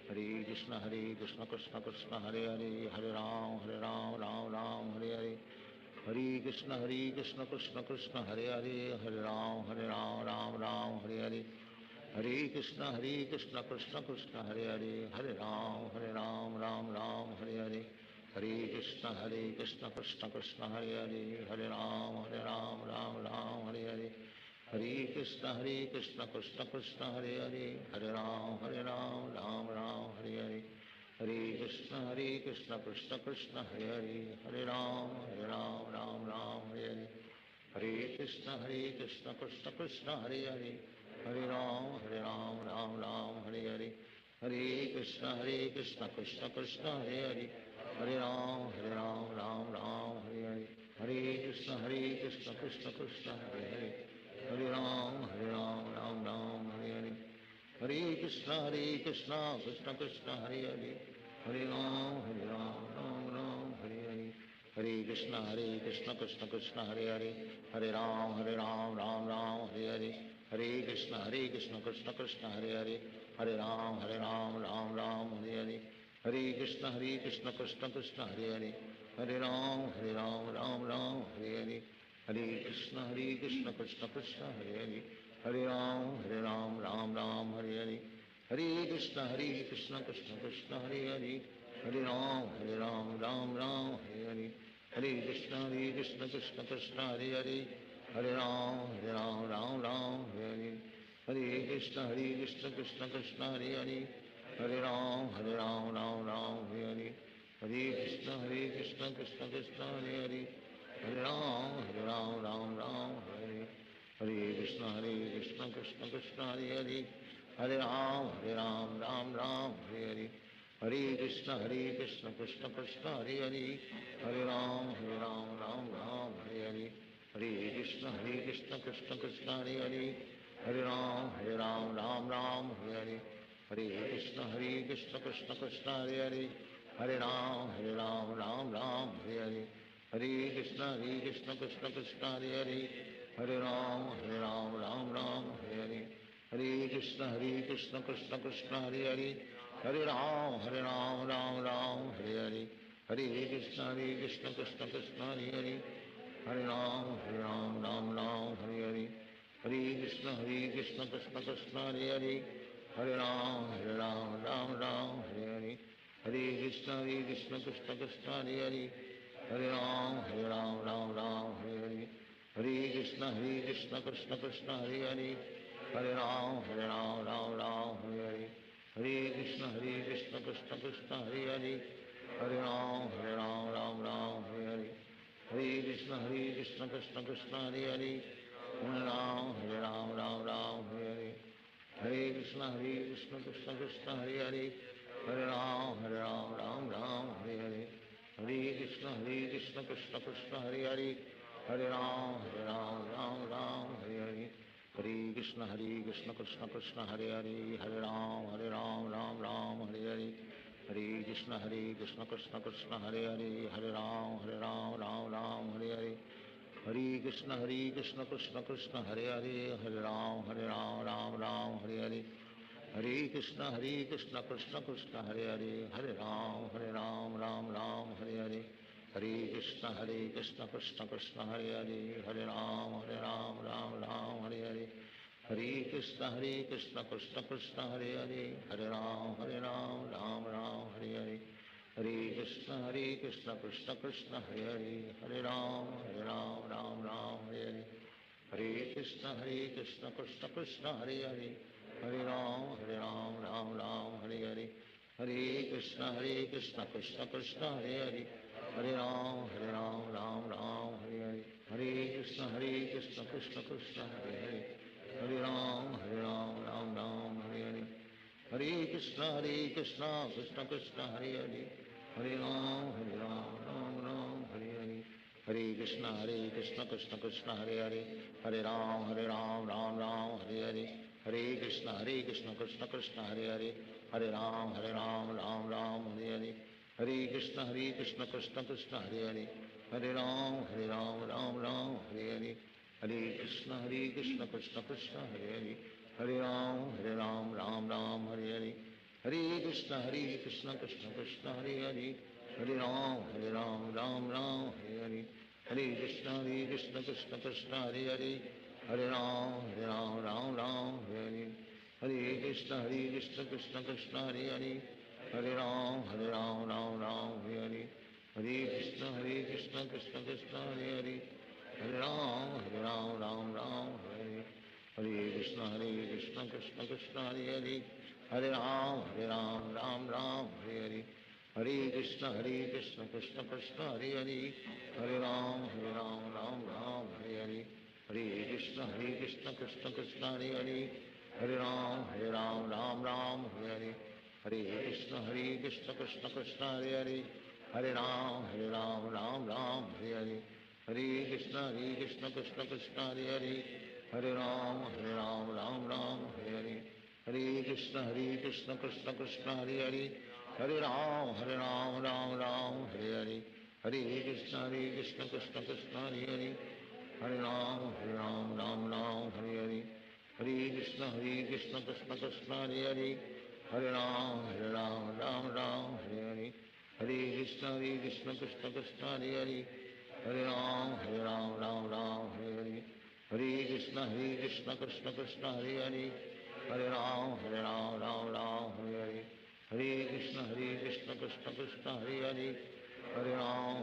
Hare Krishna, Krishna Krishna, Hare Hare. Hare Ram, Ram Hare Hare. Hare Krishna, Krishna Krishna, Hare Hare. Hare Ram, Ram Hare Hare. Hare Krishna, Krishna Krishna, Hare Hare. Hare Ram, Ram Hare Hare. Hare Krishna, Krishna Krishna, Hare Hare. Hare Ram, Ram Hare Hare. Hare Krishna, Krishna Krishna, Hare Hare. Hare Ram, Ram Hare Hare. Hare Krishna, Krishna Krishna, Hare Hare. Hare Ram, Ram Hare Hare. Hare Krishna, Krishna Krishna, Hare Hare. Hare Ram, Ram Hare Hare. Hare Krishna, Krishna Krishna, Hare Hare. Hare Ram, Ram Hare Hare. Hare Krishna, Krishna Krishna, Hare Hare. Hare Ram, Ram Hare Hare. Hare Krishna, Krishna Krishna, Hare Hare. Hare Ram, Ram Hare Hare. Hare Krishna, Krishna Krishna, Hare Hare. Hare Ram, Ram Hare Hare. Hare Krishna, Krishna Krishna, Hare Hare. Hare Ram, Ram Hare Hare. Hare Krishna, Krishna Krishna, Hare Hare. Hare Ram, Ram Hare Hare. Hare Krishna, Krishna Krishna, Hare Hare. Hare Ram, Ram Hare Hare. Hare Krishna, Krishna Krishna, Hare Hare. Hare Ram, Ram Hare Hare. Hare Krishna, Krishna Krishna, Hare Hare. Hare Ram, Ram Hare Hare. Hare Krishna, Krishna Krishna, Hare Hare. Hare Ram, Ram Hare Hare. Hare Krishna, Krishna Krishna, Hare Hare. Hare Ram, Ram Hare Hare. Hare Krishna, Krishna Krishna, Hare Hare. Hare Ram, Ram Hare Hare. Hare Krishna, Krishna Krishna, Hare Hare. Hare Ram, Ram Hare Hare. Hare Krishna, Krishna Krishna, Hare Hare. Hare Ram, Ram Hare Hare. Hare Krishna, Krishna Krishna, Hare Hare. Hare Ram, Ram Hare Hare. Hare Krishna, Krishna Krishna, Hare Hare. Hare Ram, Ram Hare Hare. Hare Krishna, Krishna Krishna, Hare Hare. Hare Ram, Ram Hare Hare. Hare Krishna, Krishna Krishna, Hare Hare. Hare Ram, Ram Hare Hare. Hare Krishna, Krishna Krishna, Hare Hare. Hare Ram, Ram Hare Hare. Hare Krishna, Krishna Krishna, Hare Hare. Hare Ram, Ram Hare Hare. Hare Krishna, Krishna Krishna, Hare Hare. Hare Ram, Ram Hare Hare. Hare Krishna, Krishna Krishna, Hare Hare. Hare Ram, Ram Hare Hare. Hare Krishna, Krishna Krishna, Hare Hare. Hare Ram, Ram Hare Hare. Hare Krishna, Krishna Krishna, Hare Hare. Hare Ram, Ram Hare Hare. Hare Krishna, Krishna Krishna, Hare Hare. Hare Ram, Ram Hare Hare. Hare Krishna, Krishna Krishna, Hare Hare. Hare Ram, Ram Hare Hare. Hare Krishna, Krishna Krishna, Hare Hare. Hare Ram, Ram Hare Hare. Hare Krishna, Krishna Krishna, Hare Hare. Hare Ram, Ram Hare Hare. Hare Krishna, Krishna Krishna, Hare Hare. Hare Ram, Ram Hare Hare. Hare Krishna, Krishna Krishna, Hare Hare. Hare Ram, Ram Hare Hare. Hare Krishna, Krishna Krishna, Hare Hare. Hare Ram, Ram Hare Hare. Hare Krishna, Krishna Krishna, Hare Hare. Hare Ram, Ram Hare Hare. Hare Krishna, Krishna Krishna, Hare Hare. Hare Ram, Ram Hare Hare. हरे Krishna Krishna Krishna Hare Hare Hare Ram Ram Ram Hare Hare Hare Krishna Krishna Krishna Hare Hare Hare Ram Ram Ram Hare Hare Hare Krishna Krishna Krishna Hare Hare Hare Ram Ram Ram Hare Hare Hare Krishna Krishna Krishna Hare Hare Hare Ram Ram Ram Hare Hare Hare Krishna Krishna Krishna Hare Hare Hare Ram Ram Ram Hare Hare Hare Krishna Krishna Krishna Hare Hare Hare Ram Ram Ram Hare Hare Hare Krishna Krishna Krishna Hare Hare Hare Ram Ram Hare Hare Hare Krishna Krishna Krishna Hare Hare Hare Ram Ram Ram Hare Hare Hare Krishna Krishna Krishna Hare Hare Hare Ram Ram Hare Hare Hare Krishna Krishna Krishna Hare Hare Hare Ram Ram Hare Hare Hare Krishna Krishna Krishna Hare Hare Hare Ram Ram Hare Hare Hare Krishna Krishna Krishna Hare Hare Hare Ram Ram Hare Hare Hare Krishna Krishna Krishna Hare Hare Hare Ram Ram Ram Hare Hare Hare Krishna Krishna Krishna Hare Hare Hare Ram Ram Hare Hare Hare Krishna Krishna Krishna Hare Hare Hare Ram Ram Hare Hare Hare Krishna Krishna Krishna Hare Hare Hare Ram Ram Hare Hare Hare Krishna Krishna Krishna Hare Hare Hare Ram Ram Hare Hare Hare Krishna Krishna Krishna Hare Hare Hare Ram Ram Hare Hare Hare Krishna Krishna Krishna Hare Hare Hare Ram Ram Hare Hare Hare Krishna Krishna Krishna Hare Hare Hare Ram Ram Hare Hare Hare Krishna Krishna Krishna Hare Hare Hare Ram Ram Hare Hare Hare Krishna Krishna Krishna Hare Hare Hare Ram Ram Hare Hare Hare Krishna Krishna Krishna Hare Hare Hare Ram Ram Hare Hare Hare Krishna Krishna Krishna Hare Hare Hare Ram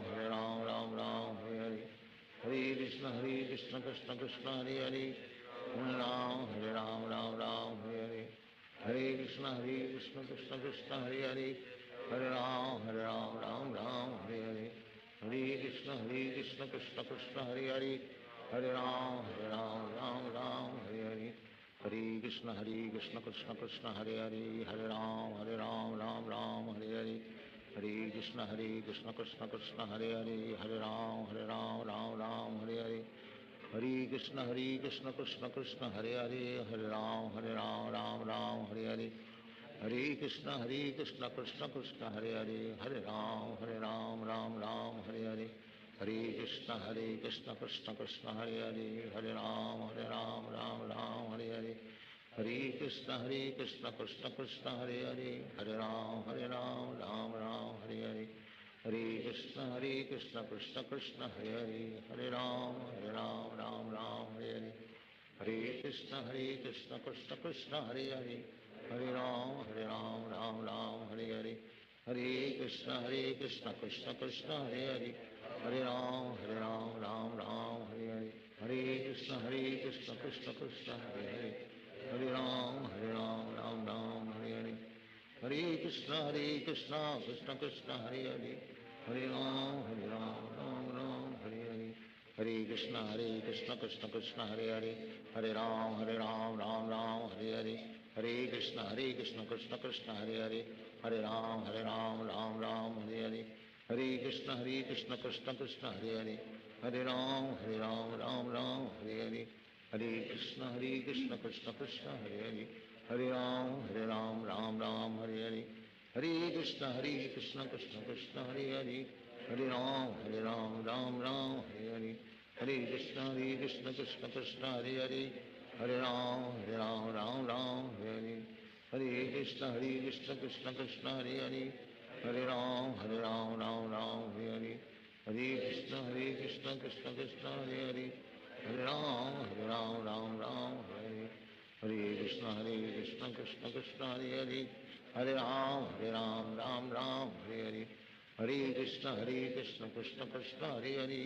Ram Hare Hare Hare Krishna Krishna Krishna Hare Hare Hare Ram Ram Hare Hare Hare Krishna Krishna Krishna Hare Hare Hare Ram Ram Hare Hare Hare Krishna Krishna Krishna Hare Hare Hare Ram Ram Hare Hare Hare Krishna Krishna Krishna Hare Hare Hare Ram Ram Hare Hare Hare Krishna Krishna Krishna Hare Hare Hare Ram Ram Hare Hare Hare Krishna Krishna Krishna Hare Hare Hare Ram Ram Hare Hare Hare Krishna Krishna Krishna Hare Hare Hare Ram Ram Hare Hare Hare Krishna Krishna Krishna Hare Hare Hare Ram Ram Hare Hare Hare Krishna Krishna Krishna Hare Hare Hare Ram Ram Hare Hare Hare Krishna Krishna Krishna Hare Hare Hare Ram Ram Hare Hare Hare Krishna Krishna Krishna Hare Hare Hare Ram Ram Hare Hare Hare Krishna Krishna Krishna Hare Hare Hare Ram Hare Hare Hare Krishna Krishna Krishna Hare Hare Hare Ram Ram Hare Hare Hare Krishna Krishna Krishna Hare Hare Hare Ram Ram Hare Hare Hare Krishna Krishna Krishna Hare Hare Hare Ram Ram Hare Hare Hare Krishna Krishna Krishna Hare Hare Hare Ram Ram Hare Hare Hare Krishna Krishna Krishna Hare Hare Hare Ram Ram Hare Hare Hare Krishna Krishna Krishna Hare Hare Hare Ram Ram Hare Hare Hare Krishna Krishna Krishna Hare Hare Hare Ram Ram Hare Hare Hare Krishna Krishna Krishna Hare Hare Hare Ram Ram Hare Hare Hare Krishna Krishna Krishna Hare Hare Hare Ram Ram Hare Hare Hare Krishna Krishna Krishna Hare Hare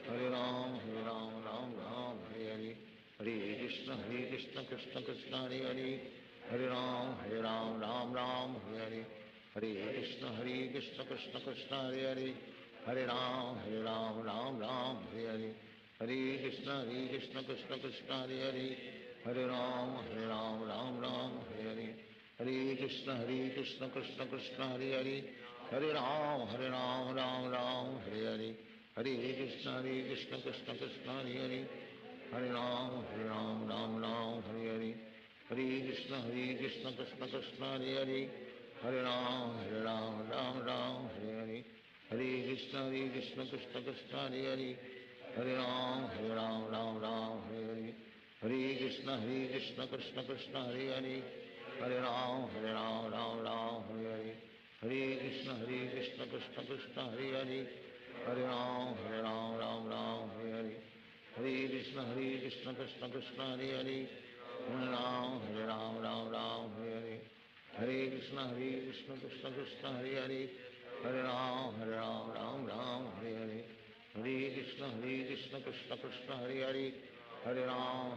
Hare Ram Ram Hare Hare Hare Krishna Krishna Krishna Hare Hare Hare Ram Ram Ram Hare Hare Hare Krishna Krishna Krishna Hare Hare, Hare Ram Ram Ram Hare Hare, Hare Krishna Krishna Krishna Hare Hare, Hare Ram Ram Ram Hare Hare, Hare Krishna Krishna Krishna Hare Hare, Hare Ram Ram Ram Hare Hare, Hare Krishna Krishna Krishna Hare Hare, Hare Ram Ram Ram Hare Hare, Hare Krishna Krishna Krishna Hare Hare, Hare Ram Ram Ram Hare Hare, Hare Krishna Krishna Krishna Hare Hare, Hare Ram Ram Ram Hare Hare, Hare Krishna Krishna Krishna Hare Hare, Hare Ram Ram Ram Hare Hare, Hare Krishna Krishna Krishna Hare Hare, Hare Ram Ram Ram Hare Hare, Hare Krishna Krishna Krishna Hare Hare, Hare Ram Ram Ram Hare Hare, Hare Krishna Krishna Krishna Hare Hare, Hare Ram Ram Hare Hare, Hare Krishna Krishna Krishna Hare Hare, Hare Ram Ram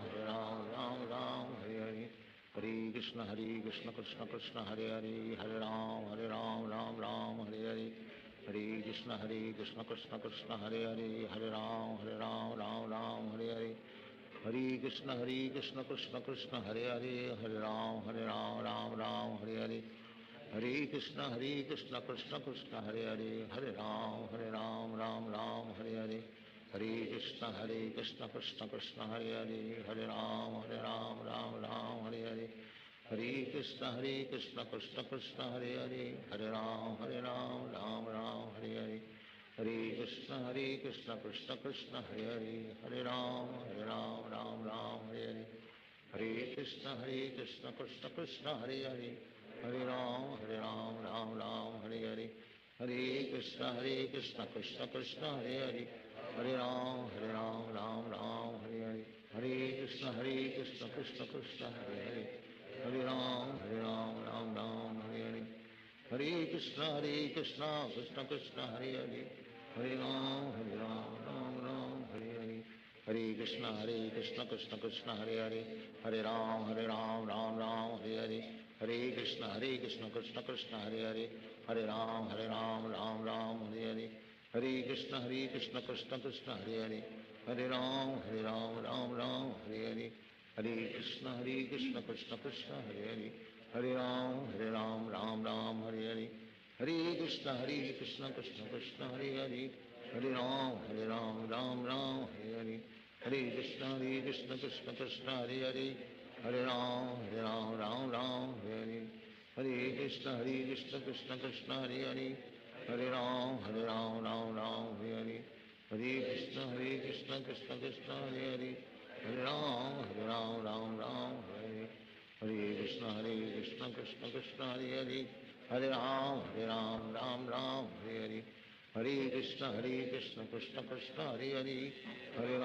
Hare Hare, Hare Krishna Krishna Krishna Hare Hare, Hare Ram Ram Hare Hare, Hare Krishna Krishna Krishna Hare Hare, Hare Ram Ram Hare Hare, Hare Krishna Krishna Krishna Hare Hare, Hare Ram Ram Hare Hare, Hare Krishna Krishna Krishna Hare Hare, Hare Ram Ram Hare Hare, Hare Krishna Krishna Krishna Hare Hare, Hare Ram Ram Hare Hare, Hare Krishna Krishna Krishna Hare Hare, Hare Ram Ram Hare Hare, Hare Krishna Krishna Krishna Hare Hare, Hare Ram Ram Hare Hare, Hare Krishna Krishna Krishna Hare Hare, Hare Ram Ram Hare Hare, Hare Krishna Krishna Krishna Hare Hare, Hare Ram Ram Hare Hare, Hare Krishna Krishna Krishna Hare Hare, Hare Ram Ram Hare Hare, Hare Krishna Krishna Krishna Hare Hare, Hare Ram Ram Hare Hare, Hare Krishna Krishna Krishna Hare Hare, Hare Ram Ram Hare Hare, Hare Krishna Krishna Krishna Hare Hare, Hare Ram Ram Hare Hare, Hare Krishna Krishna Krishna Hare Hare, Hare Ram Ram Hare Hare, Hare Krishna Krishna Krishna Hare Hare, Hare Ram Ram Hare Hare, Hare Krishna Krishna Krishna Hare Hare, Hare Ram Ram Hare Hare, Hare Krishna Krishna Krishna Hare Hare, Hare Ram Ram Hare Hare, Hare Krishna Krishna Krishna Hare Hare, Hare Ram Ram Hare Hare, Hare Krishna Krishna Krishna Hare Hare, Hare Ram Ram Hare Hare, Hare Krishna Krishna Krishna Hare Hare, Hare Ram Ram Hare Hare, Hare Krishna Krishna Krishna Hare Hare, Hare Ram Ram Hare Hare, Hare Krishna Krishna Krishna Hare Hare, Hare Ram Ram Hare Hare, Hare Krishna Krishna Krishna Hare Hare, Hare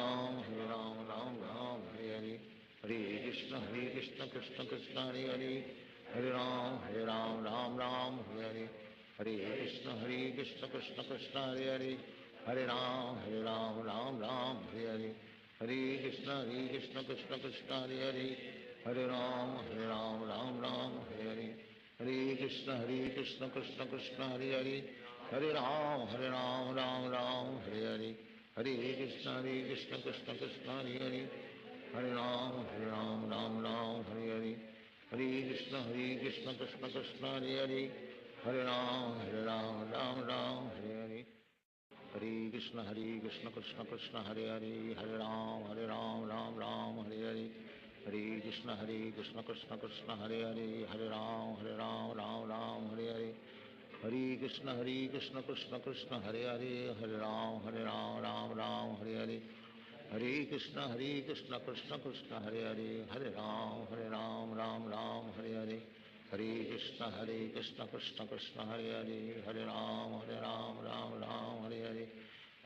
Ram Ram Hare Hare, Hare Krishna Krishna Krishna Hare Hare, Hare Ram Ram Hare Hare, Hare Krishna Krishna Krishna Hare Hare, Hare Ram Ram Hare Hare, Hare Krishna Krishna Krishna Hare Hare, Hare Ram Ram Hare Hare, Hare Krishna Krishna Krishna Hare Hare, Hare Ram Ram Hare Hare, Hare Krishna Krishna Krishna Hare Hare, Hare Ram Ram Hare Hare, Hare Krishna Krishna Krishna Hare Hare, Hare Ram Ram Hare Hare, Hare Krishna Krishna Krishna Hare Hare, Hare Ram Ram Hare Hare, Hare Krishna Krishna Krishna Hare Hare, Hare Ram Ram Hare Hare, Hare Krishna Krishna Krishna Hare Hare, Hare Ram Ram Hare Hare,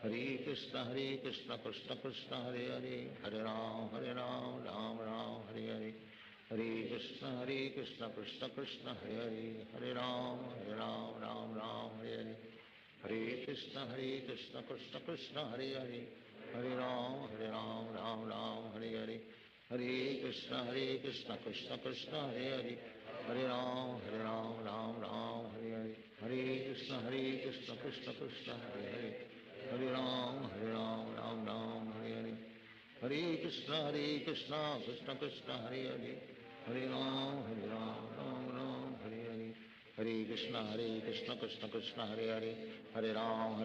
Hare Krishna Krishna Krishna Hare Hare, Hare Ram Ram Hare Hare, Hare Krishna Krishna Krishna Hare Hare, Hare Ram Ram Hare Hare, Hare Krishna Krishna Krishna Hare Hare, Hare Ram Ram Hare Hare, Hare Krishna Krishna Krishna Hare Hare, Hare Ram Ram Hare Hare, Krishna Krishna Krishna Hare Hare Hare Ram Ram Ram हरे कृष्ण कृष्ण कृष्ण हरे हरे हरे राम राम राम हरे हरे कृष्ण कृष्ण कृष्ण हरे हरे हरे राम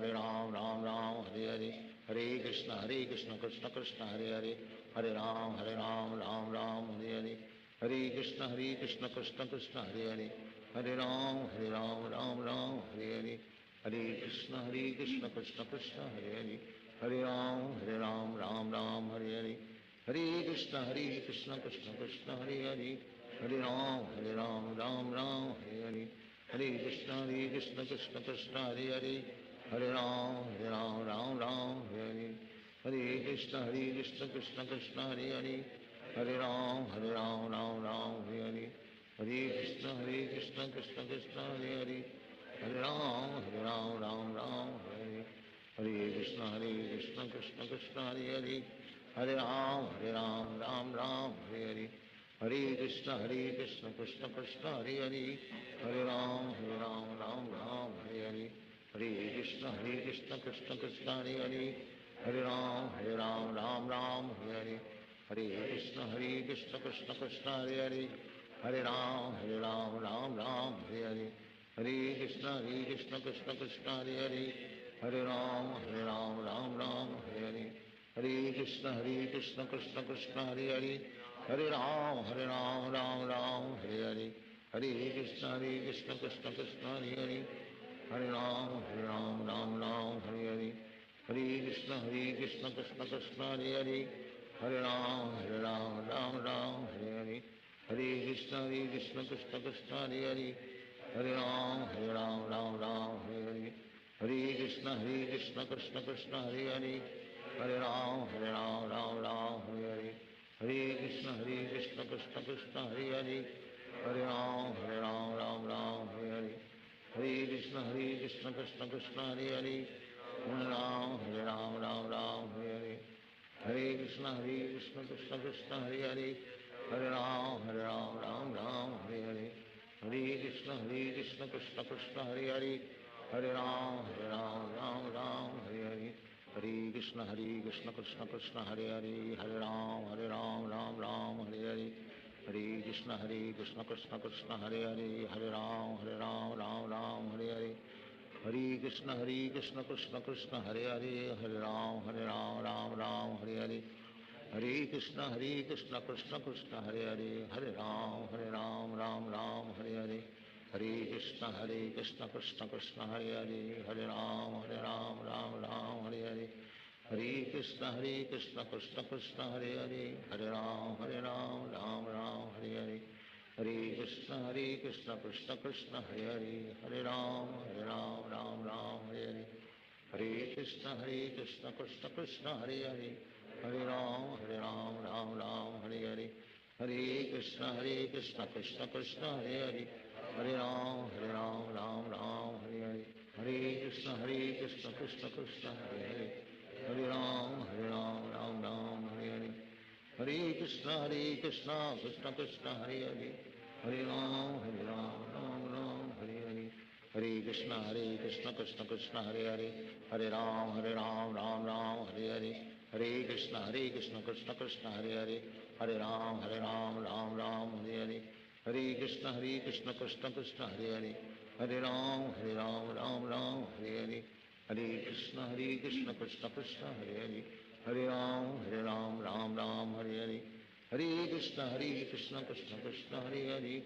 राम राम हरे हरे कृष्ण कृष्ण कृष्ण हरे हरे राम राम राम हरे हरे कृष्ण कृष्ण कृष्ण हरे हरे राम राम राम हरे हरे कृष्ण कृष्ण कृष्ण हरे हरे राम राम राम हरे हरे कृष्ण कृष्ण कृष्ण हरे हरे राम राम राम हरे हरे कृष्ण कृष्ण कृष्ण हरे हरे राम राम राम हरे हरे कृष्ण कृष्ण कृष्ण हरे हरे राम राम राम हरे हरे कृष्ण कृष्ण कृष्ण हरे हरे राम राम राम हरे कृष्ण कृष्ण कृष्ण हरे हरे राम राम राम हरे हरे कृष्ण कृष्ण कृष्ण हरे हरे राम राम राम हरे हरे कृष्ण कृष्ण कृष्ण हरे हरे राम राम राम हरे हरे कृष्ण कृष्ण कृष्ण हरे हरे राम राम राम हरे हरे कृष्ण कृष्ण कृष्ण हरे हरे राम राम राम हरे हरे कृष्ण कृष्ण कृष्ण हरे हरे राम राम राम हरे हरे कृष्ण कृष्ण कृष्ण हरे हरे राम राम राम हरे हरे कृष्ण कृष्ण कृष्ण हरे हरे राम राम राम हरे हरे कृष्ण कृष्ण कृष्ण हरे हरे राम राम राम हरे हरे कृष्ण कृष्ण कृष्ण हरे हरे राम राम राम हरे हरे कृष्ण कृष्ण कृष्ण हरे हरे राम राम राम हरे हरे कृष्ण कृष्ण कृष्ण हरे हरे राम राम राम हरे हरे कृष्ण कृष्ण कृष्ण हरे हरे राम राम राम हरे हरे कृष्ण कृष्ण कृष्ण हरे हरे राम राम राम हरे हरे कृष्ण कृष्ण कृष्ण हरे हरे राम राम राम हरे हरे कृष्ण कृष्ण कृष्ण हरे हरे राम राम राम हरे हरे कृष्ण कृष्ण कृष्ण हरे हरे राम राम राम हरे हरे कृष्ण कृष्ण कृष्ण हरे हरे राम राम राम हरे हरे कृष्ण कृष्ण कृष्ण हरे हरे राम राम राम हरे हरे कृष्ण कृष्ण कृष्ण हरे हरे राम राम राम हरे हरे कृष्ण कृष्ण कृष्ण हरे हरे राम राम राम हरे हरे कृष्ण कृष्ण कृष्ण हरे हरे राम राम राम हरे हरे कृष्ण कृष्ण कृष्ण हरे हरे राम राम राम हरे हरे कृष्ण कृष्ण कृष्ण हरे हरे राम राम राम हरे हरे कृष्ण कृष्ण कृष्ण हरे हरे राम राम राम हरे हरे कृष्ण कृष्ण कृष्ण हरे हरे राम राम राम हरे हरे कृष्ण कृष्ण कृष्ण हरे हरे राम राम राम हरे हरे कृष्ण कृष्ण कृष्ण हरे हरे राम राम राम हरे हरे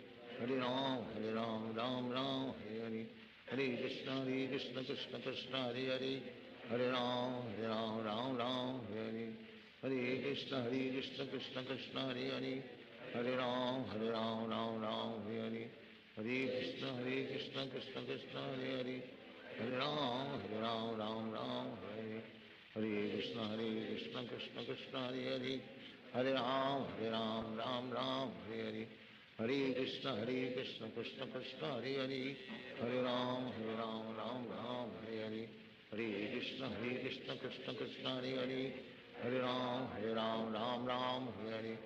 कृष्ण कृष्ण कृष्ण हरे हरे राम राम राम हरे हरे कृष्ण कृष्ण कृष्ण हरे हरे राम राम राम हरे हरे कृष्ण कृष्ण कृष्ण हरे हरे राम राम राम हरे हरे कृष्ण कृष्ण कृष्ण हरे हरे राम राम राम हरे हरे कृष्ण कृष्ण कृष्ण हरे हरे राम राम राम हरे हरे कृष्ण कृष्ण कृष्ण हरे हरे राम राम राम हरे हरे कृष्ण कृष्ण कृष्ण हरे हरे राम राम राम हरे हरे कृष्ण कृष्ण कृष्ण हरे हरे राम राम राम हरे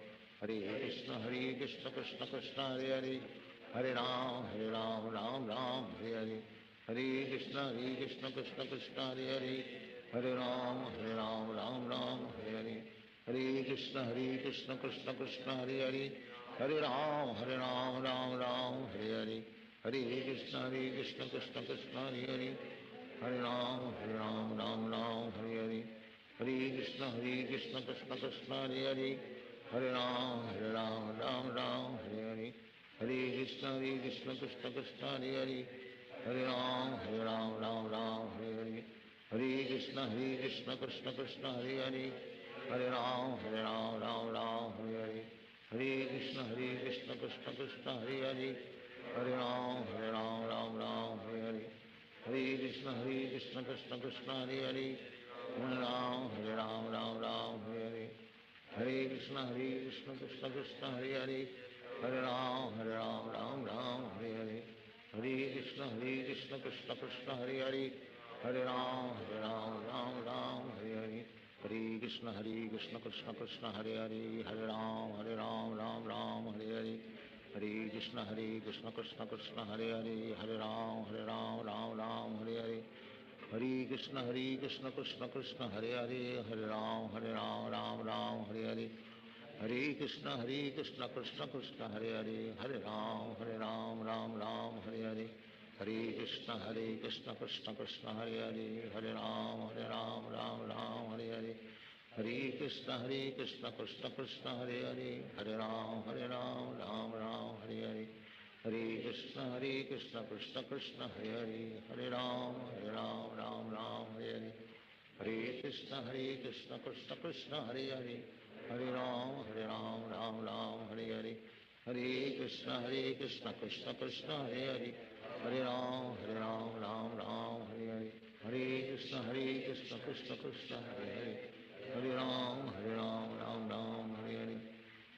हरे कृष्ण कृष्ण कृष्ण कृष्ण हरे हरे राम राम राम हरे Hare Krishna Krishna Krishna Hare Hare, Hare Ram Ram Ram Hare Hare, Hare Krishna Krishna Krishna Hare Hare, Hare Ram Ram Hare Hare, Hare Krishna Krishna Krishna Hare Hare, Hare Ram Ram Hare Hare, Hare Krishna Krishna Krishna Hare Hare, Hare Ram Ram Hare Hare, Hare Krishna Krishna Krishna Hare Hare, Hare Ram Hare Hare, Hare Krishna Krishna Krishna Hare Hare, Hare Ram Hare Hare, Hare Krishna Krishna Krishna Hare Hare, Hare Ram Hare Hare, Hare Krishna Krishna Krishna Hare Hare, Hare Ram Hare Hare, Hare Krishna Krishna Krishna Hare Hare, Hare Ram Hare Hare, Hare Krishna Krishna Krishna Hare Hare, Hare Ram Hare Hare, Hare Krishna Krishna Krishna Hare Hare, Hare Ram Hare Hare, Hare Krishna Krishna Krishna Hare Hare, Hare Ram Hare Hare, Hare Krishna Krishna Krishna Hare Hare, Hare Ram Hare Hare, Hare Krishna Krishna Krishna Hare Hare, Hare Ram Hare Hare, Hare Krishna Krishna Krishna Hare Hare, Hare Ram Hare Hare, Hare Krishna Krishna Krishna Hare Hare, Hare Ram Hare Hare, Hare Krishna Krishna Krishna Hare Hare, Hare Ram Hare Hare, Hare Krishna Krishna Krishna Hare Hare, Hare Ram Hare Hare, Hare Krishna Krishna Krishna Hare Hare, Hare Ram Hare Hare, Hare Krishna Krishna Krishna Hare Hare, Hare Ram Hare Hare, Hare Krishna Krishna Krishna Hare Hare, Hare Ram Hare Hare, Hare Krishna Krishna Krishna Hare Hare, Hare Ram Hare Hare,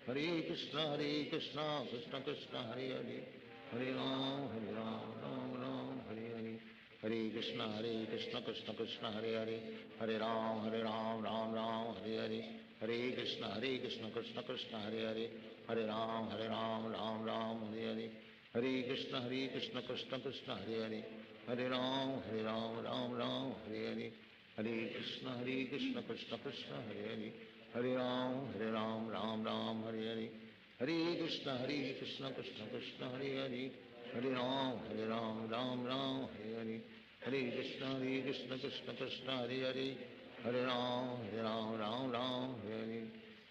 Hare Krishna Krishna Krishna Hare Hare, Hare Ram Hare Hare, Hare Krishna Krishna Krishna Hare Hare, Hare Ram Hare Hare, Hare Krishna Krishna Krishna Hare Hare, Hare Ram Hare Hare Hare, Hare Krishna Krishna Krishna Hare Hare, Hare Ram Hare Hare Hare, Hare Krishna Krishna Krishna Hare Hare, Hare Ram Hare Hare, Hare Krishna Krishna Krishna Hare Hare, Hare Ram Hare Hare, Hare Krishna Krishna Krishna Hare Hare, Hare Ram Hare Hare,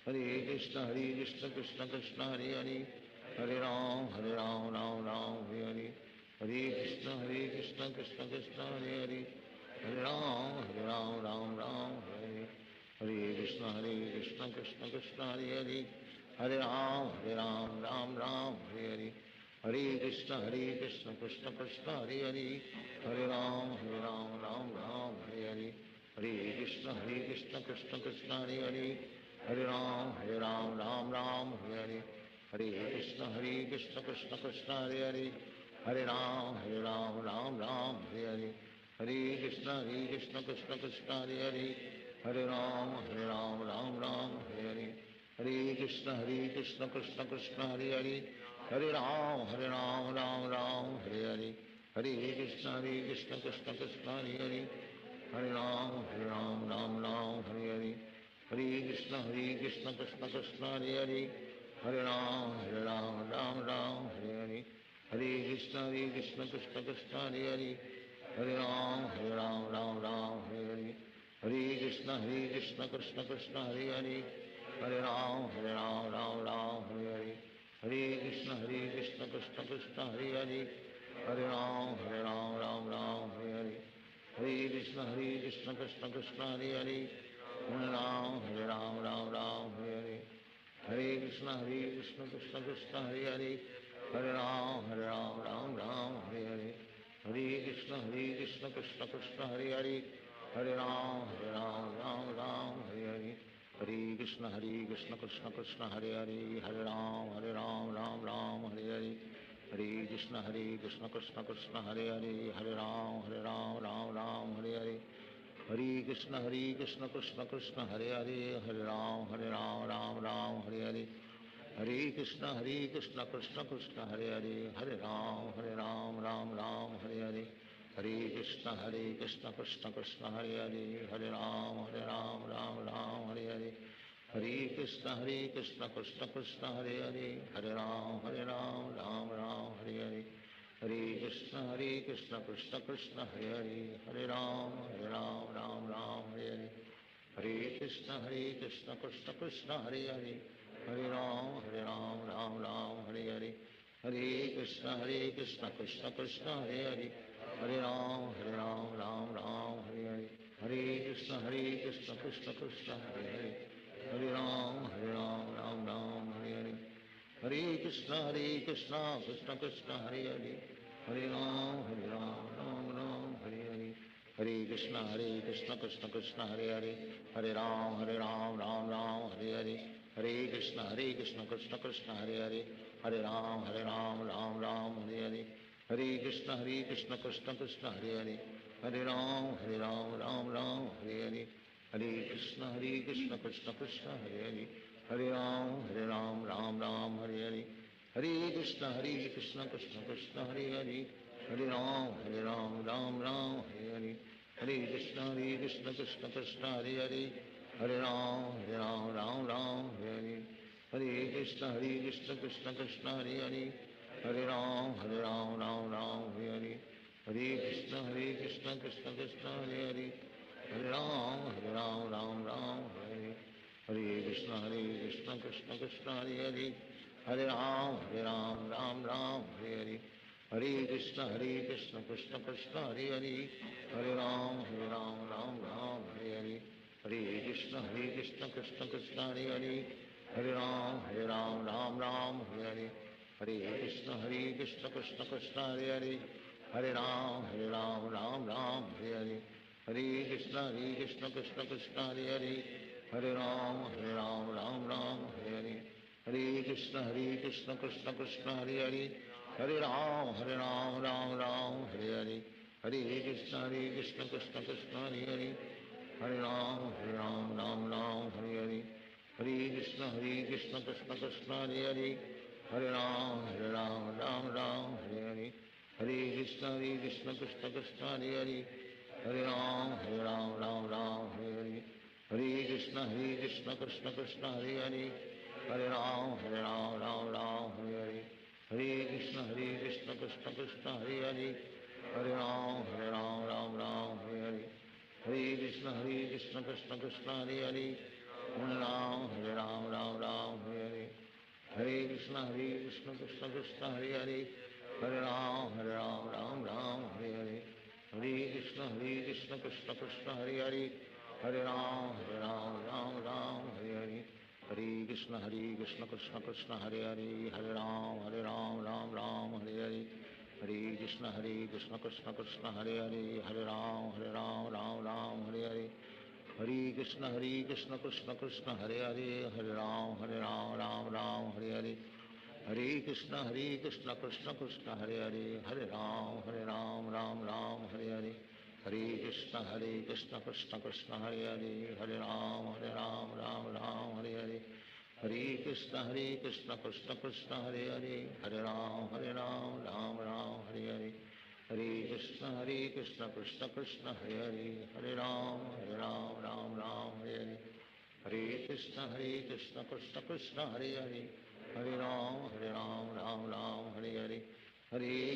Hare Krishna Krishna Krishna Hare Hare, Hare Ram Hare Hare, Hare Krishna Krishna Krishna Hare Hare, Hare Ram Hare Hare, Hare Krishna Krishna Krishna Hare Hare, Hare Ram Hare Hare, Hare Krishna Krishna Krishna Hare Hare, Hare Ram Hare Hare, Hare Krishna Krishna Krishna Hare Hare, Hare Ram Hare Hare, Hare Krishna Krishna Krishna Hare Hare, Hare Ram Hare Hare, Hare Krishna Krishna Krishna Hare Hare, Hare Ram Hare Hare, Hare Krishna Krishna Krishna Hare Hare, Hare Ram Hare Hare, Hare Krishna Krishna Krishna Hare Hare, Hare Ram Hare Hare, Hare Krishna Krishna Krishna Hare Hare, Hare Ram Hare Hare, Hare Krishna Krishna Krishna Hare Hare, Hare Ram Hare Hare, Hare Krishna Krishna Krishna Hare Hare, Hare Ram Hare Hare, Hare Krishna Krishna Krishna Hare Hare, Hare Ram Hare Hare, Hare Krishna Krishna Krishna Hare Hare, Hare Ram Hare Hare, Hare Krishna Krishna Krishna Hare Hare, Hare Ram Hare Hare, Hare Krishna Krishna Krishna Hare Hare, Hare Ram Hare Hare, Hare Krishna Krishna Krishna Hare Hare, Hare Ram Hare Hare Hare, Hare Krishna Krishna Krishna Hare Hare, Hare Ram Hare Ram Hare Hare, हरे कृष्ण कृष्ण कृष्ण हरे हरे, हरे राम राम राम हरे हरे, हरे कृष्ण कृष्ण कृष्ण हरे हरे, हरे राम राम राम हरे हरे, हरे कृष्ण कृष्ण कृष्ण हरे हरे, हरे राम राम राम हरे हरे, हरे कृष्ण कृष्ण कृष्ण हरे हरे, हरे राम राम राम हरे हरे, हरे कृष्ण कृष्ण कृष्ण हरे हरे, हरे राम राम राम हरे हरे, हरे कृष्ण कृष्ण कृष्ण हरे हरे, हरे राम राम राम हरे हरे, हरे कृष्ण कृष्ण कृष्ण हरे हरे, हरे राम राम राम हरे हरे, हरे कृष्ण कृष्ण कृष्ण हरे हरे, हरे राम राम राम हरे हरे, हरे कृष्ण कृष्ण कृष्ण हरे हरे, हरे राम राम राम हरे हरे, हरे कृष्ण कृष्ण कृष्ण हरे हरे, हरे राम राम राम हरे हरे, हरे कृष्ण कृष्ण कृष्ण हरे हरे, हरे राम राम हरे हरे, हरे कृष्ण कृष्ण कृष्ण हरे हरे, हरे राम राम हरे हरे, हरे कृष्ण कृष्ण कृष्ण हरे हरे, हरे राम राम हरे हरे, हरे कृष्ण कृष्ण कृष्ण हरे हरे, हरे राम राम हरे हरे, हरे कृष्ण कृष्ण कृष्ण हरे हरे, हरे राम राम हरे हरे, हरे कृष्ण कृष्ण कृष्ण हरे हरे, हरे राम राम हरे हरे, हरे कृष्ण कृष्ण कृष्ण हरे हरे, हरे राम राम राम हरे हरे, हरे कृष्ण कृष्ण कृष्ण हरे हरे, हरे राम राम हरे हरे, हरे कृष्ण कृष्ण कृष्ण हरे हरे, हरे राम राम हरे हरे, हरे कृष्ण कृष्ण कृष्ण हरे हरे, हरे राम राम हरे हरे, हरे कृष्ण कृष्ण कृष्ण हरे हरे, हरे राम राम हरे हरे, हरे कृष्ण कृष्ण कृष्ण हरे हरे, हरे राम राम हरे हरे, हरे कृष्ण कृष्ण कृष्ण हरे हरे, हरे राम राम हरे हरे, हरे कृष्ण कृष्ण कृष्ण हरे हरे, हरे राम राम हरे हरे, हरे कृष्ण कृष्ण कृष्ण हरे हरे, हरे राम राम हरे हरे, हरे कृष्ण कृष्ण कृष्ण हरे हरे, हरे राम राम हरे हरे, हरे कृष्ण कृष्ण कृष्ण हरे हरे, हरे राम राम हरे हरे, हरे कृष्ण कृष्ण कृष्ण हरे हरे, हरे राम राम हरे हरे, हरे कृष्ण कृष्ण कृष्ण हरे हरे, हरे राम राम हरे हरे, हरे कृष्ण कृष्ण कृष्ण हरे हरे, हरे राम राम हरे हरे, हरे कृष्ण कृष्ण कृष्ण हरे हरे, हरे राम राम हरे हरे, हरे कृष्ण कृष्ण कृष्ण हरे हरे, हरे राम राम हरे हरे, हरे कृष्ण कृष्ण कृष्ण हरे हरे, हरे राम राम हरे हरे, हरे कृष्ण कृष्ण कृष्ण हरे हरे, हरे राम राम हरे हरे, हरे कृष्ण कृष्ण कृष्ण हरे हरे, हरे राम राम हरे हरे, हरे कृष्ण कृष्ण कृष्ण हरे हरे, हरे राम राम हरे हरे, हरे कृष्ण कृष्ण कृष्ण हरे हरे, हरे राम राम हरे हरे, हरे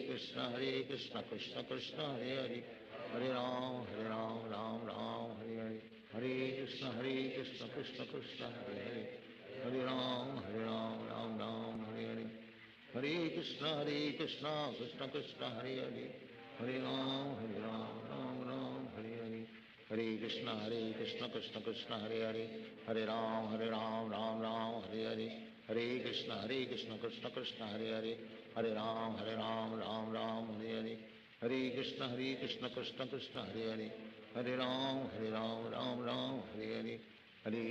कृष्ण कृष्ण कृष्ण हरे हरे, हरे राम राम हरे हरे, हरे कृष्ण कृष्ण कृष्ण हरे हरे, हरे राम राम हरे हरे, हरे कृष्ण कृष्ण कृष्ण हरे हरे, हरे राम राम हरे हरे, हरे कृष्ण कृष्ण कृष्ण हरे हरे, हरे राम राम हरे हरे, हरे कृष्ण कृष्ण कृष्ण हरे हरे, हरे राम राम हरे हरे, हरे कृष्ण कृष्ण कृष्ण हरे हरे, हरे राम राम हरे हरे, हरे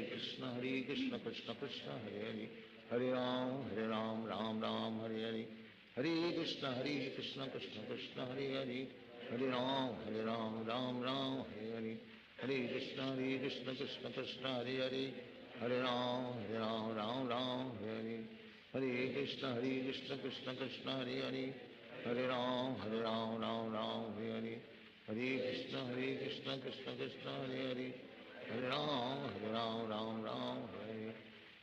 कृष्ण कृष्ण कृष्ण हरे हरे, हरे राम राम हरे हरे, हरे कृष्ण कृष्ण कृष्ण हरे हरे, हरे राम राम हरे हरे, हरे कृष्ण कृष्ण कृष्ण हरे हरे, हरे राम राम हरे हरे, हरे कृष्ण कृष्ण कृष्ण हरे हरे, हरे Ram Ram Hare Hare, Hare Krishna Krishna Krishna Hare Hare, Hare Ram Ram Ram Hare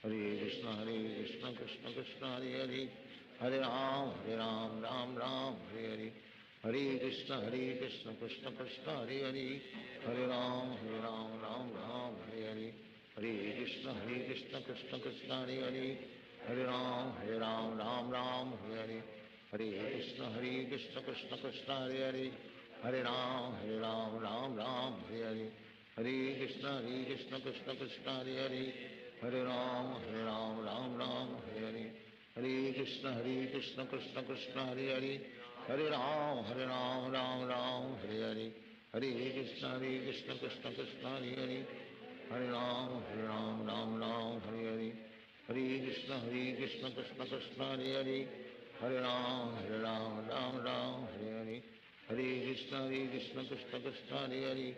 Hare Krishna Krishna Krishna Hare Hare, Hare Ram Ram Hare Hare, Hare Krishna Krishna Krishna Hare Hare, Hare Ram Ram Hare Hare, Hare Krishna Krishna Krishna Hare Hare, Hare Ram Ram Hare Hare, Hare Krishna Krishna Krishna Hare Hare, Hare Ram Ram Hare Hare, Hare Krishna Krishna Krishna Hare Hare, Hare Ram Ram Hare Hare, Hare Krishna Krishna Krishna Hare Hare, Hare Ram Ram Hare Hare, Hare Krishna Krishna Krishna Hare Hare, Hare Ram Ram Hare Hare, Hare Krishna Krishna Krishna Hare Hare, Hare Ram Ram Hare Hare, Hare Krishna Krishna Krishna Hare Hare, Hare Ram Ram Hare Hare, Hare Krishna Krishna Krishna Hare Hare,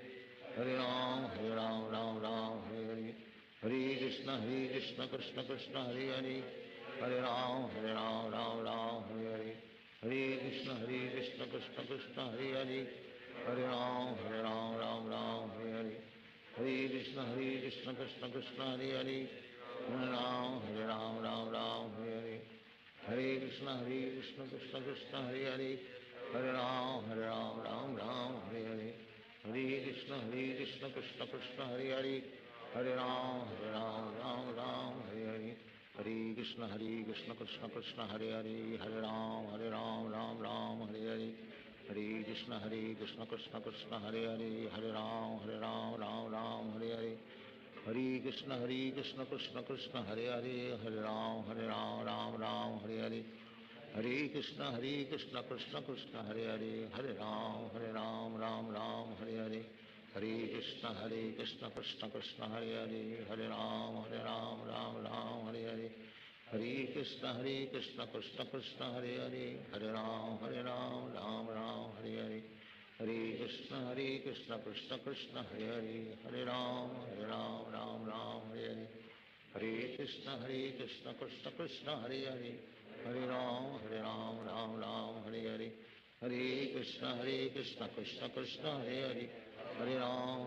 Hare Ram Ram Hare Hare, Hare Krishna Krishna Krishna Hare Hare, Hare Ram Ram Hare Hare, Hare Krishna Krishna Krishna Hare Hare, Hare Ram Ram Hare Hare, Hare Krishna Krishna Krishna Hare Hare, Hare Ram Ram Hare Hare, Hare Krishna Krishna Krishna Hare Hare, Hare Ram Ram Hare Hare, Hare Krishna Krishna Krishna Hare Hare, Hare Ram Ram Hare Hare, Hare Krishna Krishna Krishna Hare Hare, Hare Ram Ram Hare Hare, Hare Krishna Krishna Krishna Hare Hare, Hare Ram Ram Hare Hare, Hare Krishna Krishna Krishna Hare Hare, Hare Ram Ram Hare Hare, Hare Krishna Krishna Krishna Hare Hare, Hare Ram Ram Hare Hare, Hare Krishna Krishna Krishna Hare Hare, Hare Ram Ram Hare Hare, Hare Krishna Krishna Krishna Hare Hare, Hare Ram Ram Hare Hare, Hare Krishna Krishna Krishna Hare Hare, Hare Ram Ram Hare Hare, Hare Krishna Krishna Krishna Hare Hare, Hare Ram